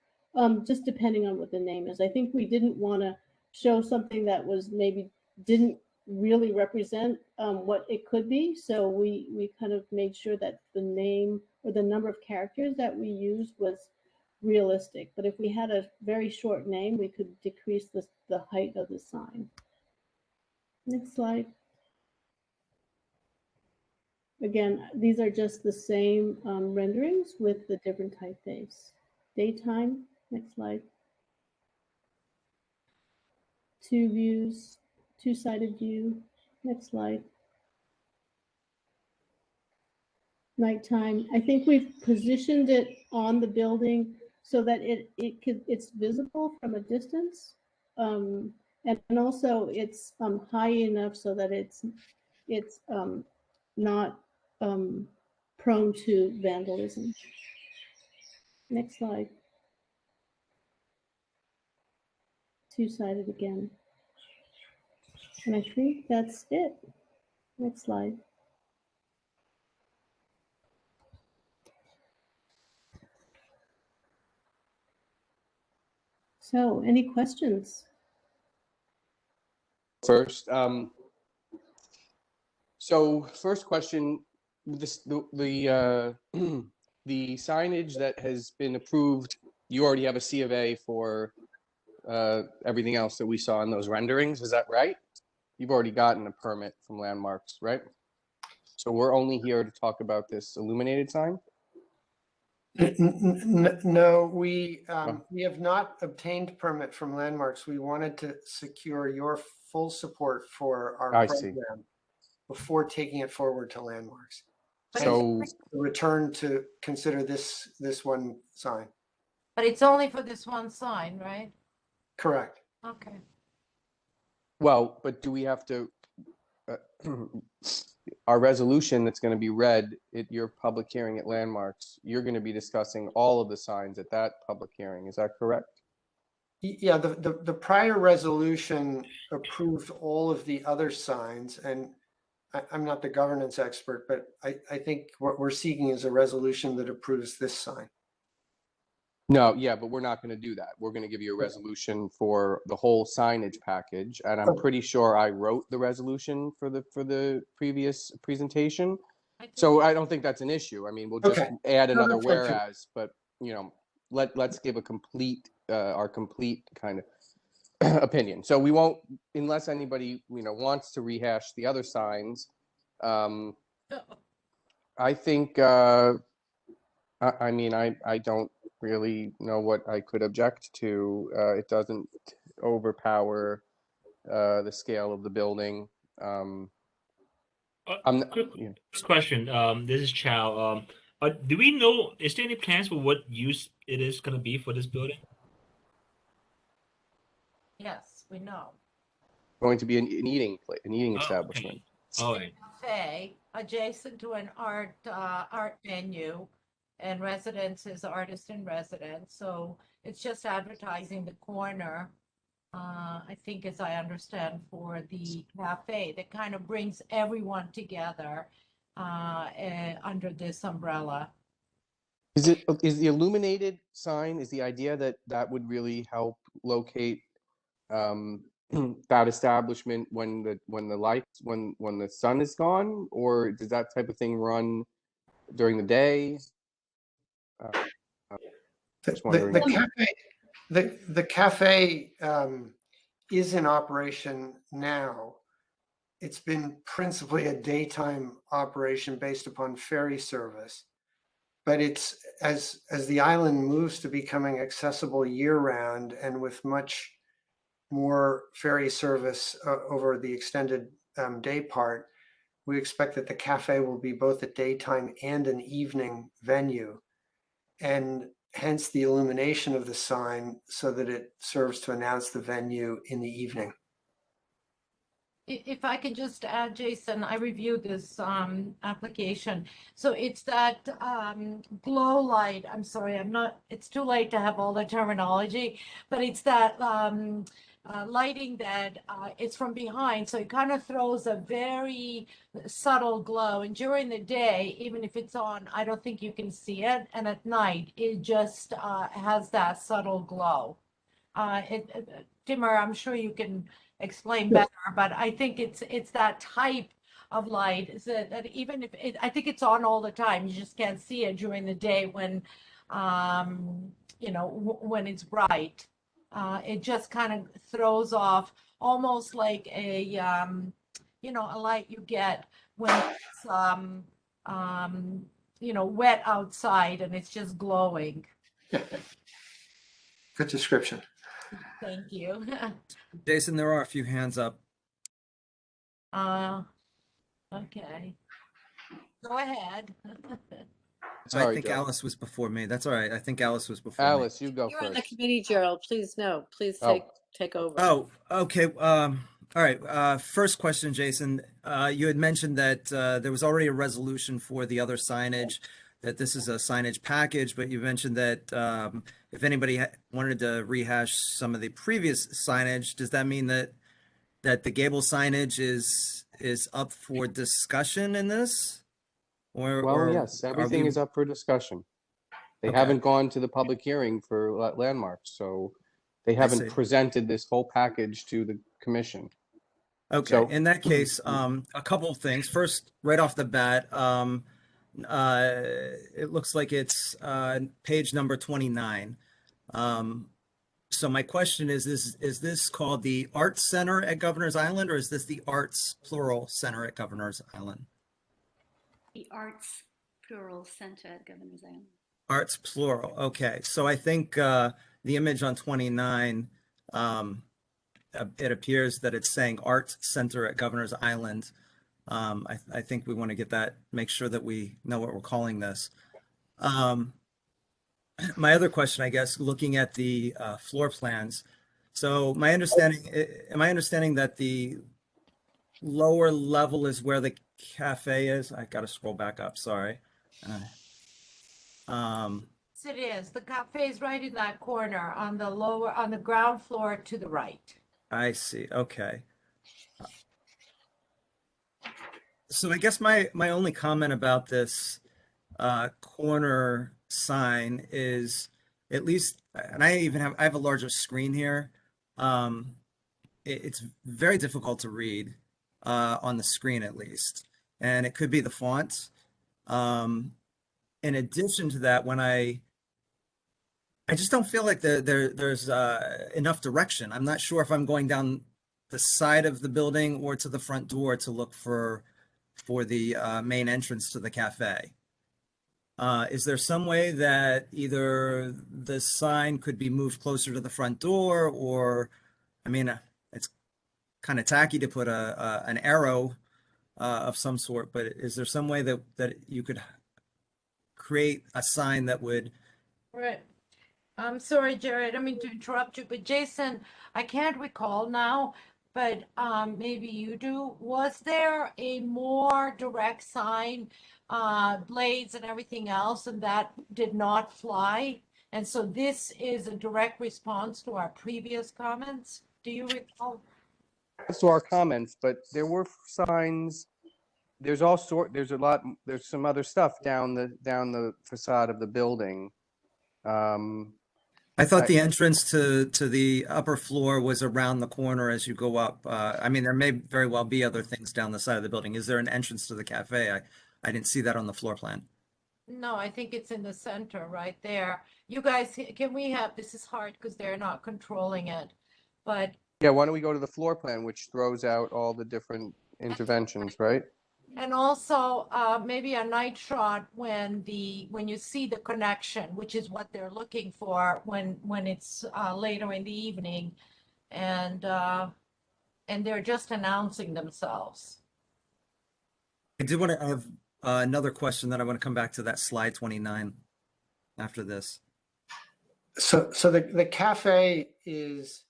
Speaker 19: just depending on what the name is. I think we didn't want to show something that was maybe didn't really represent what it could be. So we kind of made sure that the name or the number of characters that we used was realistic. But if we had a very short name, we could decrease the height of the sign. Next slide. Again, these are just the same renderings with the different typeface. Daytime, next slide. Two views, two-sided view, next slide. Nighttime, I think we've positioned it on the building so that it's visible from a distance. And also it's high enough so that it's not prone to vandalism. Next slide. Two-sided again. And I think that's it. Next slide. So, any questions?
Speaker 9: First, so first question, the signage that has been approved, you already have a C of A for everything else that we saw in those renderings, is that right? You've already gotten a permit from Landmarks, right? So we're only here to talk about this illuminated sign?
Speaker 17: No, we have not obtained permit from Landmarks. We wanted to secure your full support for our program before taking it forward to Landmarks.
Speaker 9: So
Speaker 17: return to consider this one sign.
Speaker 5: But it's only for this one sign, right?
Speaker 17: Correct.
Speaker 5: Okay.
Speaker 9: well, but do we have to, our resolution that's going to be read at your public hearing at Landmarks, you're going to be discussing all of the signs at that public hearing, is that correct?
Speaker 17: Yeah, the prior resolution approved all of the other signs, and I'm not the governance expert, but I think what we're seeking is a resolution that approves this sign.
Speaker 9: No, yeah, but we're not going to do that. We're going to give you a resolution for the whole signage package, and I'm pretty sure I wrote the resolution for the previous presentation. So I don't think that's an issue. I mean, we'll just add another whereas, but you know, let's give a complete our complete kind of opinion. So we won't, unless anybody wants to rehash the other signs. I think. I mean, I don't really know what I could object to. It doesn't overpower the scale of the building.
Speaker 20: Quick question. This is Chow. Do we know, is there any plans for what use it is going to be for this building?
Speaker 5: Yes, we know.
Speaker 9: Going to be an eating establishment.
Speaker 20: All right.
Speaker 5: Cafe adjacent to an art venue, and residence is artist in residence. So it's just advertising the corner, I think, as I understand, for the cafe that kind of brings everyone together under this umbrella.
Speaker 9: Is the illuminated sign, is the idea that would really help locate that establishment when the lights, when the sun is gone, or does that type of thing run during the day? Just wondering.
Speaker 17: The cafe is in operation now. It's been principally a daytime operation based upon ferry service, but it's as the island moves to becoming accessible year round and with much more ferry service over the extended day part, we expect that the cafe will be both a daytime and an evening venue, and hence the illumination of the sign so that it serves to announce the venue in the evening.
Speaker 5: If I can just add, Jason, I reviewed this application. So it's that glow light. I'm sorry, it's too late to have all the terminology, but it's that lighting that it's from behind. So it kind of throws a very subtle glow. And during the day, even if it's on, I don't think you can see it. And at night, it just has that subtle glow. Timur, I'm sure you can explain better, but I think it's that type of light is that even if I think it's on all the time, you just can't see it during the day when, when it's bright. It just kind of throws off almost like a light you get when it's wet outside and it's just glowing.
Speaker 17: Good description.
Speaker 5: Thank you.
Speaker 6: Jason, there are a few hands up.
Speaker 5: Okay. Go ahead.
Speaker 6: I
Speaker 9: Sorry,
Speaker 6: think
Speaker 9: Joe.
Speaker 6: Alice was before me. That's all right. I think Alice was before me.
Speaker 9: Alice, you go
Speaker 11: You're on the
Speaker 9: first.
Speaker 11: committee, Gerald. Please, no, please
Speaker 9: Oh.
Speaker 11: take over.
Speaker 6: Oh, okay. All right. First question, Jason. You had mentioned that there was already a resolution for the other signage, that this is a signage package, but you mentioned that if anybody wanted to rehash some of the previous signage, does that mean that the gable signage is up for discussion in this?
Speaker 9: Well, yes, everything is up for discussion. They haven't gone to the public hearing for landmarks, so they haven't presented this whole package to the commission.
Speaker 6: Okay,
Speaker 9: So,
Speaker 6: in that case, a couple of things. First, right off the bat, it looks like it's page number 29. So my question is this called the Arts Center at Governor's Island, or is this the Arts Plural Center at Governor's Island?
Speaker 18: The Arts Plural Center at Governor's Island.
Speaker 6: Arts Plural. Okay, so I think the image on 29, it appears that it's saying Arts Center at Governor's Island. I think we want to get that, make sure that we know what we're calling this. My other question, I guess, looking at the floor plans. So am I understanding that the lower level is where the cafe is? I got to scroll back up, sorry.
Speaker 5: Yes, it is. The cafe is right in that corner on the ground floor to the right.
Speaker 6: I see. Okay. So I guess my only comment about this corner sign is, at least, and I have a larger screen here. It's very difficult to read on the screen, at least, and it could be the font. In addition to that, when I just don't feel like there's enough direction. I'm not sure if I'm going down the side of the building or to the front door to look for the main entrance to the cafe. Is there some way that either the sign could be moved closer to the front door, or, I mean, it's kind of tacky to put an arrow of some sort, but is there some way that you could create a sign that would?
Speaker 5: Right. I'm sorry, Jerry, I don't mean to interrupt you, but Jason, I can't recall now, but maybe you do. Was there a more direct sign, blades and everything else, and that did not fly? And so this is a direct response to our previous comments. Do you recall?
Speaker 2: To our comments, but there were signs. There's some other stuff down the facade of the building.
Speaker 6: I thought the entrance to the upper floor was around the corner as you go up. I mean, there may very well be other things down the side of the building. Is there an entrance to the cafe? I didn't see that on the floor plan.
Speaker 5: No, I think it's in the center right there. You guys, this is hard because they're not controlling it, but.
Speaker 9: Yeah, why don't we go to the floor plan, which throws out all the different interventions, right?
Speaker 5: And also maybe a night shot when you see the connection, which is what they're looking for when it's later in the evening, and they're just announcing themselves.
Speaker 6: I do want to have another question that I want to come back to, that slide 29 after this.
Speaker 17: So the cafe is,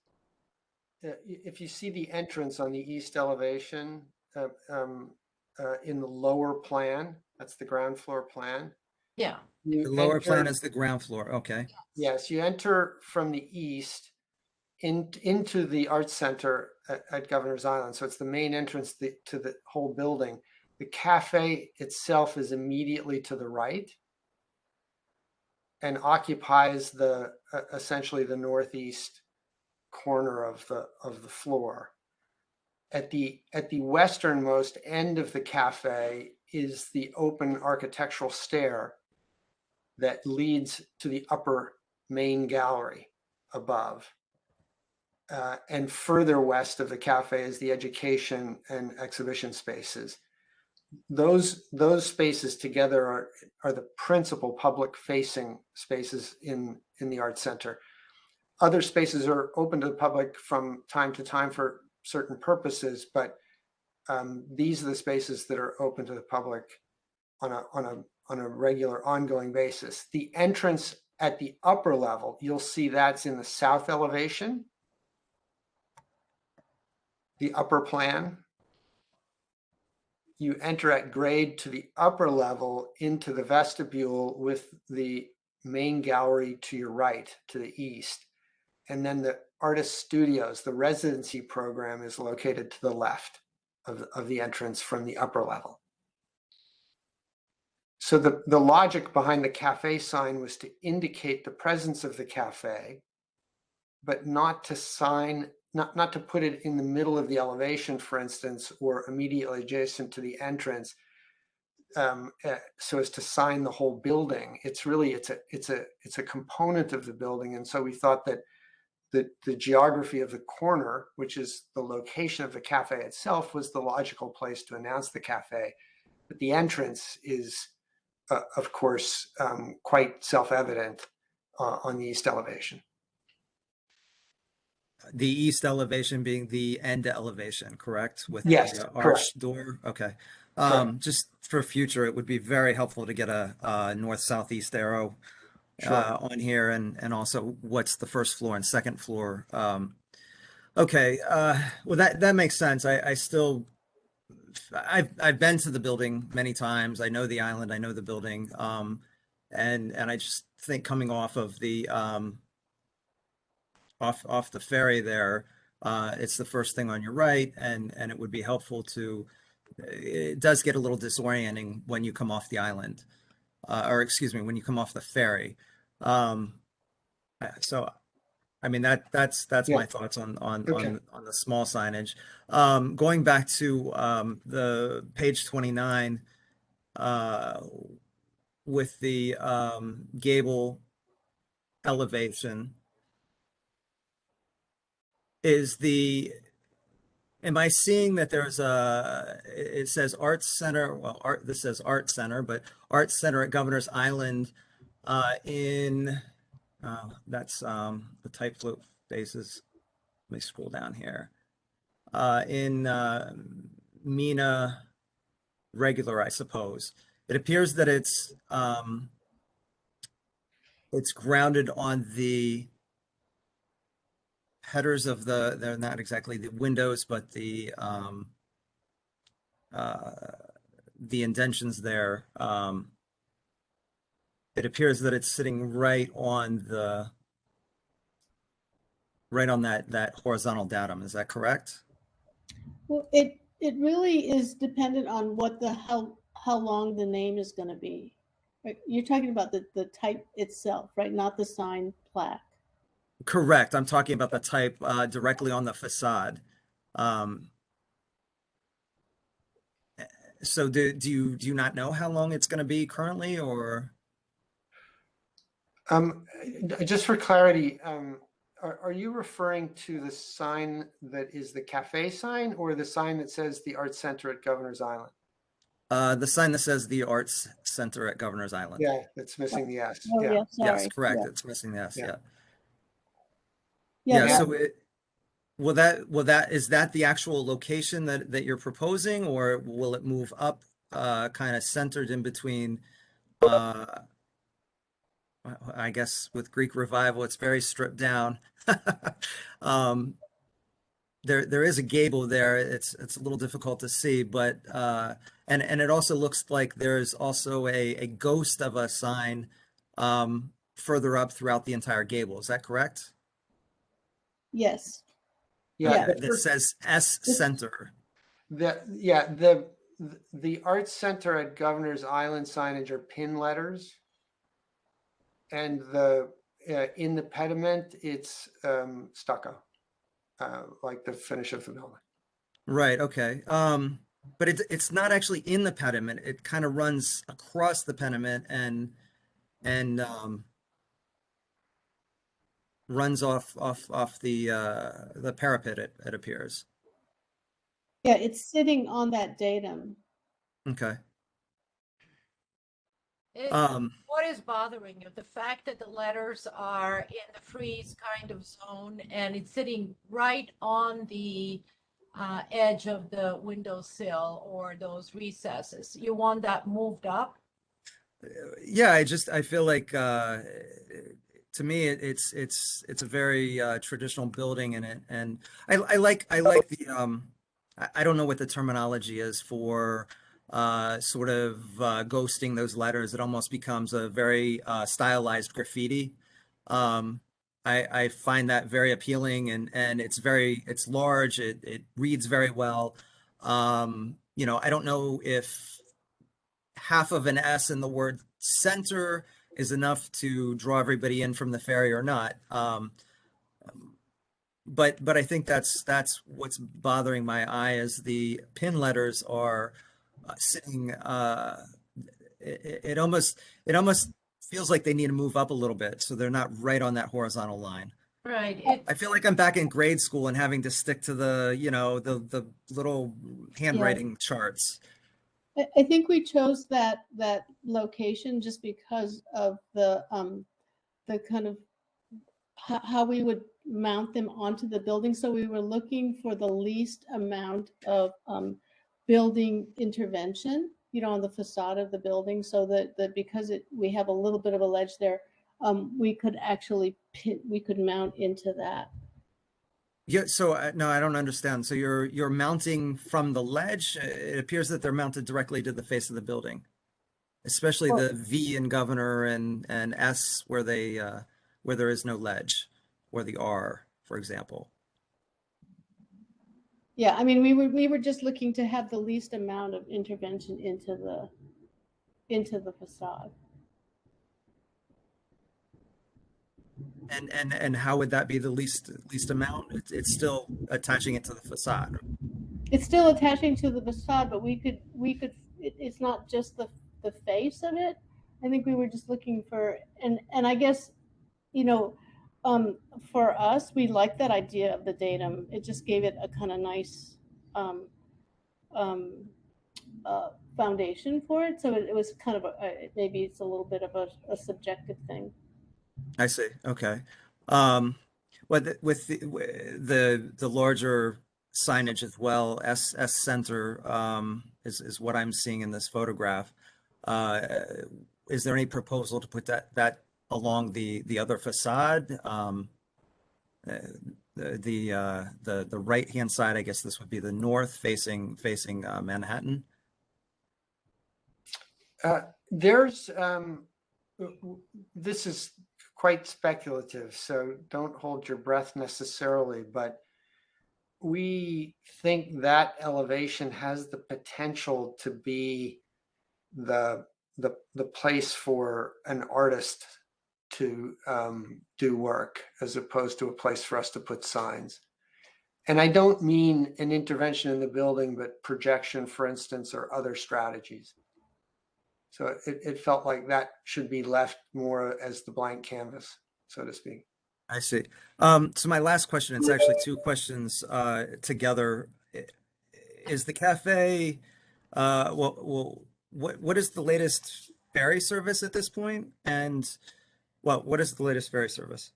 Speaker 17: if you see the entrance on the east elevation, in the lower plan, that's the ground floor plan.
Speaker 5: Yeah.
Speaker 6: The lower plan is the ground floor. Okay.
Speaker 17: Yes, you enter from the east into the Arts Center at Governor's Island. So it's the main entrance to the whole building. The cafe itself is immediately to the right and occupies essentially the northeast corner of the floor. At the westernmost end of the cafe is the open architectural stair that leads to the upper main gallery above. And further west of the cafe is the education and exhibition spaces. Those spaces together are the principal public facing spaces in the Art Center. Other spaces are open to the public from time to time for certain purposes, but these are the spaces that are open to the public on a regular ongoing basis. The entrance at the upper level, you'll see that's in the south elevation, the upper plan. You enter at grade to the upper level into the vestibule with the main gallery to your right, to the east. And then the artist studios, the residency program, is located to the left of the entrance from the upper level. So the logic behind the cafe sign was to indicate the presence of the cafe, but not to put it in the middle of the elevation, for instance, or immediately adjacent to the entrance, so as to sign the whole building. It's a component of the building, and so we thought that the geography of the corner, which is the location of the cafe itself, was the logical place to announce the cafe. But the entrance is, of course, quite self-evident on the east elevation.
Speaker 6: The east elevation being the end elevation, correct? With
Speaker 17: yes,
Speaker 6: the arch
Speaker 17: correct.
Speaker 6: door? Okay.
Speaker 17: Correct.
Speaker 6: Just for future, it would be very helpful to get a north-southeast arrow on here, and also what's the first floor and second floor. Okay, well that makes sense. I've been to the building many times. I know the island, I know the building, and I just think coming off of the off the ferry there, it's the first thing on your right, and it would be helpful to. It does get a little disorienting when you come off the island, or excuse me, when you come off the ferry. So, I mean that's my thoughts on the small signage. Going back to the page 29 with the gable elevation, am I seeing that there's it says Arts Center, well, this says Art Center, but Art Center at Governor's Island that's the typefaces. Let me scroll down here. In Mina regular, I suppose. It appears that it's grounded on the headers of they're not exactly the windows, but the indentions there. It appears that it's sitting right on that horizontal datum. Is that correct?
Speaker 19: Well, it really is dependent on what how long the name is going to be. Right? You're talking about the type itself, right? Not the sign plaque.
Speaker 6: Correct. I'm talking about the type directly on the facade. So do you not know how long it's going to be currently, or?
Speaker 17: Just for clarity, are you referring to the sign that is the cafe sign, or the sign that says the Arts Center at Governor's Island?
Speaker 6: The sign that says the Arts Center at Governor's Island.
Speaker 17: Yeah, it's missing the S.
Speaker 19: Oh, yeah, sorry.
Speaker 6: Yes, correct.
Speaker 19: Yeah.
Speaker 6: It's missing the S.
Speaker 17: Yeah.
Speaker 6: Yeah. So is that the actual location that you're proposing, or will it move up, kind of centered in between? I guess with Greek Revival, it's very stripped down. There is a gable there. It's a little difficult to see, but and it also looks like there's also a ghost of a sign further up throughout the entire gable. Is that correct?
Speaker 19: Yes.
Speaker 17: Yeah.
Speaker 6: That says S Center.
Speaker 17: The Arts Center at Governor's Island signage are pin letters, and in the pediment it's stucco. like the finish of the building.
Speaker 6: Right. Okay. But it's not actually in the pediment. It kind of runs across the pediment and runs off the parapet. It appears.
Speaker 19: Yeah, it's sitting on that datum.
Speaker 6: Okay.
Speaker 5: What is bothering you? The fact that the letters are in the freeze kind of zone and it's sitting right on the edge of the windowsill or those recesses. You want that moved up?
Speaker 6: Yeah, I feel like to me it's a very traditional building in it, and I like the I don't know what the terminology is for sort of ghosting those letters. It almost becomes a very stylized graffiti. I find that very appealing, and it's large. It reads very well. You know, I don't know if half of an S in the word center is enough to draw everybody in from the ferry or not. But I think that's what's bothering my eye is the pin letters are sitting. It almost feels like they need to move up a little bit, so they're not right on that horizontal line.
Speaker 5: Right.
Speaker 6: I feel like I'm back in grade school and having to stick to the, you know, the little handwriting charts.
Speaker 19: I think we chose that location just because of the kind of how we would mount them onto the building. So we were looking for the least amount of building intervention, you know, on the facade of the building, so that because we have a little bit of a ledge there, we could actually mount into that.
Speaker 6: Yeah, so no, I don't understand. So you're mounting from the ledge. It appears that they're mounted directly to the face of the building, especially the V in Governor and S where they where there is no ledge, or the R, for example.
Speaker 19: Yeah, I mean, we were just looking to have the least amount of intervention into the facade.
Speaker 6: And how would that be the least amount? It's still attaching it to the facade.
Speaker 19: It's still attaching to the facade, but we could it's not just the face of it. I think we were just looking for, and I guess, you know, for us, we like that idea of the datum. It just gave it a kind of nice foundation for it. So it was kind of maybe it's a little bit of a subjective thing.
Speaker 6: I see. Okay. With the larger signage as well, S center is what I'm seeing in this photograph. Is there any proposal to put that along the other facade? The right hand side, I guess this would be the north facing Manhattan.
Speaker 17: There's this is quite speculative, so don't hold your breath necessarily, but we think that elevation has the potential to be the place for an artist to do work, as opposed to a place for us to put signs. And I don't mean an intervention in the building, but projection, for instance, or other strategies. So it felt like that should be left more as the blank canvas, so to speak.
Speaker 6: I see. So my last question, it's actually two questions together. Is the cafe, what is the latest ferry service at this point? And what is the latest ferry service?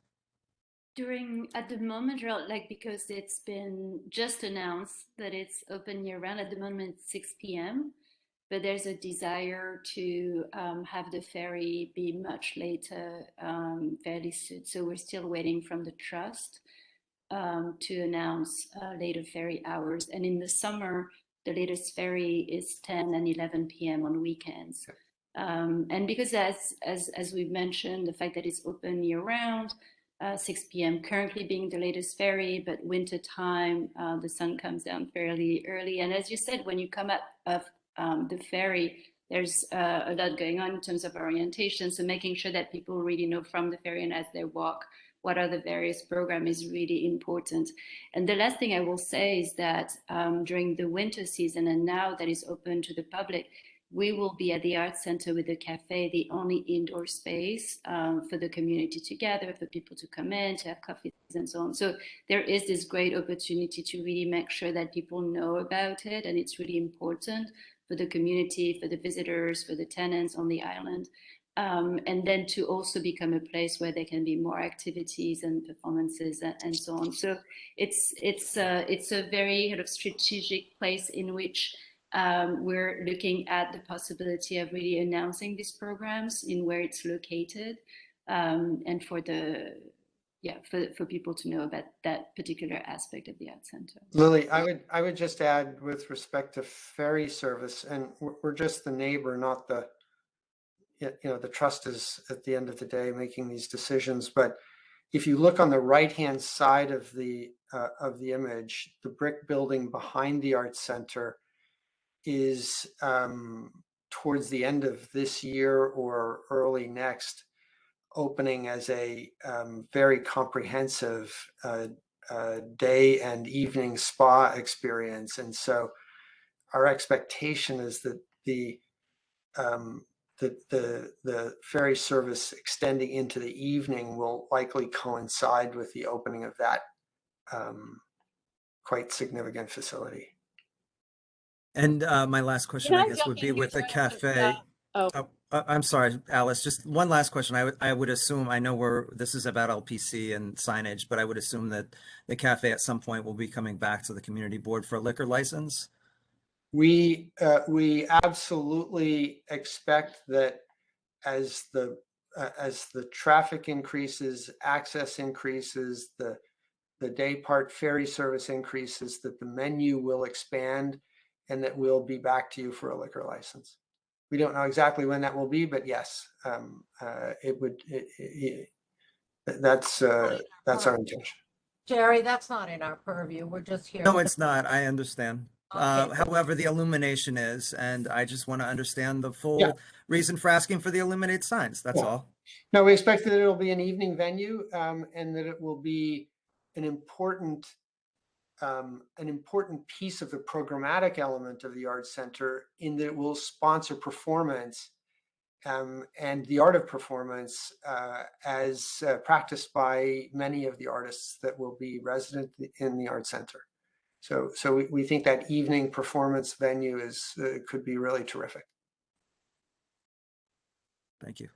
Speaker 18: At the moment, like, because it's been just announced that it's open year round, at the moment it's 6 p.m. But there's a desire to have the ferry be much later, fairly soon. So we're still waiting from the trust to announce later ferry hours. And in the summer, the latest ferry is 10 and 11 p.m. on weekends. And because as we've mentioned, the fact that it's open year round, 6 p.m. currently being the latest ferry, but winter time, the sun comes down fairly early. And as you said, when you come up of the ferry, there's a lot going on in terms of orientation. So making sure that people really know from the ferry and as they walk what are the various programs is really important. And the last thing I will say is that during the winter season, and now that is open to the public, we will be at the Arts Center with the cafe, the only indoor space for the community to gather, for people to come in, to have coffees and so on. So there is this great opportunity to really make sure that people know about it. And it's really important for the community, for the visitors, for the tenants on the island. And then to also become a place where there can be more activities and performances and so on. So it's a very kind of strategic place in which we're looking at the possibility of really announcing these programs in where it's located, and for people to know about that particular aspect of the Art Center.
Speaker 17: Lily, I would just add with respect to ferry service, and we're just the neighbor, not the, the trust is at the end of the day making these decisions. But if you look on the right-hand side of the image, the brick building behind the Arts Center is towards the end of this year or early next, opening as a very comprehensive day and evening spa experience. And so our expectation is that the ferry service extending into the evening will likely coincide with the opening of that quite significant facility.
Speaker 6: And my last question, I guess, would be with the cafe. I'm sorry, Alice, just one last question. I would assume, I know this is about LPC and signage, but I would assume that the cafe at some point will be coming back to the community board for a liquor license.
Speaker 17: We absolutely expect that as the traffic increases, access increases, the day part ferry service increases, that the menu will expand and that we'll be back to you for a liquor license. We don't know exactly when that will be, but yes, that's our intention.
Speaker 5: Jerry, that's not in our purview. We're just here.
Speaker 6: No, it's not. I understand.
Speaker 5: Okay.
Speaker 6: However, the illumination is, and I just want to understand the full reason for asking for the illuminated signs. That's all.
Speaker 17: No, we expect that it'll be an evening venue, and that it will be an important piece of the programmatic element of the Arts Center, in that it will sponsor performance and the art of performance as practiced by many of the artists that will be resident in the Arts Center. So we think that evening performance venue could be really terrific.
Speaker 6: Thank you.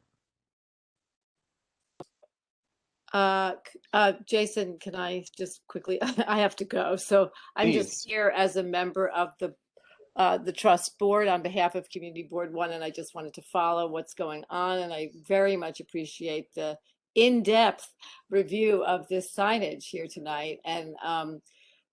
Speaker 11: Jason, can I just quickly, I have to go. So I'm just here as a member of the trust board on behalf of Community Board 1, and I just wanted to follow what's going on. And I very much appreciate the in-depth review of this signage here tonight. And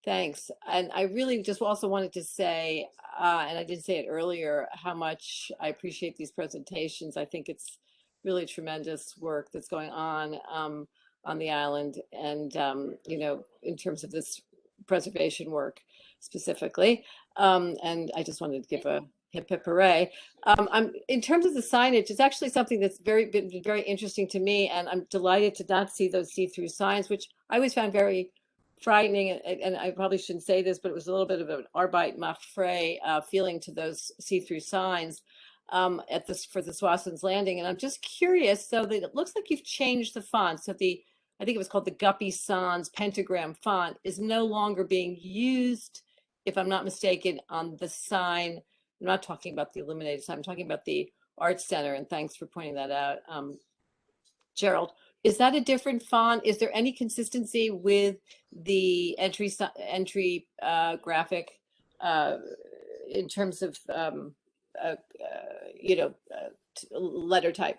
Speaker 11: thanks. And I really just also wanted to say, and I didn't say it earlier, how much I appreciate these presentations. I think it's really tremendous work that's going on the island, and in terms of this preservation work specifically. And I just wanted to give a hip hip hooray. In terms of the signage, it's actually something that's been very interesting to me, and I'm delighted to not see those see-through signs, which I always found very frightening. And I probably shouldn't say this, but it was a little bit of an Arbeit macht frei feeling to those see-through signs for the Swassons Landing. And I'm just curious, so that it looks like you've changed the font. So I think it was called the Guppy Sans pentagram font is no longer being used, if I'm not mistaken, on the sign. I'm not talking about the illuminated sign, I'm talking about the Arts Center, and thanks for pointing that out, Gerald. Is that a different font? Is there any consistency with the entry graphic in terms of letter type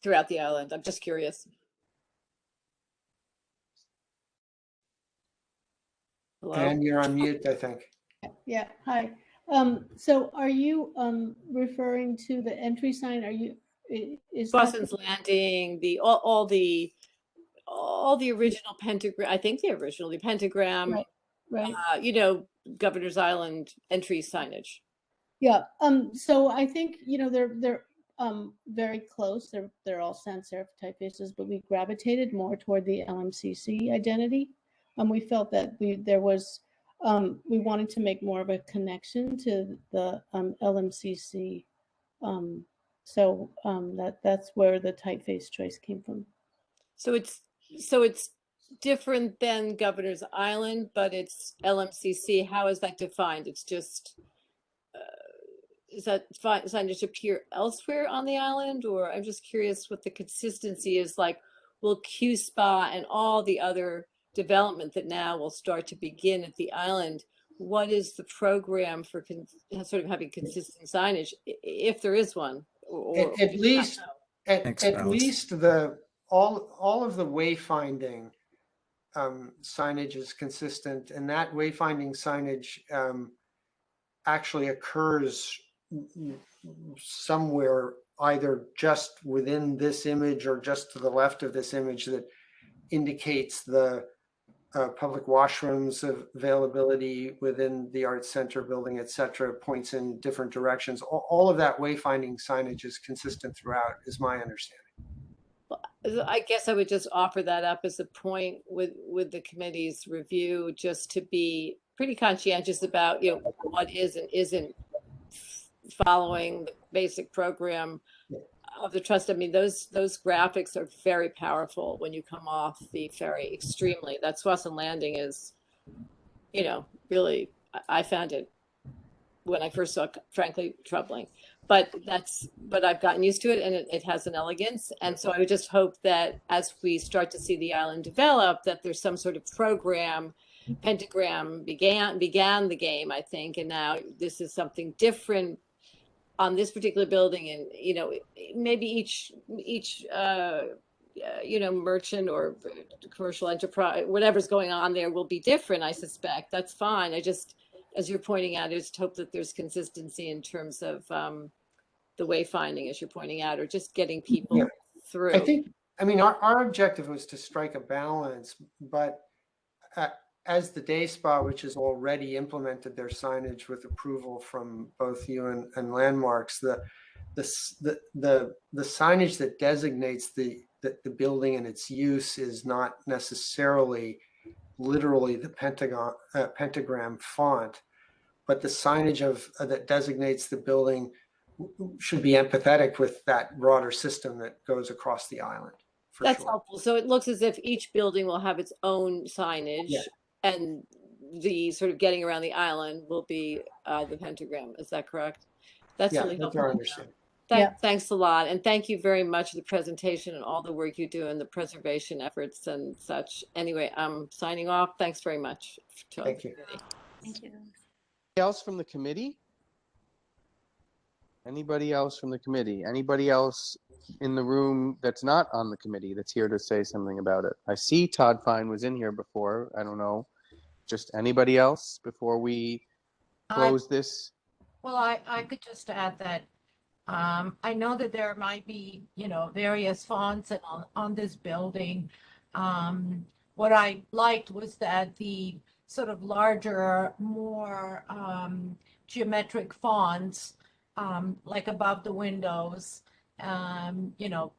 Speaker 11: throughout the island? I'm just curious. Hello?
Speaker 17: And you're on mute, I think.
Speaker 19: Yeah, hi. So are you referring to the entry sign? Are you
Speaker 11: Swassons Landing, all the original pentagram, I think the pentagram,
Speaker 19: right.
Speaker 11: Governor's Island entry signage.
Speaker 19: Yeah. So I think, there very close. They're all sans serif typefaces, but we gravitated more toward the LMCC identity. We felt that we wanted to make more of a connection to the LMCC. That's where the typeface choice came from.
Speaker 11: So it's different than Governor's Island, but it's LMCC. How is that defined? It's just is that signage appear elsewhere on the island, or I'm just curious what the consistency is like. Will Q Spa and all the other development that now will start to begin at the island, what is the program for sort of having consistent signage, if there is one? Or
Speaker 17: At least
Speaker 6: Thanks,
Speaker 17: at
Speaker 6: Alex.
Speaker 17: least all of the wayfinding signage is consistent, and that wayfinding signage actually occurs somewhere either just within this image or just to the left of this image that indicates the public washrooms availability within the Arts Center building, et cetera, points in different directions. All of that wayfinding signage is consistent throughout, is my understanding.
Speaker 11: I guess I would just offer that up as a point with the committee's review, just to be pretty conscientious about, what is and isn't following the basic program of the trust. I mean, those graphics are very powerful when you come off the ferry, extremely. That Swanson Landing is, really, I found it when I first saw it, frankly, troubling. But I've gotten used to it, and it has an elegance. And so I would just hope that as we start to see the island develop, that there's some sort of program. Pentagram began the game, I think, and now this is something different on this particular building. And maybe each merchant or commercial enterprise, whatever's going on there, will be different. I suspect that's fine. I just, as you're pointing out, I just hope that there's consistency in terms of the wayfinding, as you're pointing out, or just getting people through.
Speaker 17: Our objective was to strike a balance, but as the day spa, which has already implemented their signage with approval from both you and Landmarks, the signage that designates the building and its use is not necessarily literally the pentagram font, but the signage that designates the building should be empathetic with that broader system that goes across the island.
Speaker 11: That's helpful. So it looks as if each building will have its own signage, and the sort of getting around the island will be the pentagram. Is that correct? That's really helpful.
Speaker 17: That's our understanding.
Speaker 11: Thanks a lot. And thank you very much for the presentation and all the work you do in the preservation efforts and such. Anyway, I'm signing off. Thanks very much.
Speaker 17: Thank you.
Speaker 10: Thank you.
Speaker 9: Anybody else from the committee? Anybody else from the committee? Anybody else in the room that's not on the committee that's here to say something about it? I see Todd Fine was in here before. I don't know. Just anybody else before we close this?
Speaker 5: Well, I could just add that I know that there might be, various fonts on this building. What I liked was that the sort of larger, more geometric fonts, like above the windows,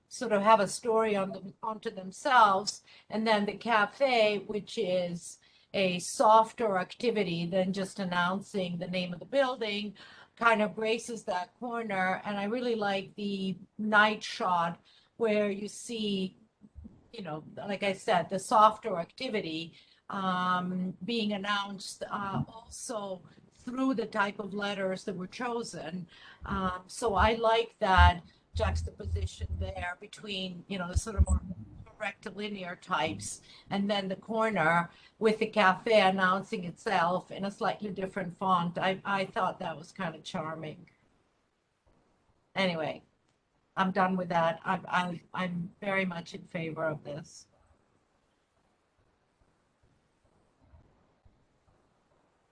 Speaker 5: sort of have a story onto themselves. And then the cafe, which is a softer activity than just announcing the name of the building, kind of braces that corner. And I really like the night shot where you see, like I said, the softer activity being announced also through the type of letters that were chosen. So I like that juxtaposition there between, the sort of more rectilinear types, and then the corner with the cafe announcing itself in a slightly different font. I thought that was kind of charming. Anyway, I'm done with that. I'm very much in favor of this.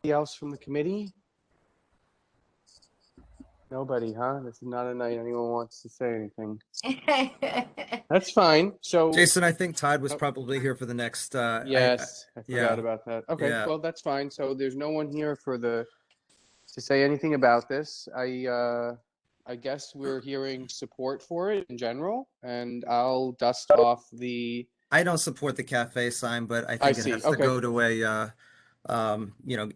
Speaker 9: Anybody else from the committee? Nobody, huh? This is not a night anyone wants to say anything. That's fine. So,
Speaker 6: Jason, I think Todd was probably here for the next.
Speaker 9: Yes, I forgot about that. Okay,
Speaker 6: Yeah.
Speaker 9: well, that's fine. So there's no one here to say anything about this. I guess we're hearing support for it in general, and I'll dust off the.
Speaker 6: I don't support the cafe sign, but I
Speaker 9: I
Speaker 6: think it
Speaker 9: see.
Speaker 6: has to
Speaker 9: Okay.
Speaker 6: go to a,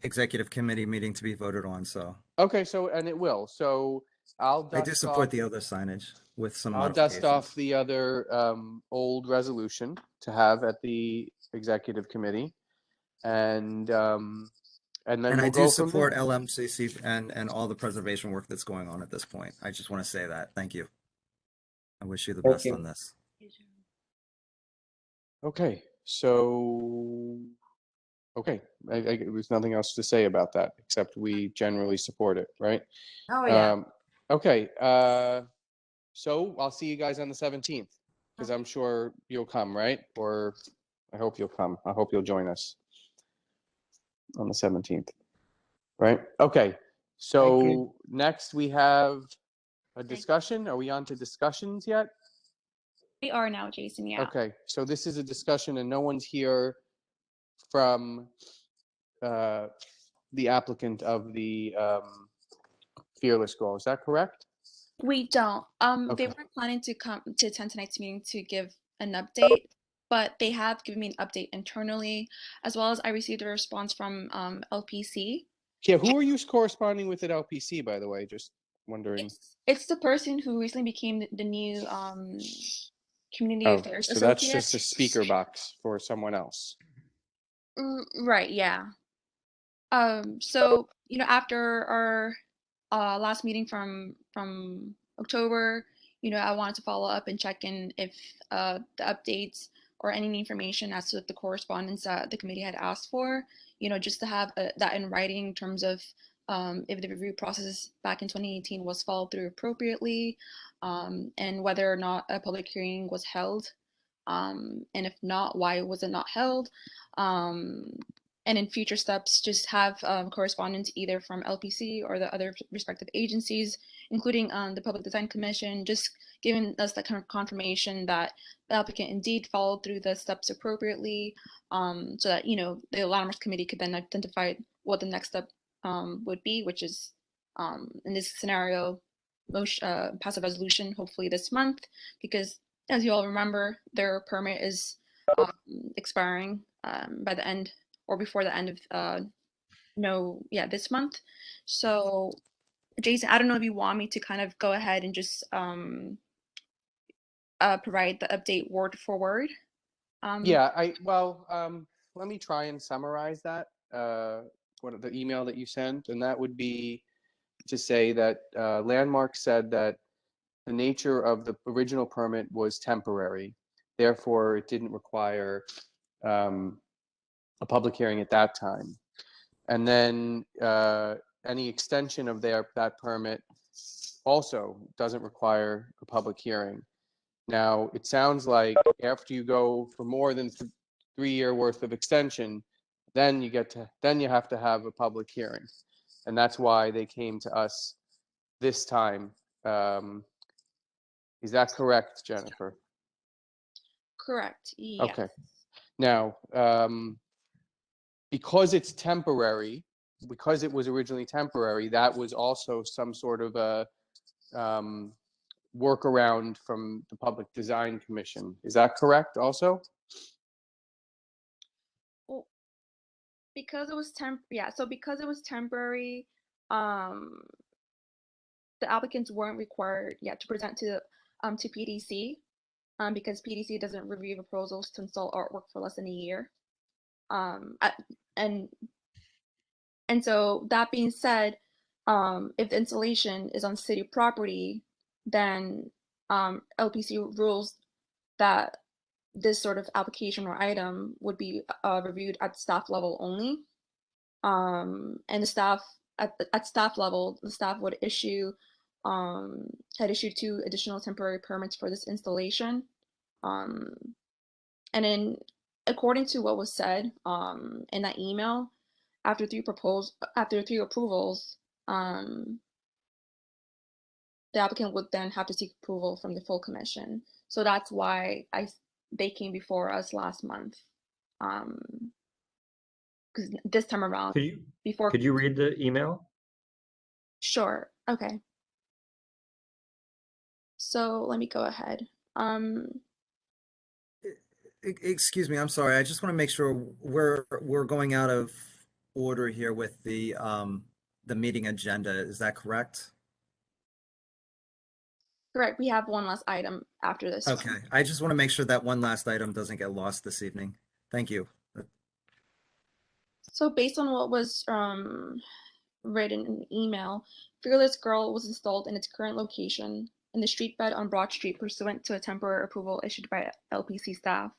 Speaker 6: executive committee meeting to be voted on, so.
Speaker 9: Okay, so, and it will. So I'll
Speaker 6: I do
Speaker 9: dust
Speaker 6: support
Speaker 9: off.
Speaker 6: the other signage with some
Speaker 9: I'll dust
Speaker 6: modifications.
Speaker 9: off the other old resolution to have at the executive committee, and then
Speaker 6: And I
Speaker 9: we'll
Speaker 6: do
Speaker 9: go from
Speaker 6: support
Speaker 9: there.
Speaker 6: LMCC and all the preservation work that's going on at this point. I just want to say that. Thank you. I wish you the
Speaker 9: Thank
Speaker 6: best
Speaker 9: you.
Speaker 6: on this.
Speaker 9: Okay, so there's nothing else to say about that except we generally support it, right?
Speaker 5: Oh, yeah.
Speaker 9: Okay, so I'll see you guys on the 17th because I'm sure you'll come, right? Or I hope you'll come. I hope you'll join us on the 17th, right? Okay, so next we have a discussion. Are we on to discussions yet?
Speaker 10: We are now, Jason, yeah.
Speaker 9: Okay, so this is a discussion and no one's here from the applicant of the Fearless Goal. Is that correct?
Speaker 10: We don't. They
Speaker 9: Okay.
Speaker 10: weren't planning to come to attend tonight's meeting to give an update, but they have given me an update internally, as well as I received a response from LPC.
Speaker 9: Yeah, who are you corresponding with at LPC, by the way? Just wondering.
Speaker 10: It's the person who recently became the new community
Speaker 9: Oh,
Speaker 10: affairs
Speaker 9: so that's
Speaker 10: associate.
Speaker 9: just a speaker box for someone else.
Speaker 10: Right, yeah. So after our last meeting from October, I wanted to follow up and check in if the updates or any information as to the correspondence that the committee had asked for, just to have that in writing in terms of if the review process back in 2018 was followed through appropriately, and whether or not a public hearing was held, and if not, why was it not held? And in future steps, just have correspondence either from LPC or the other respective agencies, including the Public Design Commission, just giving us that kind of confirmation that the applicant indeed followed through the steps appropriately, so that the Landmarks Committee could then identify what the next step would be, which is in this scenario, pass a resolution hopefully this month, because as you all remember, their permit is expiring by the end or before the end of this month. So Jason, I don't know if you want me to kind of go ahead and just provide the update word for word.
Speaker 9: Yeah, let me try and summarize that, what the email that you sent, and that would be to say that Landmark said that the nature of the original permit was temporary, therefore it didn't require a public hearing at that time. And then any extension of that permit also doesn't require a public hearing. Now, it sounds like after you go for more than 3 year worth of extension, then you have to have a public hearing. And that's why they came to us this time. Is that correct, Jennifer?
Speaker 10: Correct, yes.
Speaker 9: Okay. Now, because it's temporary, because it was originally temporary, that was also some sort of a workaround from the Public Design Commission. Is that correct also?
Speaker 10: Well, because it was because it was temporary, the applicants weren't required yet to present to PDC, because PDC doesn't review proposals to install artwork for less than a year. And so that being said, if the installation is on city property, then LPC rules that this sort of application or item would be reviewed at staff level only. And the staff at staff level, the staff would had issued 2 additional temporary permits for this installation. And then, according to what was said in that email, after 3 approvals, the applicant would then have to seek approval from the full commission. So that's why they came before us last month. Because this time around,
Speaker 3: Could you read the email?
Speaker 10: Sure. Okay. So let me go ahead.
Speaker 6: Excuse me, I'm sorry. I just want to make sure we're going out of order here with the meeting agenda. Is that correct?
Speaker 10: Correct. We have one last item after this one.
Speaker 6: Okay. I just want to make sure that one last item doesn't get lost this evening. Thank you.
Speaker 10: So based on what was written in the email, Fearless Girl was installed in its current location in the street bed on Broad Street pursuant to a temporary approval issued by LPC staff.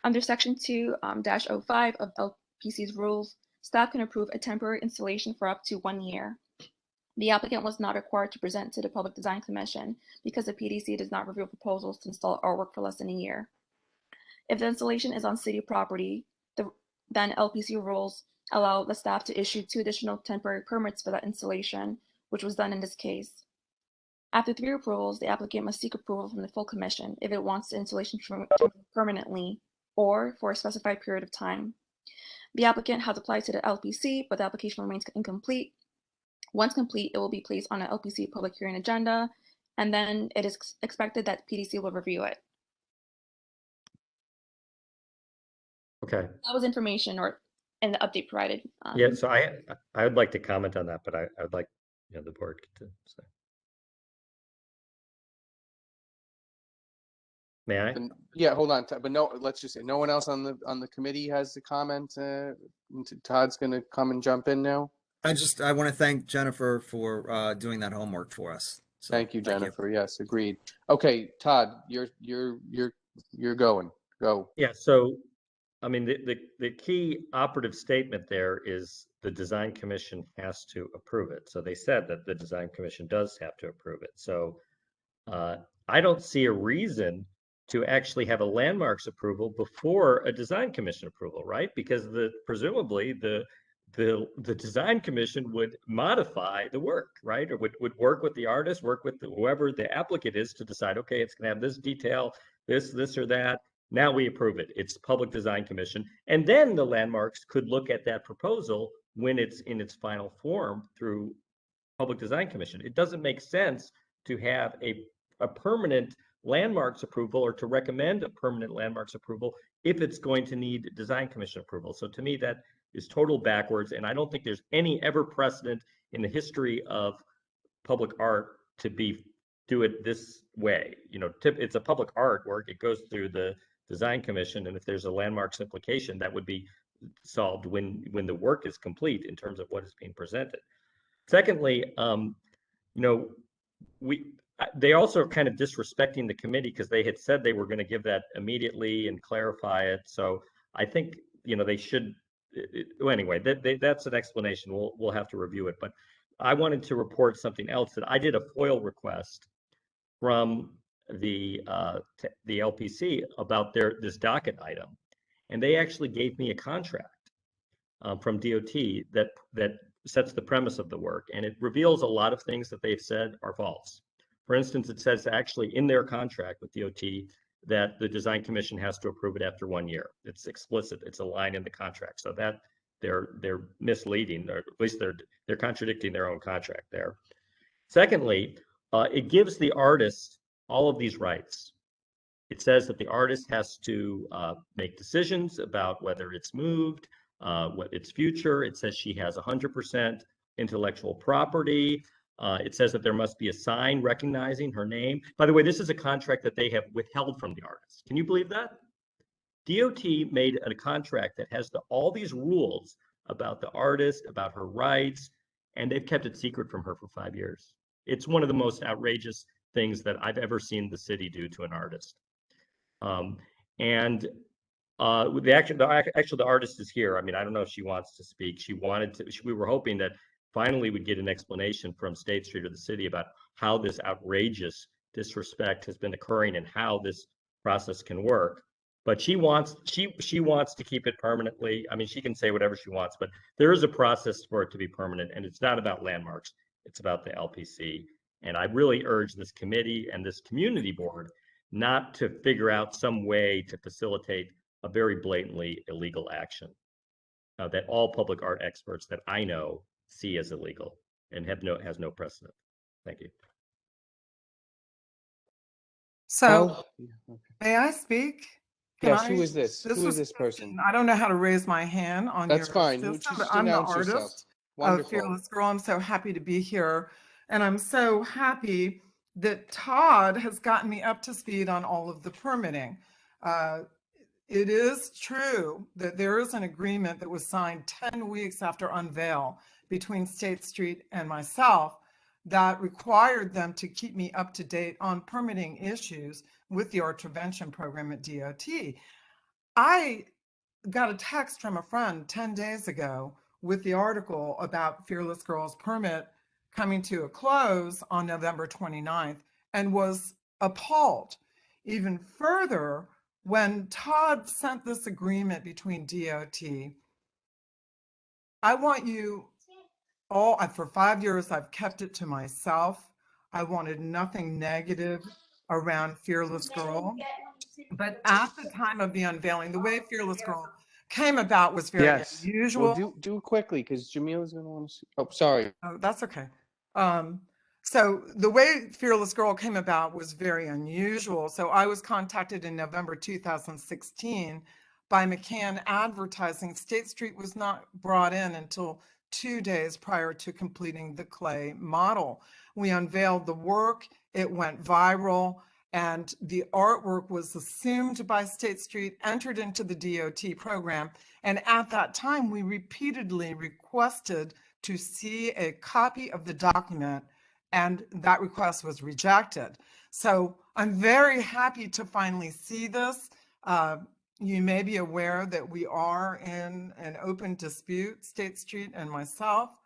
Speaker 10: Under Section 2-05 of LPC's rules, staff can approve a temporary installation for up to 1 year. The applicant was not required to present to the Public Design Commission because the PDC does not review proposals to install artwork for less than a year. If the installation is on city property, then LPC rules allow the staff to issue 2 additional temporary permits for that installation, which was done in this case. After 3 approvals, the applicant must seek approval from the full commission if it wants the installation permanently or for a specified period of time. The applicant has applied to the LPC, but the application remains incomplete. Once complete, it will be placed on an LPC public hearing agenda, and then it is expected that PDC will review it.
Speaker 2: Okay.
Speaker 10: That was information or in the update provided.
Speaker 2: Yeah, so I would like to comment on that, but I would like the board to say. May I?
Speaker 9: Yeah, hold on, but no, let's just say no one else on the committee has a comment. Todd's going to come and jump in now.
Speaker 6: I want to thank Jennifer for doing that homework for us. So,
Speaker 9: thank you, Jennifer. Yes, agreed. Okay, Todd, you're going. Go.
Speaker 2: Yeah. So, I mean, the key operative statement there is the design commission has to approve it. So they said that the design commission does have to approve it. So I don't see a reason to actually have a landmarks approval before a design commission approval, right? Because presumably the design commission would modify the work, right? Or would work with the artist, work with whoever the applicant is to decide, okay, it's gonna have this detail, this or that. Now we approve it. It's public design commission. And then the landmarks could look at that proposal when it's in its final form through public design commission. It doesn't make sense to have a permanent landmarks approval or to recommend a permanent landmarks approval if it's going to need design commission approval. So to me, that is total backwards. And I don't think there's any ever precedent in the history of public art to do it this way. It's a public artwork. It goes through the design commission. And if there's a landmarks implication, that would be solved when the work is complete in terms of what is being presented. Secondly, they also are kind of disrespecting the committee because they had said they were going to give that immediately and clarify it. So I think they should. Well, anyway, that's an explanation. We'll have to review it. But I wanted to report something else that I did a FOIL request from the LPC about this docket item, and they actually gave me a contract from DOT that sets the premise of the work, and it reveals a lot of things that they've said are false. For instance, it says actually in their contract with DOT that the design commission has to approve it after 1 year. It's explicit. It's a line in the contract. So that they're misleading, or at least they're contradicting their own contract there. Secondly, it gives the artist all of these rights. It says that the artist has to make decisions about whether it's moved, what its future. It says she has 100% intellectual property. It says that there must be a sign recognizing her name. By the way, this is a contract that they have withheld from the artist. Can you believe that? DOT made a contract that has all these rules about the artist, about her rights, and they've kept it secret from her for 5 years. It's one of the most outrageous things that I've ever seen the city do to an artist. The artist is here. I mean, I don't know if she wants to speak. She wanted to. We were hoping that finally we'd get an explanation from State Street or the city about how this outrageous disrespect has been occurring and how this process can work. But she wants to keep it permanently. I mean, she can say whatever she wants, but there is a process for it to be permanent, and it's not about landmarks. It's about the LPC. And I really urge this committee and this community board not to figure out some way to facilitate a very blatantly illegal action that all public art experts that I know see as illegal and has no precedent. Thank you.
Speaker 21: So,
Speaker 9: Well,
Speaker 21: may I speak? Can
Speaker 9: yes, who
Speaker 21: I?
Speaker 9: is this?
Speaker 21: This
Speaker 9: Who is
Speaker 21: was
Speaker 9: this person?
Speaker 21: I don't know how to raise my hand on
Speaker 9: That's
Speaker 21: your
Speaker 9: fine. Who,
Speaker 21: system, but
Speaker 9: just
Speaker 21: I'm the
Speaker 9: announce yourself.
Speaker 21: artist of
Speaker 9: Wonderful.
Speaker 21: Fearless Girl. I'm so happy to be here. And I'm so happy that Todd has gotten me up to speed on all of the permitting. It is true that there is an agreement that was signed 10 weeks after unveil between State Street and myself that required them to keep me up to date on permitting issues with the art intervention program at DOT. I got a text from a friend 10 days ago with the article about Fearless Girls permit coming to a close on November 29th and was appalled. Even further, when Todd sent this agreement between DOT, I want you all, for 5 years, I've kept it to myself. I wanted nothing negative around Fearless Girl. But at the time of the unveiling, the way Fearless Girl came about was very
Speaker 9: Yes.
Speaker 21: unusual.
Speaker 9: Well, do quickly because Jamila's gonna want to. Oh, sorry.
Speaker 21: Oh, that's okay. So the way Fearless Girl came about was very unusual. So I was contacted in November 2016 by McCann Advertising. State Street was not brought in until 2 days prior to completing the clay model. We unveiled the work, it went viral, and the artwork was assumed by State Street, entered into the DOT program, and at that time we repeatedly requested to see a copy of the document, and that request was rejected. So I'm very happy to finally see this. You may be aware that we are in an open dispute, State Street and myself.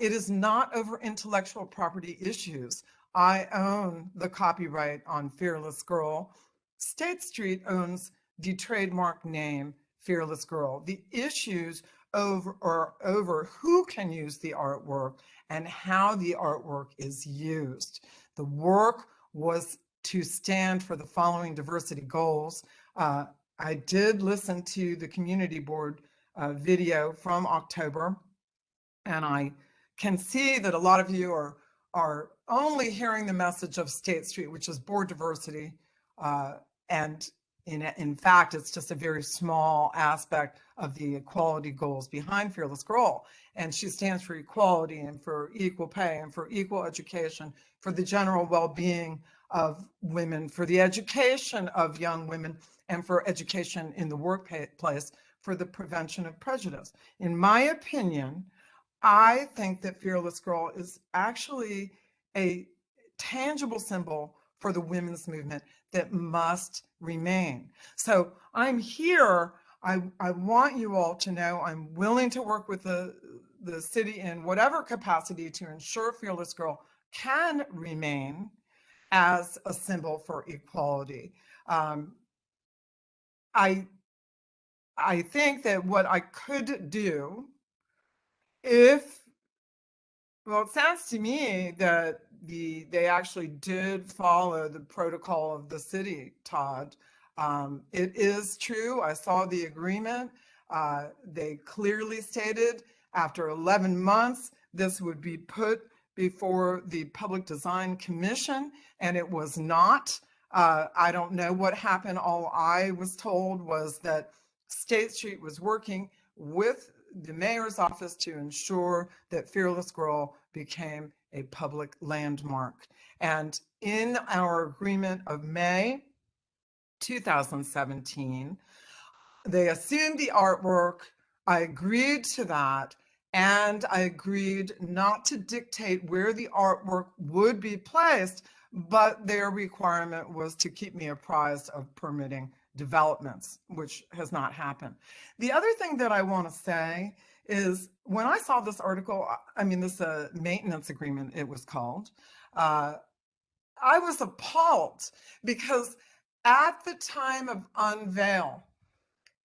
Speaker 21: It is not over intellectual property issues. I own the copyright on Fearless Girl. State Street owns the trademark name Fearless Girl. The issues over who can use the artwork and how the artwork is used. The work was to stand for the following diversity goals. I did listen to the community board video from October, and I can see that a lot of you are only hearing the message of State Street, which is board diversity, and in fact, it's just a very small aspect of the equality goals behind Fearless Girl. And she stands for equality and for equal pay and for equal education, for the general well-being of women, for the education of young women, and for education in the workplace, for the prevention of prejudice. In my opinion, I think that Fearless Girl is actually a tangible symbol for the women's movement that must remain. So I'm here. I want you all to know I'm willing to work with the city in whatever capacity to ensure Fearless Girl can remain as a symbol for equality. I think that what I could do well, it sounds to me that they actually did follow the protocol of the city, Todd. It is true. I saw the agreement. They clearly stated after 11 months, this would be put before the Public Design Commission, and it was not. I don't know what happened. All I was told was that State Street was working with the mayor's office to ensure that Fearless Girl became a public landmark. And in our agreement of May 2017, they assumed the artwork. I agreed to that. And I agreed not to dictate where the artwork would be placed, but their requirement was to keep me apprised of permitting developments, which has not happened. The other thing that I want to say is when I saw this article, this maintenance agreement, it was called, I was appalled because at the time of unveil,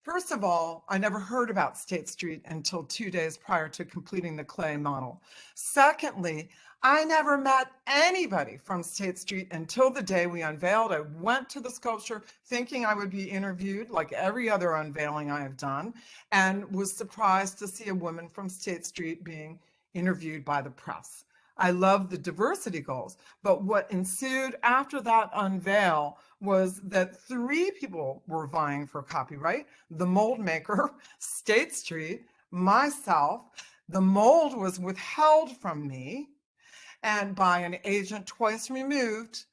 Speaker 21: first of all, I never heard about State Street until 2 days prior to completing the clay model. Secondly, I never met anybody from State Street until the day we unveiled. I went to the sculpture thinking I would be interviewed like every other unveiling I have done, and was surprised to see a woman from State Street being interviewed by the press. I love the diversity goals. But what ensued after that unveil was that 3 people were vying for copyright: the mold maker, State Street, myself. The mold was withheld from me and by an agent twice removed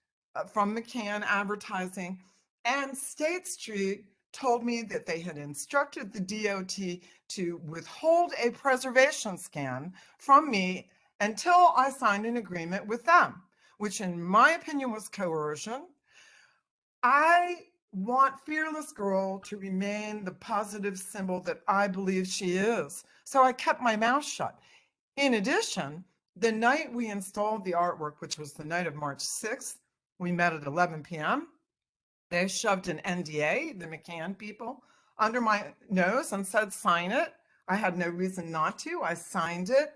Speaker 21: from McCann Advertising, and State Street told me that they had instructed the DOT to withhold a preservation scan from me until I signed an agreement with them, which in my opinion was coercion. I want Fearless Girl to remain the positive symbol that I believe she is. So I kept my mouth shut. In addition, the night we installed the artwork, which was the night of March 6th, we met at 11 p.m. They shoved an NDA, the McCann people, under my nose and said, sign it. I had no reason not to. I signed it.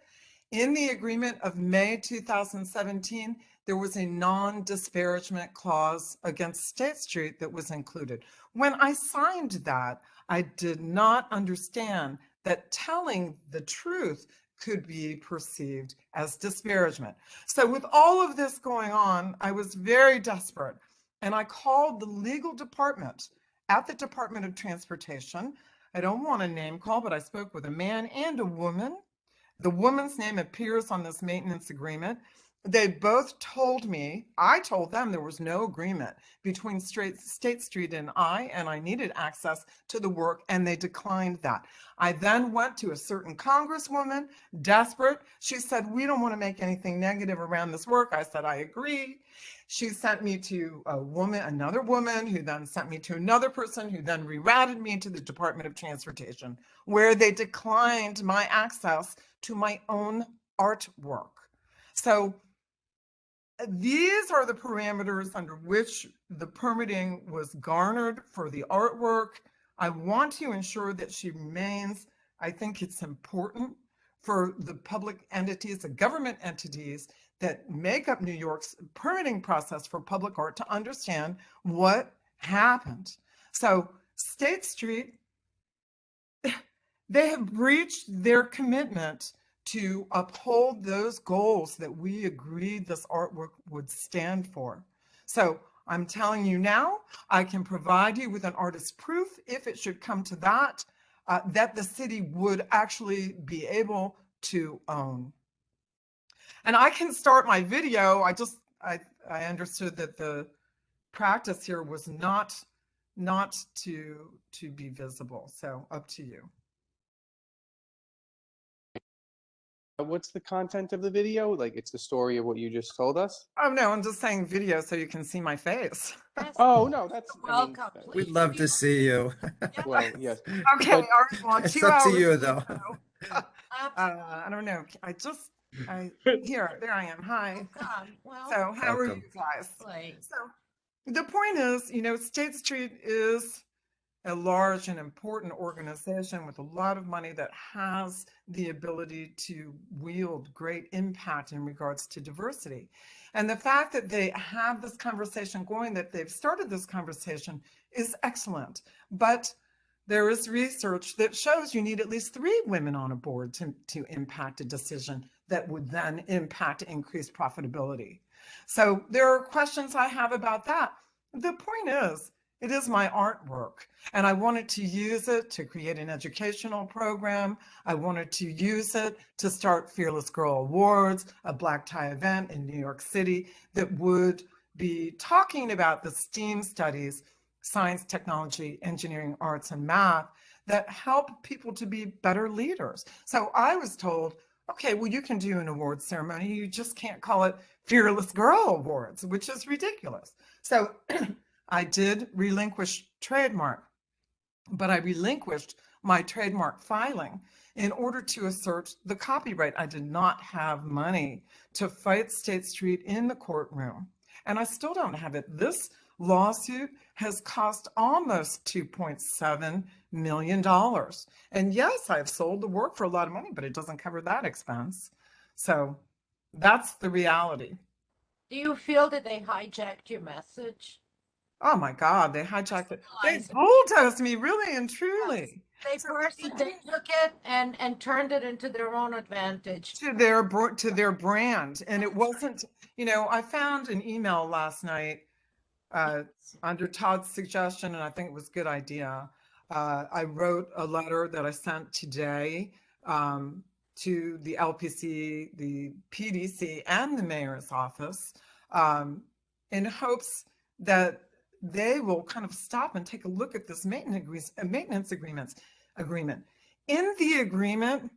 Speaker 21: In the agreement of May 2017, there was a non-disparagement clause against State Street that was included. When I signed that, I did not understand that telling the truth could be perceived as disparagement. So with all of this going on, I was very desperate. And I called the legal department at the Department of Transportation. I don't want to name call, but I spoke with a man and a woman. The woman's name appears on this maintenance agreement. They both told me, I told them there was no agreement between State Street and I needed access to the work, and they declined that. I then went to a certain congresswoman, desperate. She said, we don't want to make anything negative around this work. I said, I agree. She sent me to another woman, who then sent me to another person, who then rerouted me to the Department of Transportation, where they declined my access to my own artwork. So these are the parameters under which the permitting was garnered for the artwork. I want to ensure that she remains. I think it's important for the public entities, the government entities that make up New York's permitting process for public art, to understand what happened. So State Street, they have breached their commitment to uphold those goals that we agreed this artwork would stand for. So I'm telling you now, I can provide you with an artist's proof, if it should come to that, that the city would actually be able to own. And I can start my video. I understood that the practice here was not to be visible. So up to you.
Speaker 9: What's the content of the video? Like, it's the story of what you just told us?
Speaker 21: Oh, no, I'm just saying video so you can see my face.
Speaker 9: Oh, no, that's
Speaker 5: welcome.
Speaker 21: We'd love to see you.
Speaker 9: Well, yes.
Speaker 21: Okay,
Speaker 9: But
Speaker 21: all right, well, it's 2 up to hours you, to though. I don't know. There I am. Hi.
Speaker 5: Well,
Speaker 21: So how are
Speaker 5: welcome.
Speaker 21: you guys?
Speaker 5: Like,
Speaker 21: So the point is, State Street is a large and important organization with a lot of money that has the ability to wield great impact in regards to diversity. And the fact that they have this conversation going, that they've started this conversation, is excellent. But there is research that shows you need at least 3 women on a board to impact a decision that would then impact increased profitability. So there are questions I have about that. The point is, it is my artwork, and I wanted to use it to create an educational program. I wanted to use it to start Fearless Girl Awards, a black tie event in New York City that would be talking about the STEAM studies, science, technology, engineering, arts, and math, that help people to be better leaders. So I was told, okay, well, you can do an awards ceremony. You just can't call it Fearless Girl Awards, which is ridiculous. So I did relinquish trademark, but I relinquished my trademark filing in order to assert the copyright. I did not have money to fight State Street in the courtroom, and I still don't have it. This lawsuit has cost almost $2.7 million. And yes, I've sold the work for a lot of money, but it doesn't cover that expense. So that's the reality.
Speaker 5: do you feel that they hijacked your message?
Speaker 21: Oh my God, they hijacked it. They bulldozed me, really and truly.
Speaker 5: They took it and turned it into their own advantage.
Speaker 21: To their brand. And it wasn't, I found an email last night under Todd's suggestion, and I think it was a good idea. I wrote a letter that I sent today to the LPC, the PDC, and the mayor's office in hopes that they will kind of stop and take a look at this maintenance agreement. In the agreement,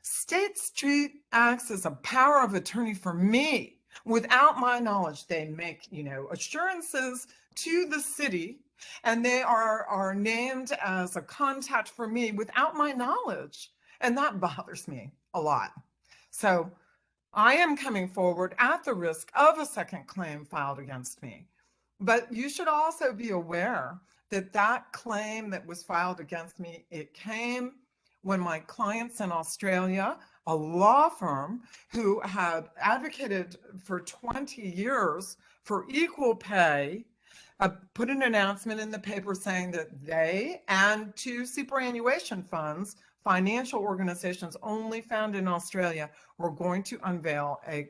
Speaker 21: State Street acts as a power of attorney for me. Without my knowledge, they make, assurances to the city, and they are named as a contact for me without my knowledge. And that bothers me a lot. So I am coming forward at the risk of a second claim filed against me. But you should also be aware that that claim that was filed against me, it came when my clients in Australia, a law firm who had advocated for 20 years for equal pay, put an announcement in the paper saying that they and two superannuation funds, financial organizations only found in Australia, were going to unveil a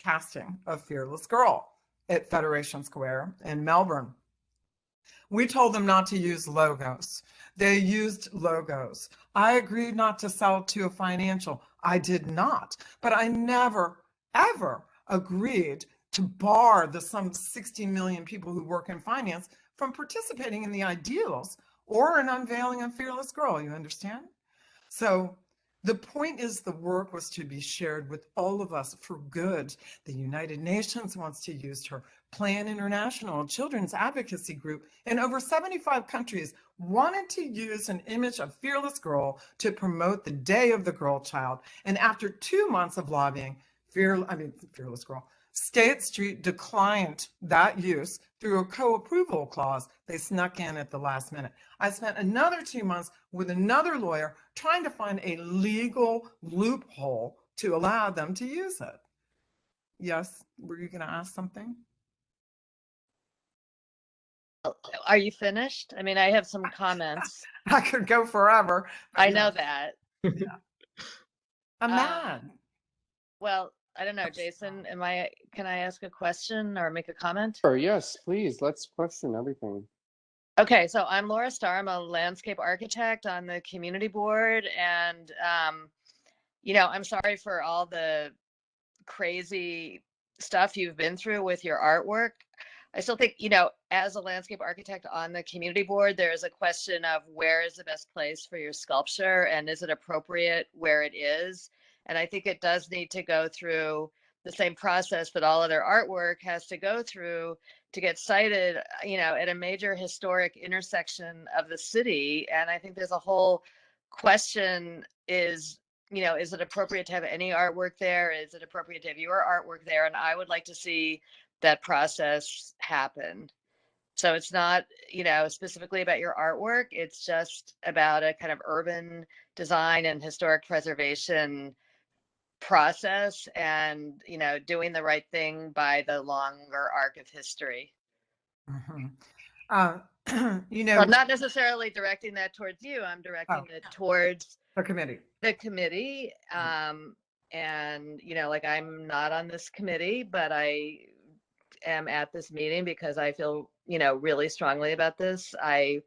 Speaker 21: casting of Fearless Girl at Federation Square in Melbourne. We told them not to use logos. They used logos. I agreed not to sell to a financial. I did not. But I never, ever agreed to bar the some 60 million people who work in finance from participating in the ideals or an unveiling of Fearless Girl, you understand? So the point is the work was to be shared with all of us for good. The United Nations wants to use her. Plan International, a children's advocacy group in over 75 countries, wanted to use an image of Fearless Girl to promote the Day of the Girl Child. And after 2 months of lobbying, Fearless Girl, State Street declined that use through a co-approval clause they snuck in at the last minute. I spent another 2 months with another lawyer trying to find a legal loophole to allow them to use it. Yes, were you going to ask something?
Speaker 14: Are you finished? I mean, I have some comments.
Speaker 21: I could go forever.
Speaker 14: I know that.
Speaker 21: I'm mad.
Speaker 14: Well, I don't know, Jason, can I ask a question or make a comment?
Speaker 9: Sure, yes, please. Let's question everything.
Speaker 14: Okay, so I'm Laura Starr. I'm a landscape architect on the community board. And, I'm sorry for all the crazy stuff you've been through with your artwork. I still think, as a landscape architect on the community board, there is a question of where is the best place for your sculpture and is it appropriate where it is? And I think it does need to go through the same process that all other artwork has to go through to get cited, at a major historic intersection of the city. And I think there's a whole question is it appropriate to have any artwork there? Is it appropriate to have your artwork there? And I would like to see that process happen. So it's not, specifically about your artwork. It's just about a kind of urban design and historic preservation process and, doing the right thing by the longer arc of history.
Speaker 21: So
Speaker 14: I'm not necessarily directing that towards you. I'm directing it towards
Speaker 21: the committee.
Speaker 14: And, I'm not on this committee, but I am at this meeting because I feel, really strongly about this. I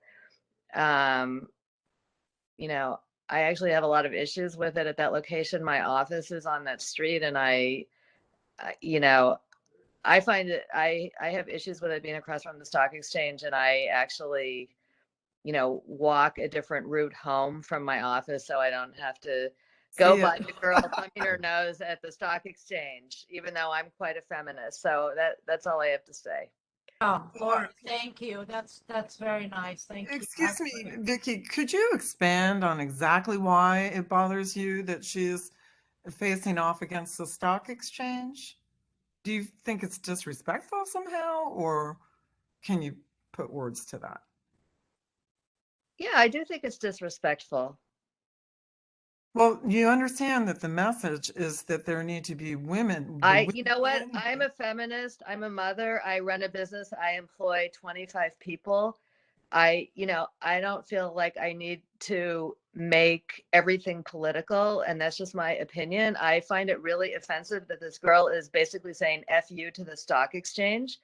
Speaker 14: actually have a lot of issues with it at that location. My office is on that street, and I find it, I have issues with it being across from the stock exchange, and I actually, walk a different route home from my office so I don't have to go by the girl thumbing her nose at the stock exchange, even though I'm quite a feminist. So that's all I have to say.
Speaker 5: Oh, Laura, thank you. That's very nice. Thank you.
Speaker 21: Excuse me, Vicky, could you expand on exactly why it bothers you that she's facing off against the stock exchange? Do you think it's disrespectful somehow, or can you put words to that?
Speaker 14: Yeah, I do think it's disrespectful.
Speaker 21: Well, you understand that the message is that there need to be women.
Speaker 14: You know what? I'm a feminist. I'm a mother. I run a business. I employ 25 people.
Speaker 4: I don't feel like I need to make everything political, and that's just my opinion. I find it really offensive that this girl is basically saying F you to the stock exchange.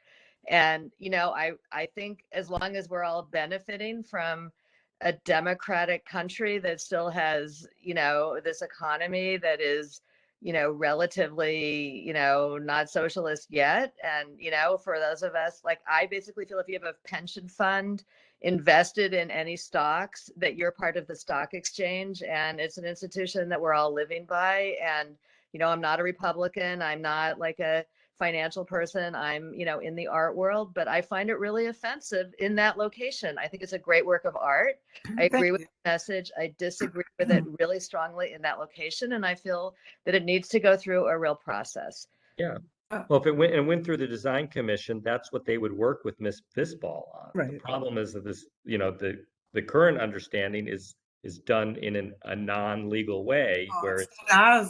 Speaker 4: And, I think as long as we're all benefiting from a democratic country that still has, this economy that is, relatively, not socialist yet. And, for those of us, like, I basically feel if you have a pension fund invested in any stocks, that you're part of the stock exchange, and it's an institution that we're all living by. And, I'm not a Republican. I'm not like a financial person. I'm, in the art world, but I find it really offensive in that location. I think it's a great work of art. I agree with the message. I disagree with it really strongly in that location. And I feel that it needs to go through a real process.
Speaker 22: Yeah. Well, if it went through the design commission, that's what they would work with Miss Fisball on.
Speaker 21: Right.
Speaker 22: The problem is that this, the current understanding is done in a non-legal way where it's
Speaker 4: I'm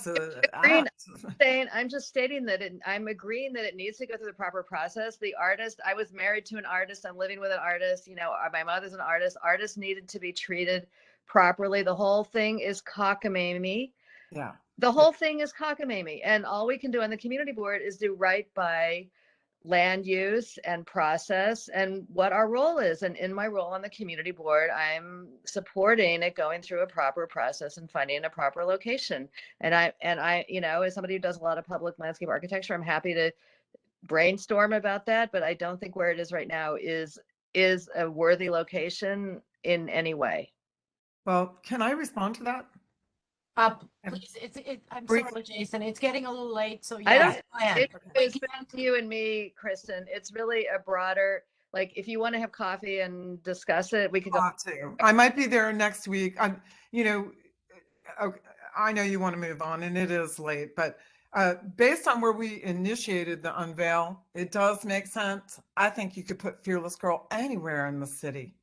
Speaker 4: just stating that I'm agreeing that it needs to go through the proper process. The artist, I was married to an artist. I'm living with an artist. My mother's an artist. Artists needed to be treated properly. The whole thing is cockamamie.
Speaker 21: Yeah.
Speaker 4: The whole thing is cockamamie. And all we can do on the community board is do right by land use and process and what our role is. And in my role on the community board, I'm supporting it going through a proper process and finding a proper location. And I, as somebody who does a lot of public landscape architecture, I'm happy to brainstorm about that, but I don't think where it is right now is a worthy location in any way.
Speaker 21: Well, can I respond to that?
Speaker 5: Please, I'm sorry, Jason, it's getting a little late, so
Speaker 4: I
Speaker 5: yes,
Speaker 4: don't,
Speaker 5: go ahead.
Speaker 4: it's you and me, Kristen. It's really a broader, like, if you want to have coffee and discuss it, we could go.
Speaker 21: I might be there next week. I know you want to move on and it is late, but based on where we initiated the unveil, it does make sense. I think you could put Fearless Girl anywhere in the city.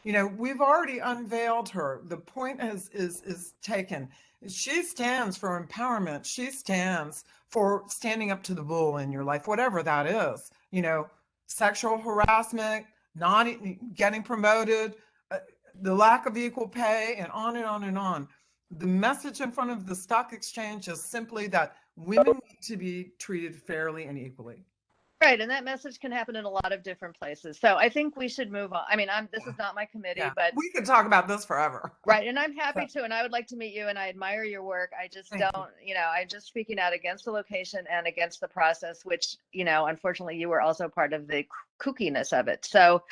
Speaker 21: We've already unveiled her. The point is taken. She stands for empowerment. She stands for standing up to the bull in your life, whatever that is. Sexual harassment, not getting promoted, the lack of equal pay, and on and on and on. The message in front of the stock exchange is simply that women need to be treated fairly and equally.
Speaker 4: Right, and that message can happen in a lot of different places. So I think we should move on. I mean, this is not my committee, but
Speaker 21: we could talk about this forever.
Speaker 4: Right, and I'm happy to, and I would like to meet you, and I admire your work. I just don't, I'm just speaking out against the location and against the process, which, unfortunately, you were also part of the kookiness of it. So,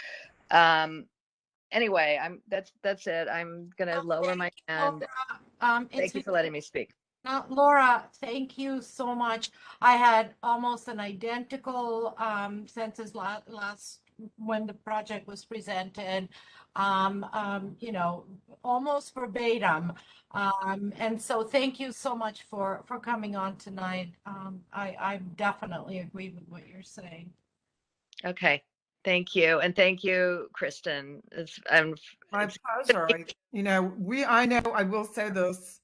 Speaker 4: anyway, that's it. I'm gonna lower my hand. Thank you for letting me speak.
Speaker 5: Laura, thank you so much. I had almost an identical census last when the project was presented, almost verbatim. And so thank you so much for coming on tonight. I definitely agree with what you're saying.
Speaker 4: Okay. Thank you. And thank you, Kristen.
Speaker 21: My pleasure. I will say this.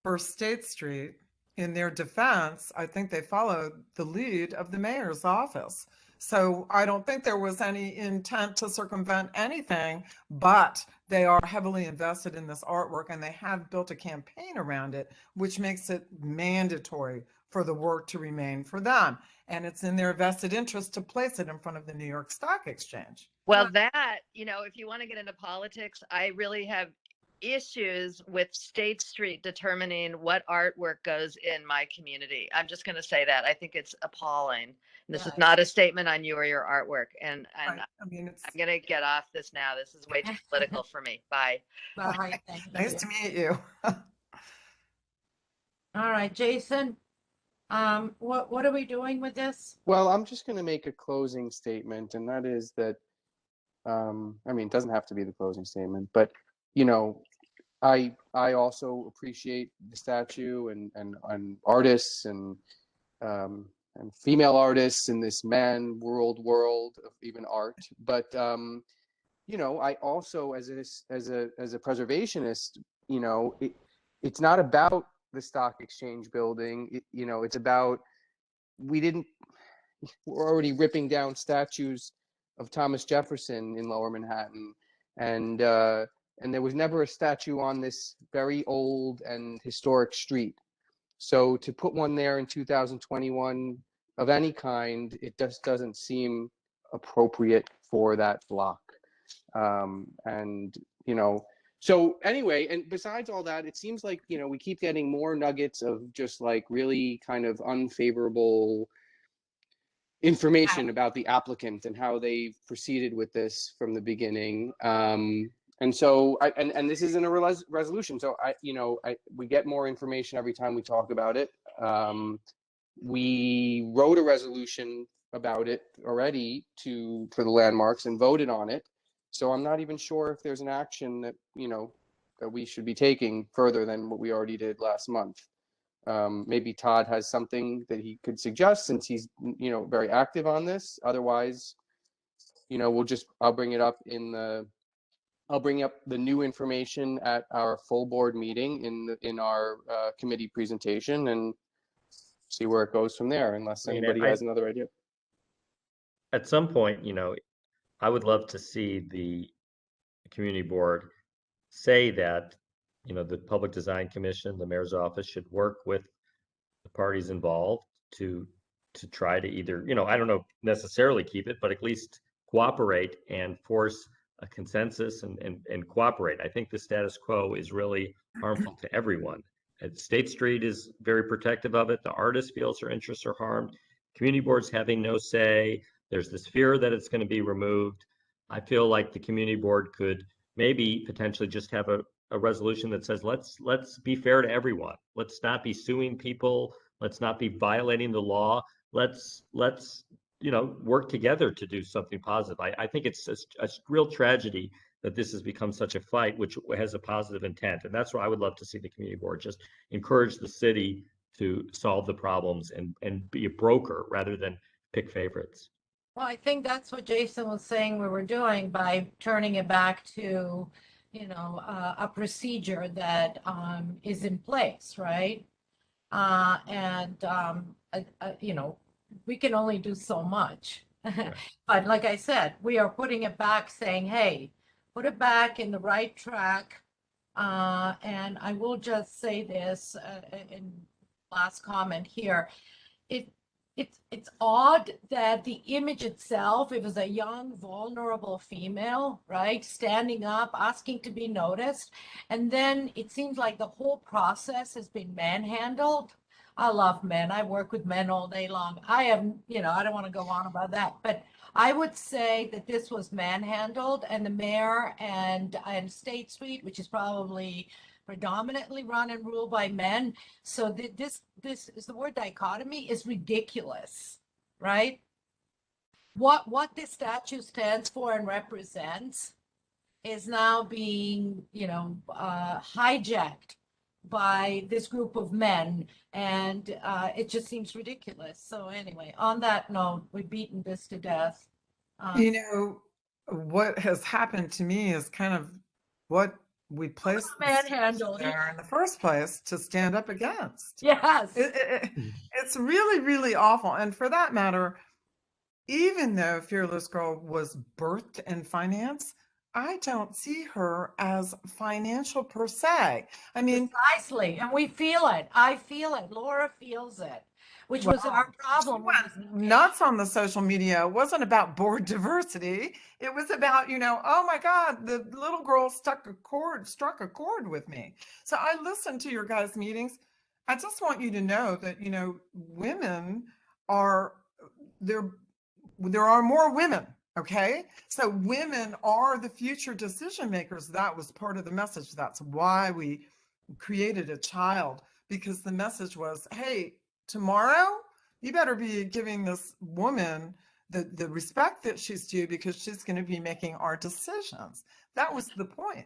Speaker 21: For State Street, in their defense, I think they followed the lead of the mayor's office. So I don't think there was any intent to circumvent anything, but they are heavily invested in this artwork and they have built a campaign around it, which makes it mandatory for the work to remain for them. And it's in their vested interest to place it in front of the New York Stock Exchange.
Speaker 4: Well, that, if you want to get into politics, I really have issues with State Street determining what artwork goes in my community. I'm just going to say that. I think it's appalling. This is not a statement on you or your artwork. And I'm going to get off this now. This is way too political for me. Bye.
Speaker 5: Bye.
Speaker 21: Nice to meet you.
Speaker 5: All right, Jason. What are we doing with this?
Speaker 9: Well, I'm just going to make a closing statement, and that is that, it doesn't have to be the closing statement, but I also appreciate the statue and artists and female artists in this man world of even art. But I also, as a preservationist, it's not about the stock exchange building. It's about we're already ripping down statues of Thomas Jefferson in Lower Manhattan. and there was never a statue on this very old and historic street. So to put one there in 2021 of any kind, it just doesn't seem appropriate for that block. And, you know, so anyway, and besides all that, it seems like, you know, we keep getting more nuggets of just like really kind of unfavorable information about the applicant and how they proceeded with this from the beginning. And so, and this isn't a resolution. So we get more information every time we talk about it. We wrote a resolution about it already for the landmarks and voted on it. So I'm not even sure if there's an action that, you know, that we should be taking further than what we already did last month. Maybe Todd has something that he could suggest since he's, you know, very active on this. Otherwise, you know, I'll bring up the new information at our full board meeting in our committee presentation and see where it goes from there, unless anybody has another idea.
Speaker 22: At some point, you know, I would love to see the community board say that, you know, the Public Design Commission, the mayor's office should work with the parties involved to try to either, you know, I don't know necessarily keep it, but at least cooperate and force a consensus and cooperate. I think the status quo is really harmful to everyone. And State Street is very protective of it. The artist feels their interests are harmed. Community boards having no say. There's this fear that it's going to be removed. I feel like the community board could maybe potentially just have a resolution that says, let's be fair to everyone. Let's not be suing people. Let's not be violating the law. Let's you know, work together to do something positive. I think it's a real tragedy that this has become such a fight, which has a positive intent. And that's why I would love to see the community board just encourage the city to solve the problems and be a broker rather than pick favorites.
Speaker 5: Well, I think that's what Jason was saying we were doing by turning it back to, you know, a procedure that is in place, right? You know, we can only do so much. But like I said, we are putting it back saying, hey, put it back in the right track. And I will just say this in last comment here. It's odd that the image itself, it was a young, vulnerable female, right? Standing up, asking to be noticed. And then it seems like the whole process has been manhandled. I love men. I work with men all day long. I have, you know, I don't want to go on about that, but I would say that this was manhandled, and the mayor and State Street, which is probably predominantly run and ruled by men. So this is the word dichotomy is ridiculous, right? What this statue stands for and represents is now being, you know, hijacked by this group of men, and it just seems ridiculous. So anyway, on that note, we've beaten this to death.
Speaker 21: You know, what has happened to me is kind of what we placed
Speaker 5: manhandled
Speaker 21: there in the first place to stand up against.
Speaker 5: Yes.
Speaker 21: It's really, really awful. And for that matter, even though Fearless Girl was birthed in finance, I don't see her as financial per se. I mean,
Speaker 5: precisely, and we feel it. I feel it. Laura feels it, which was our problem.
Speaker 21: She went nuts on the social media. It wasn't about board diversity. It was about, you know, oh my God, the little girl struck a chord with me. So I listened to your guys' meetings. I just want you to know that, you know, women are there are more women. Okay, so women are the future decision makers. That was part of the message. That's why we created a child, because the message was, hey, tomorrow you better be giving this woman the respect that she's due, because she's going to be making our decisions. That was the point.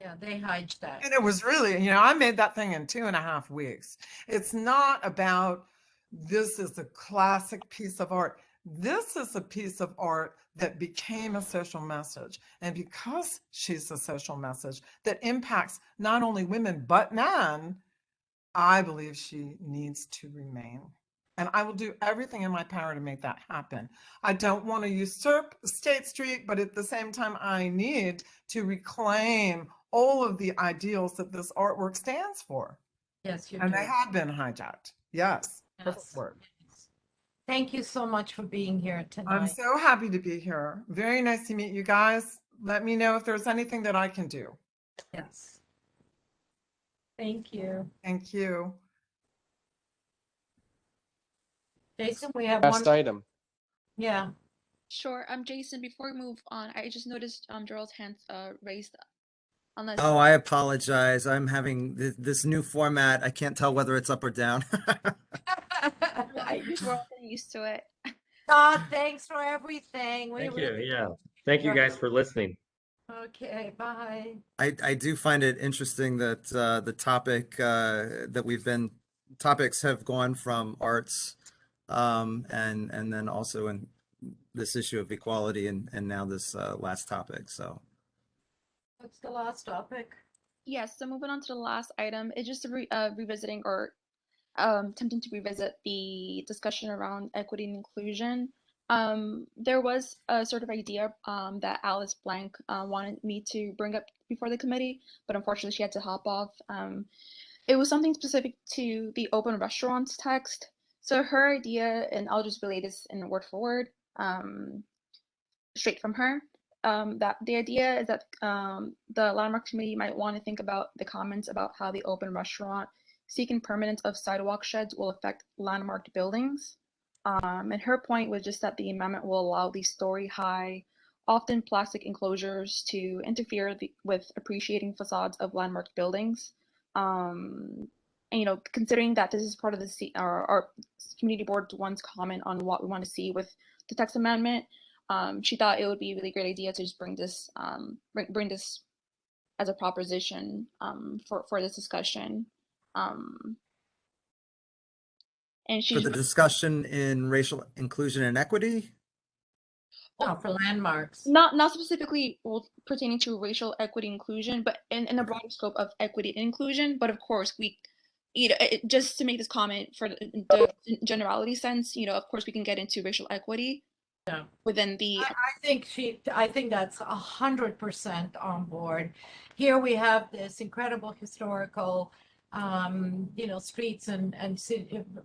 Speaker 5: Yeah, they hijacked.
Speaker 21: And it was really, you know, I made that thing in 2.5 weeks. It's not about this is a classic piece of art. This is a piece of art that became a social message. And because she's a social message that impacts not only women, but men, I believe she needs to remain. and I will do everything in my power to make that happen. I don't want to usurp State Street, but at the same time, I need to reclaim all of the ideals that this artwork stands for.
Speaker 5: Yes, you
Speaker 21: And
Speaker 5: do.
Speaker 21: they have been hijacked. Yes. Perfect
Speaker 5: Yes.
Speaker 21: word.
Speaker 5: Thank you so much for being here
Speaker 21: I'm
Speaker 5: tonight.
Speaker 21: so happy to be here. Very nice to meet you guys. Let me know if there's anything that I can do.
Speaker 5: Yes. Thank you.
Speaker 21: Thank you.
Speaker 5: Jason, we have
Speaker 9: Last
Speaker 5: one.
Speaker 9: item.
Speaker 5: Yeah.
Speaker 10: Sure. Jason, before we move on, I just noticed Gerald's hands raised. Unless
Speaker 6: Oh, I apologize. I'm having this new format. I can't tell whether it's up or down.
Speaker 10: we're all getting used to it.
Speaker 5: Todd, thanks for everything.
Speaker 22: Thank you.
Speaker 5: really
Speaker 22: Yeah. Thank you guys for listening.
Speaker 5: Okay, bye.
Speaker 6: I do find it interesting that the topic that topics have gone from arts and then also in this issue of equality and now this last topic. So
Speaker 5: What's the last topic?
Speaker 10: Yes, so moving on to the last item, it's just revisiting or attempting to revisit the discussion around equity and inclusion. There was a sort of idea that Alice Blank wanted me to bring up before the committee, but unfortunately she had to hop off. It was something specific to the open restaurants text. So her idea, and I'll just relay this in word for word, straight from her, that the idea is that the landmark committee might want to think about the comments about how the open restaurant seeking permanence of sidewalk sheds will affect landmarked buildings. And her point was just that the amendment will allow these story-high, often plastic enclosures to interfere with appreciating facades of landmarked buildings. And, considering that this is part of our community board's one's comment on what we want to see with the text amendment, she thought it would be a really great idea to just bring this bring this as a proposition for this discussion. And
Speaker 6: for
Speaker 10: she
Speaker 6: the discussion in racial inclusion and equity.
Speaker 5: Oh, for landmarks.
Speaker 10: Not specifically pertaining to racial equity inclusion, but in a broader scope of equity and inclusion. But of course, we, just to make this comment for the generality sense, of course we can get into racial equity.
Speaker 5: Yeah.
Speaker 10: Within the,
Speaker 5: I think that's 100% on board. Here we have this incredible historical, streets and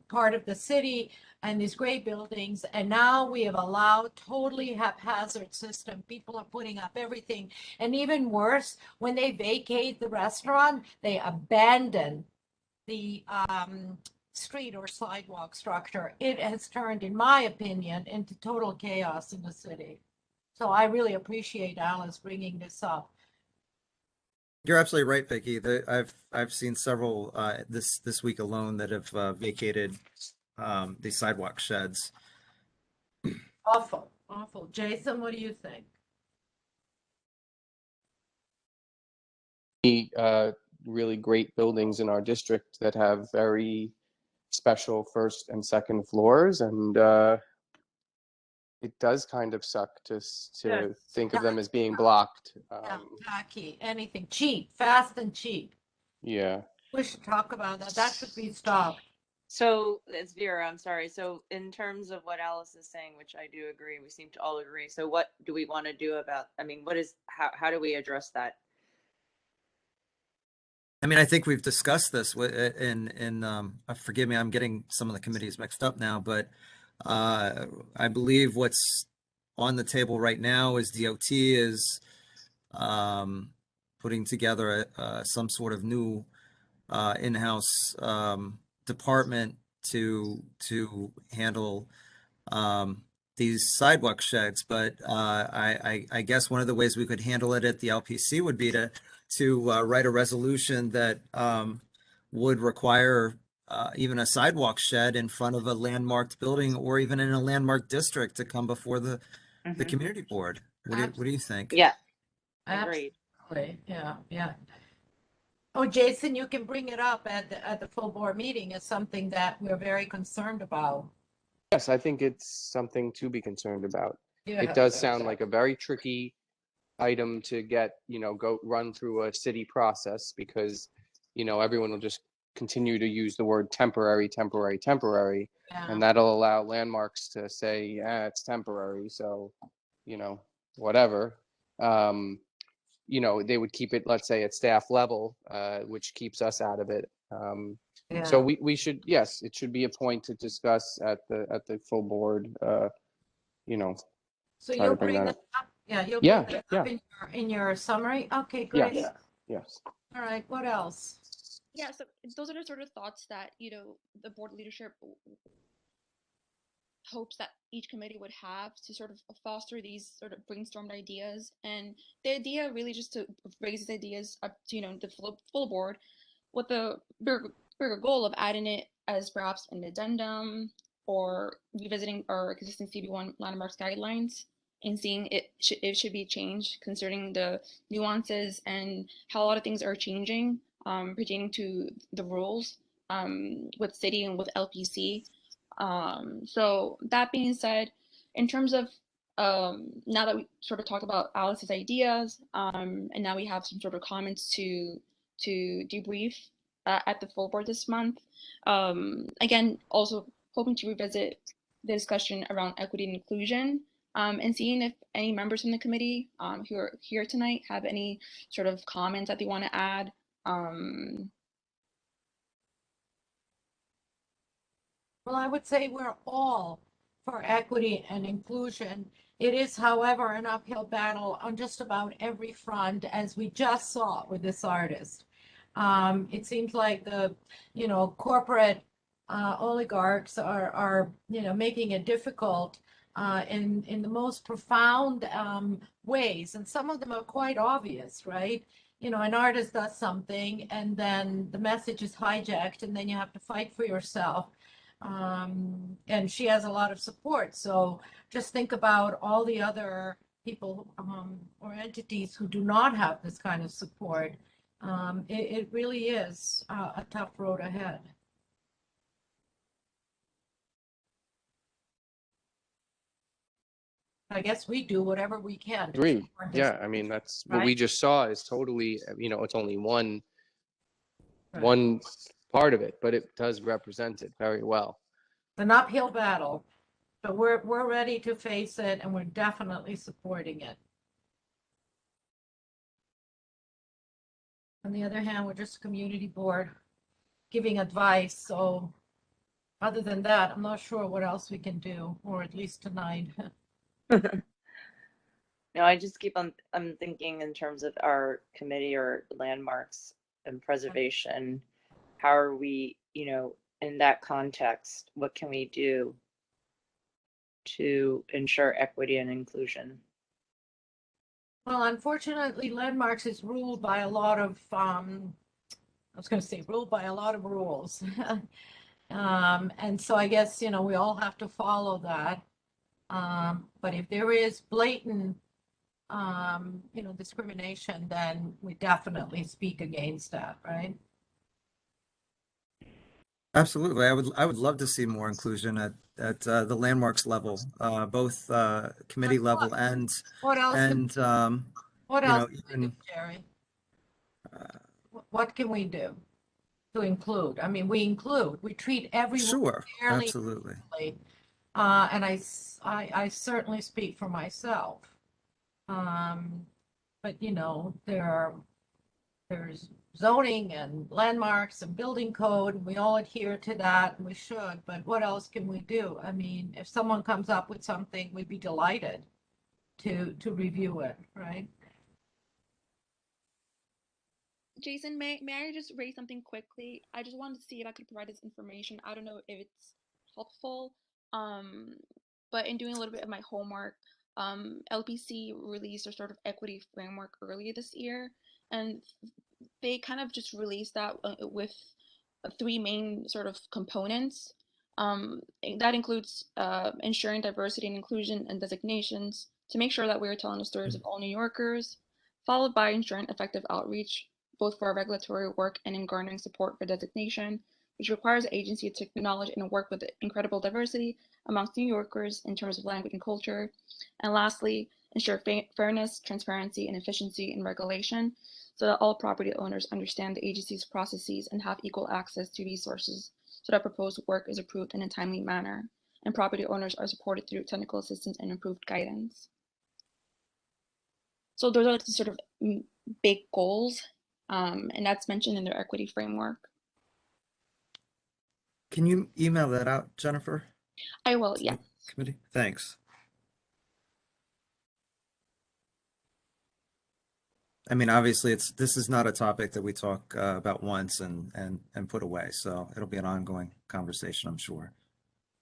Speaker 5: part of the city and these great buildings. And now we have allowed totally haphazard system. People are putting up everything. And even worse, when they vacate the restaurant, they abandon the, street or sidewalk structure. It has turned, in my opinion, into total chaos in the city. So I really appreciate Alice bringing this up.
Speaker 6: You're absolutely right, Vicki. I've seen several this week alone that have vacated these sidewalk sheds.
Speaker 5: Awful. Jason, what do you think?
Speaker 9: Really great buildings in our district that have very special first and second floors, and it does kind of suck to think of them as being blocked.
Speaker 5: Tacky, anything cheap, fast and cheap.
Speaker 9: Yeah.
Speaker 5: We should talk about that. That should be stopped.
Speaker 14: So it's Vera, I'm sorry. So in terms of what Alice is saying, which I do agree, we seem to all agree. So what do we want to do about, how do we address that?
Speaker 6: I mean, I think we've discussed this in forgive me, I'm getting some of the committees mixed up now, but I believe what's on the table right now is DOT is putting together some sort of new in-house department to handle these sidewalk sheds. But I guess one of the ways we could handle it at the LPC would be to write a resolution that would require even a sidewalk shed in front of a landmarked building or even in a landmarked district to come before the community board. What do you think?
Speaker 14: Yeah.
Speaker 5: Agreed. Yeah. Oh, Jason, you can bring it up at the full board meeting as something that we're very concerned about.
Speaker 9: Yes, I think it's something to be concerned about.
Speaker 5: Yeah.
Speaker 9: It does sound like a very tricky item to get, go run through a city process, because, everyone will just continue to use the word temporary, temporary, temporary,
Speaker 5: Yeah.
Speaker 9: and that'll allow landmarks to say, yeah, it's temporary, so, whatever. They would keep it, let's say, at staff level, which keeps us out of it. So
Speaker 5: Yeah.
Speaker 9: we should, yes, it should be a point to discuss at the full board,
Speaker 5: So
Speaker 9: try
Speaker 5: you'll
Speaker 9: to bring
Speaker 5: bring
Speaker 9: that
Speaker 5: that
Speaker 9: up.
Speaker 5: up. Yeah, you'll
Speaker 9: Yeah,
Speaker 5: bring that
Speaker 9: yeah,
Speaker 5: up in your summary. Okay, great.
Speaker 9: yes, yes.
Speaker 5: All right. What else?
Speaker 10: Yeah, so those are the sort of thoughts that, the board leadership hopes that each committee would have to sort of foster these sort of brainstormed ideas. And the idea really just to raise these ideas up to, the full board with the bigger goal of adding it as perhaps an addendum or revisiting our existing CB1 landmarks guidelines and seeing it should be changed considering the nuances and how a lot of things are changing pertaining to the rules with city and with LPC. So that being said, in terms of now that we sort of talked about Alice's ideas, and now we have some sort of comments to debrief at the full board this month. Again, also hoping to revisit the discussion around equity and inclusion, and seeing if any members from the committee who are here tonight have any sort of comments that they want to add.
Speaker 5: Well, I would say we're all for equity and inclusion. It is, however, an uphill battle on just about every front, as we just saw with this artist. It seems like the, corporate oligarchs are making it difficult in the most profound ways, and some of them are quite obvious, right? An artist does something, and then the message is hijacked, and then you have to fight for yourself. And she has a lot of support. So just think about all the other people or entities who do not have this kind of support. It really is a tough road ahead. I guess we do whatever we can to
Speaker 9: Agreed.
Speaker 5: support this,
Speaker 9: Yeah, I mean, that's what we
Speaker 5: right?
Speaker 9: just saw is totally, it's only one
Speaker 5: Right.
Speaker 9: part of it, but it does represent it very well.
Speaker 5: It's an uphill battle, but we're ready to face it, and we're definitely supporting it. On the other hand, we're just a community board giving advice. So other than that, I'm not sure what else we can do, or at least tonight.
Speaker 14: No, I just I'm thinking in terms of our committee or landmarks and preservation. How are we, in that context, what can we do to ensure equity and inclusion?
Speaker 5: Well, unfortunately, landmarks is ruled by a lot of, ruled by a lot of rules. And so I guess, we all have to follow that. But if there is blatant, discrimination, then we definitely speak against that, right?
Speaker 6: Absolutely. I would love to see more inclusion at the landmarks level, both committee level and
Speaker 5: What else? What else can we do,
Speaker 6: even
Speaker 5: Jerry? What can we do to include? I mean, we treat everyone
Speaker 6: sure,
Speaker 5: fairly
Speaker 6: absolutely.
Speaker 5: equally. And I certainly speak for myself. But there's zoning and landmarks and building code, and we all adhere to that, and we should, but what else can we do? I mean, if someone comes up with something, we'd be delighted to review it, right?
Speaker 10: Jason, may I just raise something quickly? I just wanted to see if I could provide this information. I don't know if it's helpful, but in doing a little bit of my homework, LPC released their sort of equity framework earlier this year, and they kind of just released that with three main sort of components. That includes ensuring diversity and inclusion and designations to make sure that we're telling the stories of all New Yorkers, followed by ensuring effective outreach, both for our regulatory work and in garnering support for designation, which requires the agency to acknowledge and work with the incredible diversity amongst New Yorkers in terms of language and culture. And lastly, ensure fairness, transparency, and efficiency in regulation. so that all property owners understand the agency's processes and have equal access to resources, so that proposed work is approved in a timely manner, and property owners are supported through technical assistance and improved guidance. So those are the sort of big goals, and that's mentioned in their equity framework.
Speaker 6: Can you email that out, Jennifer?
Speaker 10: I will, yeah.
Speaker 6: Committee, thanks. I mean, obviously, this is not a topic that we talk about once and put away. So it'll be an ongoing conversation, I'm sure.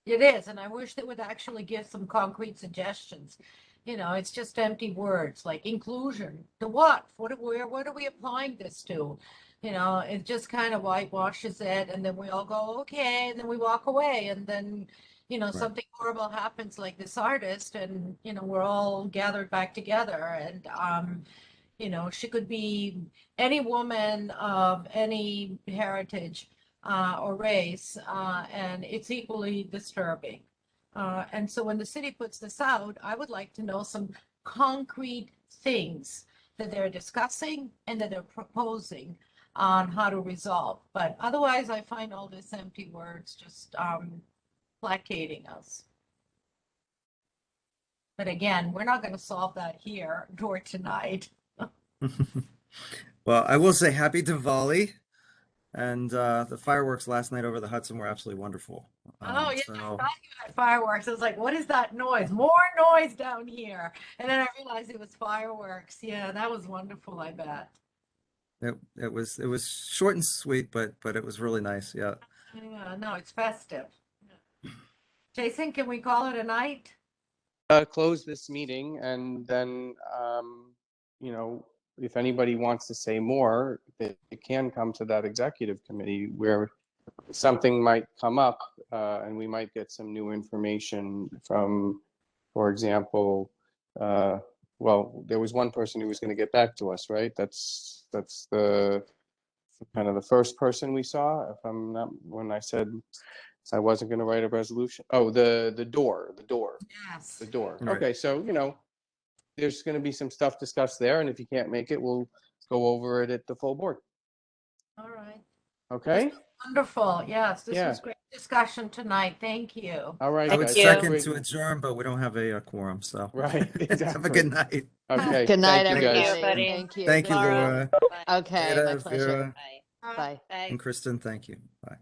Speaker 5: It is, and I wish they would actually give some concrete suggestions. You know, it's just empty words like inclusion. To what? What are we applying this to? You know, it just kind of whitewashes it, and then we all go, okay, and then we walk away, and then, you know, something horrible happens like this artist, and, you know, we're all gathered back together, and, you know, she could be any woman of any heritage or race, and it's equally disturbing. And so when the city puts this out, I would like to know some concrete things that they're discussing and that they're proposing on how to resolve. But otherwise, I find all this empty words just placating us. But again, we're not going to solve that here or tonight.
Speaker 6: Well, I will say happy Diwali, and the fireworks last night over the Hudson were absolutely wonderful.
Speaker 5: Oh, yeah,
Speaker 6: so-
Speaker 5: I thought you had fireworks. I was like, what is that noise? More noise down here. And then I realized it was fireworks. Yeah, that was wonderful, I bet.
Speaker 6: It was short and sweet, but it was really nice. Yeah.
Speaker 5: Yeah, no, it's festive. Jason, can we call it a night?
Speaker 9: Close this meeting, and then, you know, if anybody wants to say more, they can come to that executive committee where something might come up, and we might get some new information from, for example, well, there was one person who was going to get back to us, right? That's the kind of the first person we saw, if I'm not, when I said I wasn't going to write a resolution. Oh, the door.
Speaker 5: Yes.
Speaker 9: The door.
Speaker 6: Right.
Speaker 9: Okay, so, you know, there's going to be some stuff discussed there, and if you can't make it, we'll go over it at the full board.
Speaker 5: All right.
Speaker 9: Okay?
Speaker 5: Wonderful. Yes, this
Speaker 9: Yeah.
Speaker 5: was great discussion tonight. Thank you.
Speaker 9: All right,
Speaker 6: I would
Speaker 9: guys.
Speaker 6: second to adjourn, but we don't have a quorum, so.
Speaker 9: Right,
Speaker 6: Have a
Speaker 9: exactly.
Speaker 6: good night.
Speaker 9: Okay.
Speaker 11: Good night,
Speaker 9: thank you, guys.
Speaker 11: everybody. Thank you.
Speaker 6: Thank you,
Speaker 11: Laura.
Speaker 6: Laura.
Speaker 11: Okay,
Speaker 6: Rita,
Speaker 11: my pleasure.
Speaker 6: Vera,
Speaker 11: Bye.
Speaker 6: and Kristen, thank you. Bye.